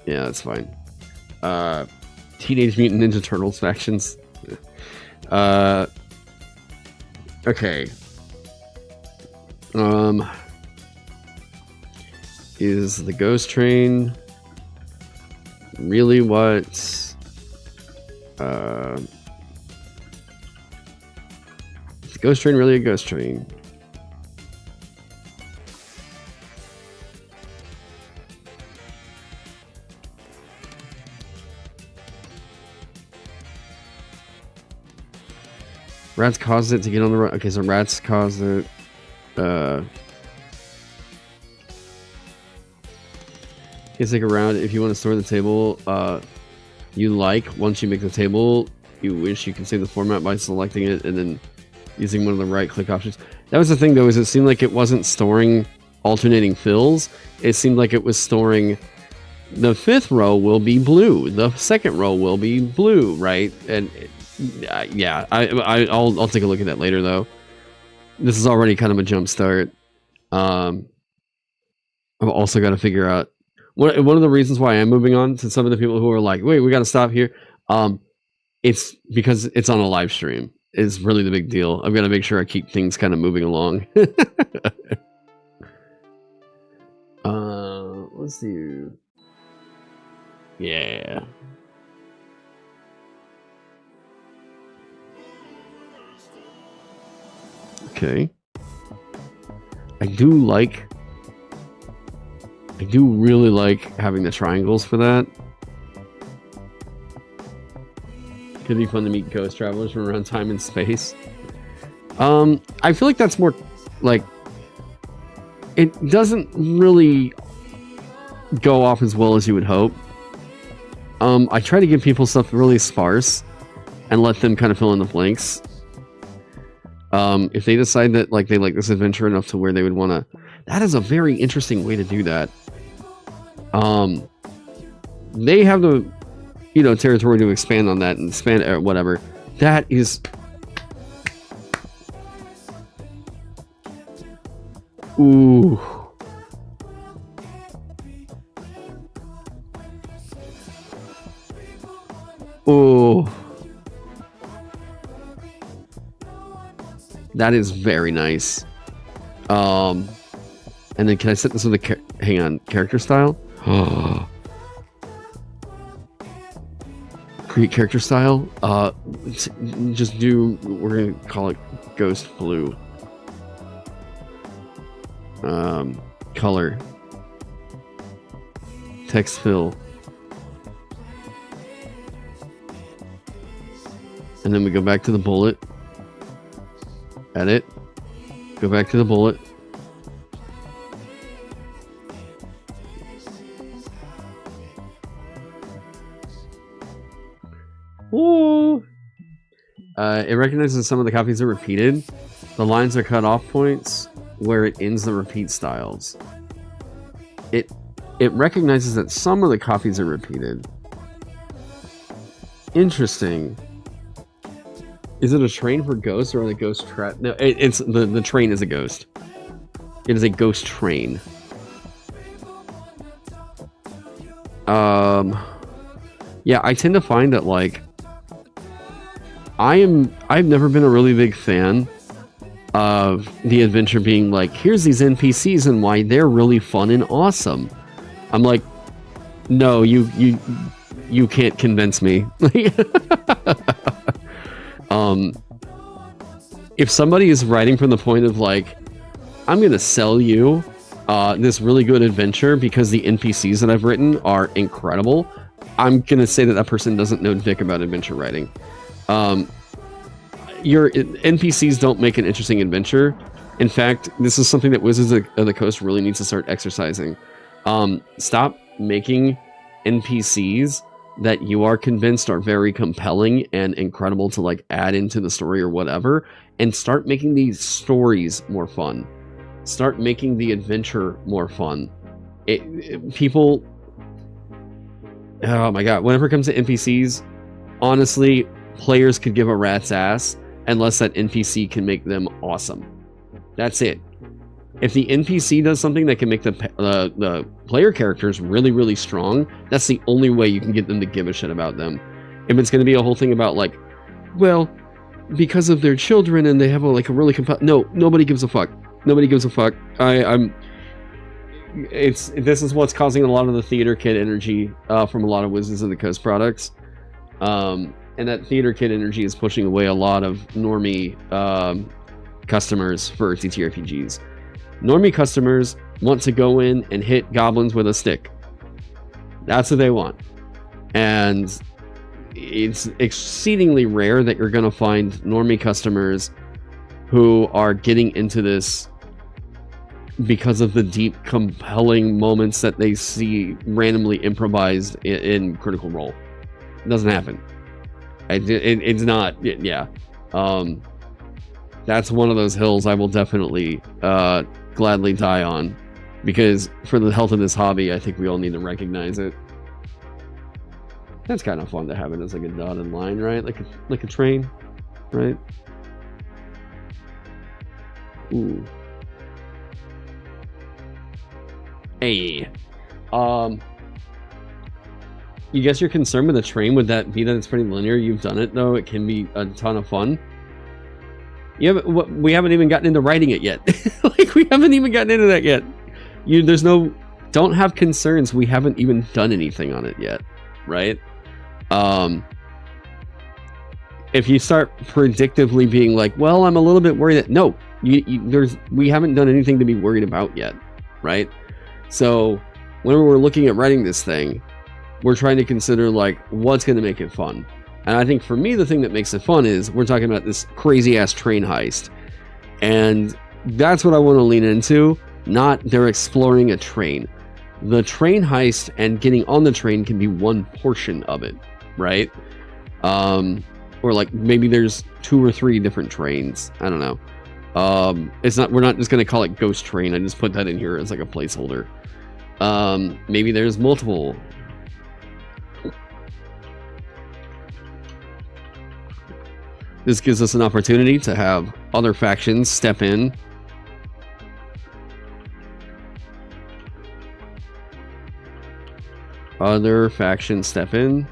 Yeah, that's fine. Teenage Mutant Ninja Turtles factions. Okay. Is the ghost train really what? Is the ghost train really a ghost train? Rats caused it to get on the run. Okay, so rats caused it. Can't stick around if you want to store the table you like. Once you make the table you wish, you can save the format by selecting it and then using one of the right click options. That was the thing though, is it seemed like it wasn't storing alternating fills. It seemed like it was storing the fifth row will be blue, the second row will be blue, right? And yeah, I'll take a look at that later though. This is already kind of a jump start. I've also got to figure out one of the reasons why I am moving on to some of the people who are like, wait, we got to stop here. It's because it's on a live stream is really the big deal. I've got to make sure I keep things kind of moving along. Let's do. Yeah. Okay. I do really like having the triangles for that. Could be fun to meet ghost travelers from around time and space. I feel like that's more like it doesn't really go off as well as you would hope. I try to give people stuff really sparse and let them kind of fill in the blanks. If they decide that like they like this adventure enough to where they would want to, that is a very interesting way to do that. They have the, you know, territory to expand on that and expand whatever. That is. Ooh. Ooh. That is very nice. And then can I set this with a hang on, character style? Create character style. Just do, we're gonna call it Ghost Blue. Color. Text fill. And then we go back to the bullet. Edit. Go back to the bullet. Ooh. It recognizes some of the copies are repeated. The lines are cut off points where it ends the repeat styles. It recognizes that some of the copies are repeated. Interesting. Is it a train for ghosts or are the ghosts trapped? No, it's the train is a ghost. It is a ghost train. Yeah, I tend to find that like I've never been a really big fan of the adventure being like, here's these NPCs and why they're really fun and awesome. I'm like, no, you can't convince me. If somebody is writing from the point of like, I'm gonna sell you this really good adventure because the NPCs that I've written are incredible, I'm gonna say that that person doesn't know dick about adventure writing. Your NPCs don't make an interesting adventure. In fact, this is something that Wizards of the Coast really needs to start exercising. Stop making NPCs that you are convinced are very compelling and incredible to like add into the story or whatever, and start making these stories more fun. Start making the adventure more fun. People, oh my god, whenever it comes to NPCs, honestly, players could give a rat's ass unless that NPC can make them awesome. That's it. If the NPC does something that can make the player characters really, really strong, that's the only way you can get them to give a shit about them. If it's going to be a whole thing about like, well, because of their children and they have a really no, nobody gives a fuck. Nobody gives a fuck. This is what's causing a lot of the theater kid energy from a lot of Wizards of the Coast products. And that theater kid energy is pushing away a lot of normie customers for TTRPGs. Normie customers want to go in and hit goblins with a stick. That's what they want. And it's exceedingly rare that you're going to find normie customers who are getting into this because of the deep, compelling moments that they see randomly improvised in Critical Role. It doesn't happen. It's not, yeah. That's one of those hills I will definitely gladly die on, because for the health of this hobby, I think we all need to recognize it. That's kind of fun to have it as like a dotted line, right? Like a train, right? Ooh. Hey. You guess your concern with the train, would that be that it's pretty linear? You've done it though. It can be a ton of fun. We haven't even gotten into writing it yet. Like, we haven't even gotten into that yet. Don't have concerns. We haven't even done anything on it yet, right? If you start predictively being like, well, I'm a little bit worried that, no, we haven't done anything to be worried about yet, right? So whenever we're looking at writing this thing, we're trying to consider like, what's going to make it fun? And I think for me, the thing that makes it fun is we're talking about this crazy ass train heist. And that's what I want to lean into. Not they're exploring a train. The train heist and getting on the train can be one portion of it, right? Or like maybe there's 2 or 3 different trains. I don't know. We're not just going to call it Ghost Train. I just put that in here as like a placeholder. Maybe there's multiple. This gives us an opportunity to have other factions step in. Other factions step in.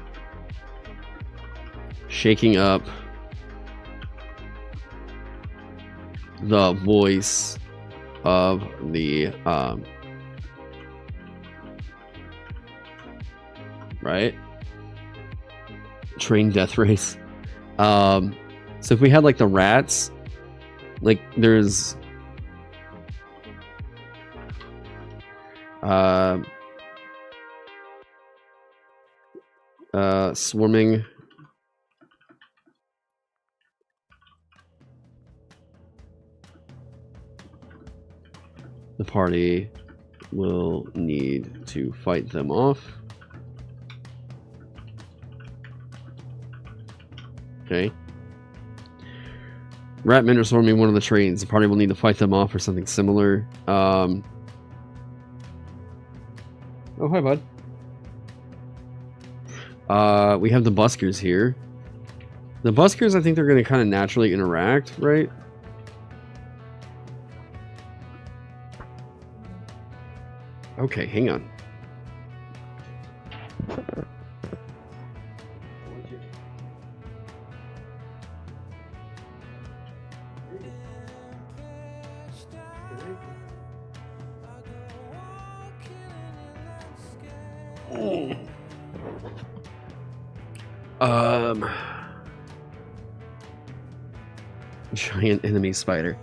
Shaking up the voice of the right? Train death race. So if we had like the rats, like there's swarming. The party will need to fight them off. Okay. Ratmen are swarming one of the trains. The party will need to fight them off or something similar. Oh, hi, bud. We have the buskers here. The buskers, I think they're going to kind of naturally interact, right? Okay, hang on. Giant enemy spider.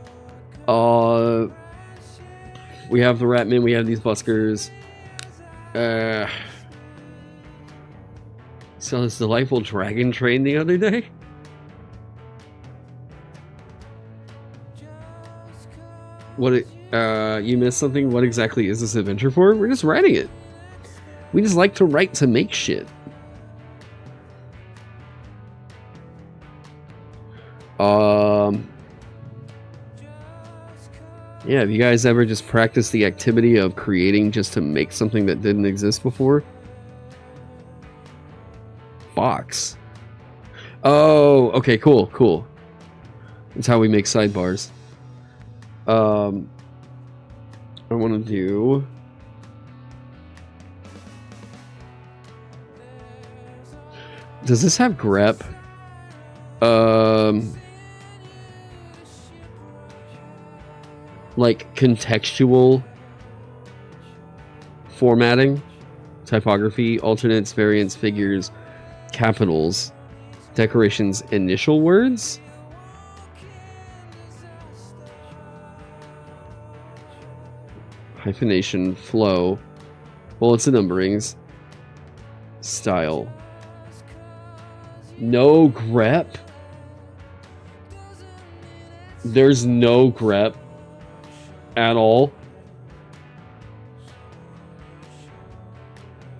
We have the Ratmen, we have these buskers. Saw this delightful dragon train the other day. You missed something? What exactly is this adventure for? We're just writing it. We just like to write to make shit. Yeah, have you guys ever just practiced the activity of creating just to make something that didn't exist before? Box. Oh, okay, cool, cool. That's how we make sidebars. I want to do... Does this have grep? Like contextual formatting, typography, alternates, variants, figures, capitals, decorations, initial words. Hyphenation, flow, bullets and numberings, style. No grep. There's no grep at all.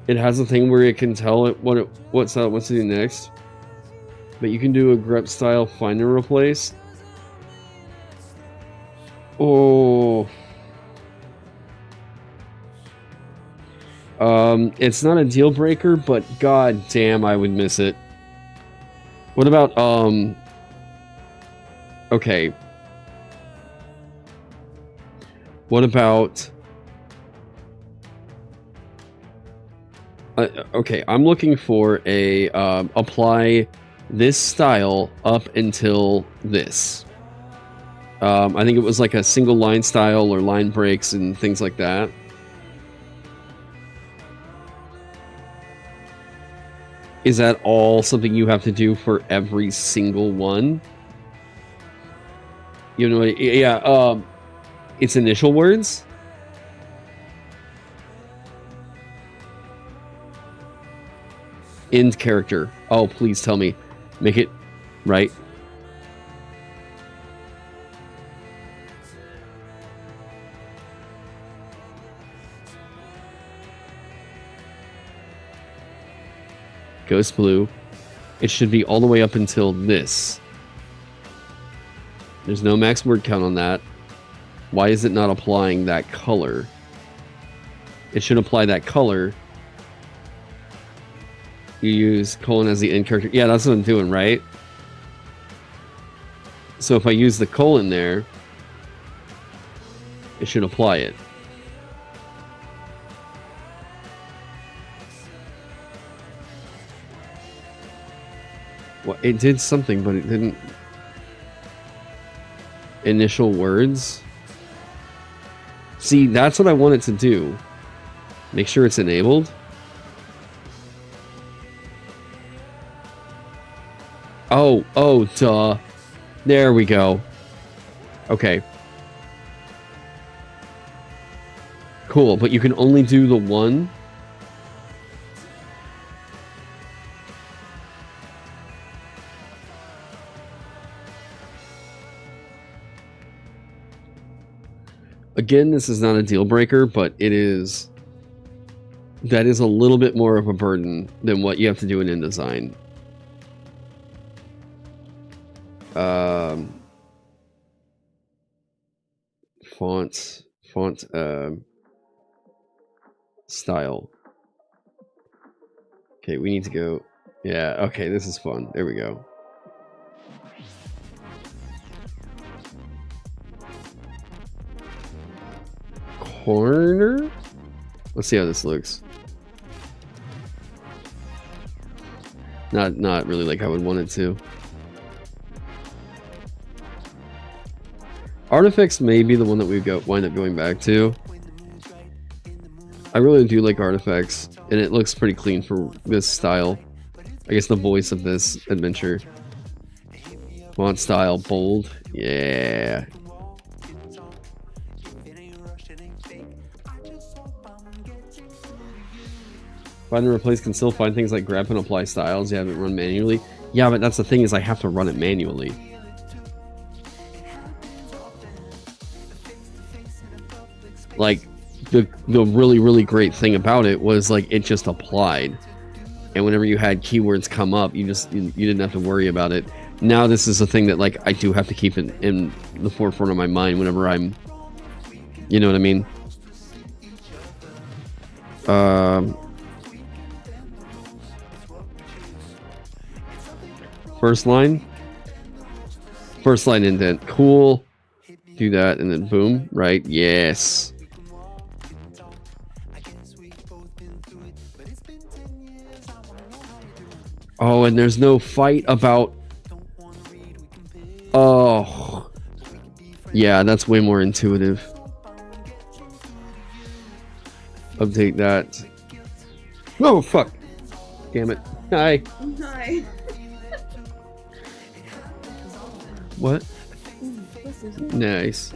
It has a thing where it can tell it what style it wants to do next, but you can do a grep style find and replace. Oh, it's not a deal breaker, but god damn, I would miss it. What about okay. What about... okay, I'm looking for a apply this style up until this. I think it was like a single line style or line breaks and things like that. Is that all something you have to do for every single one? You know, yeah, it's initial words. End character. Oh, please tell me. Make it right. Ghost blue. It should be all the way up until this. There's no max word count on that. Why is it not applying that color? It should apply that color. You use colon as the end character. Yeah, that's what I'm doing, right? So if I use the colon there, it should apply it. Well, it did something, but it didn't. Initial words. See, that's what I want it to do. Make sure it's enabled. Oh, duh. There we go. Okay. Cool, but you can only do the one. Again, this is not a deal breaker, but it is. That is a little bit more of a burden than what you have to do in InDesign. Font style. Okay, we need to go. Yeah, okay, this is fun. There we go. Corner? Let's see how this looks. Not really like I would want it to. Artifacts may be the one that we wind up going back to. I really do like artifacts, and it looks pretty clean for this style. I guess the voice of this adventure. Font style, bold. Yeah. Find and replace can still find things like grab and apply styles you haven't run manually. Yeah, but that's the thing, is I have to run it manually. Like, the really great thing about it was, like, it just applied. And whenever you had keywords come up, you didn't have to worry about it. Now this is a thing that, like, I do have to keep it in the forefront of my mind whenever I'm, you know what I mean? First line indent, cool. Do that and then boom, right? Yes. Oh, and there's no fight about. Oh, yeah, that's way more intuitive. Update that. Oh fuck! Damn it! Hi. Hi. What? Nice.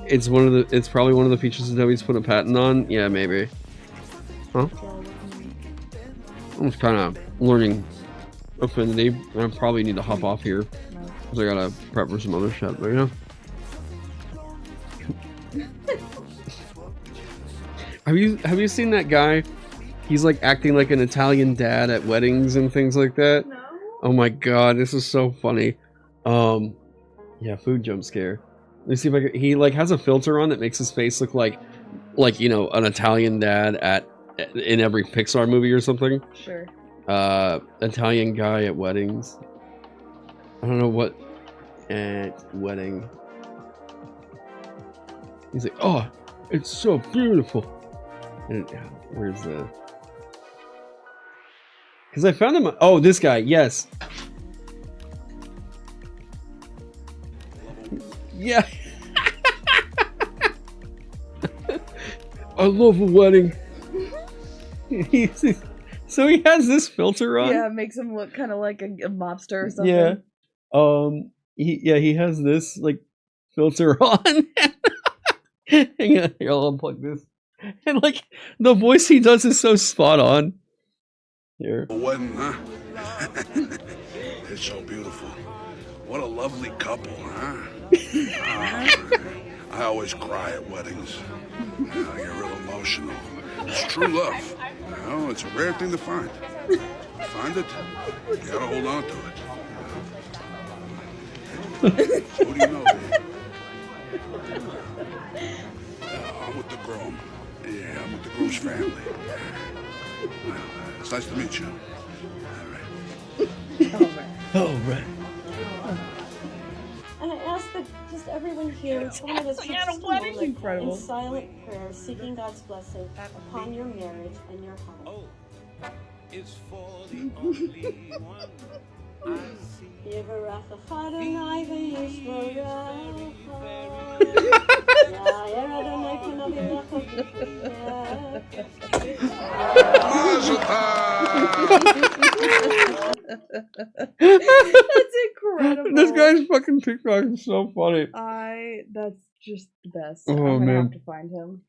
It's one of the. It's probably one of the features that Adobe's put a patent on. Yeah, maybe. Huh? I'm just kind of learning Affinity. I probably need to hop off here because I gotta prep for some other shit. But yeah. Have you seen that guy? He's like acting like an Italian dad at weddings and things like that. No. Oh my god, this is so funny. Yeah, food jump scare. Let me see if I can. He like has a filter on that makes his face look like you know, an Italian dad in every Pixar movie or something. Sure. Italian guy at weddings. I don't know what at wedding. He's like, oh, it's so beautiful. And where's the? Because I found him. Oh, this guy. Yes. Yeah. I love a wedding. So he has this filter on. Yeah, it makes him look kind of like a mobster or something. Yeah. He has this like filter on. Hang on, here, I'll unplug this. And like the voice he does is so spot on. Here. A wedding, huh? It's so beautiful. What a lovely couple, huh? I always cry at weddings. I get real emotional. It's true love. You know, it's a rare thing to find. You find it, you gotta hold on to it. Who do you know, babe? I'm with the groom. Yeah, I'm with the groom's family. Well, it's nice to meet you. All right. All right. And I ask that just everyone here, join us for just a moment incredible. in silent prayer, seeking God's blessing upon your marriage and your home. It's for the only one I see. Yivarach Adonai v'yishmerecha. Ya'er Adonai panav That's incredible. This guy's fucking TikTok is so funny. That's just the best. Oh, I'm gonna man. have to find him.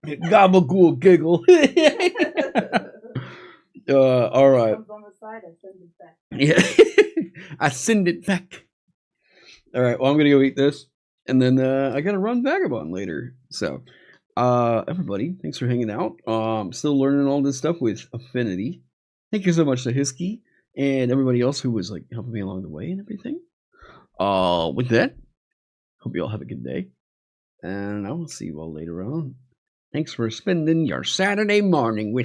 Gabagool giggle. All right. Comes on the side, I send it back. Yeah. I send it back. All right. Well, I'm gonna go eat this, and then I gotta run Vagabond later. So, everybody, thanks for hanging out. Still learning all this stuff with Affinity. Thank you so much to Hisky and everybody else who was like helping me along the way and everything. With that, hope you all have a good day, and I will see you all later on. Thanks for spending your Saturday morning with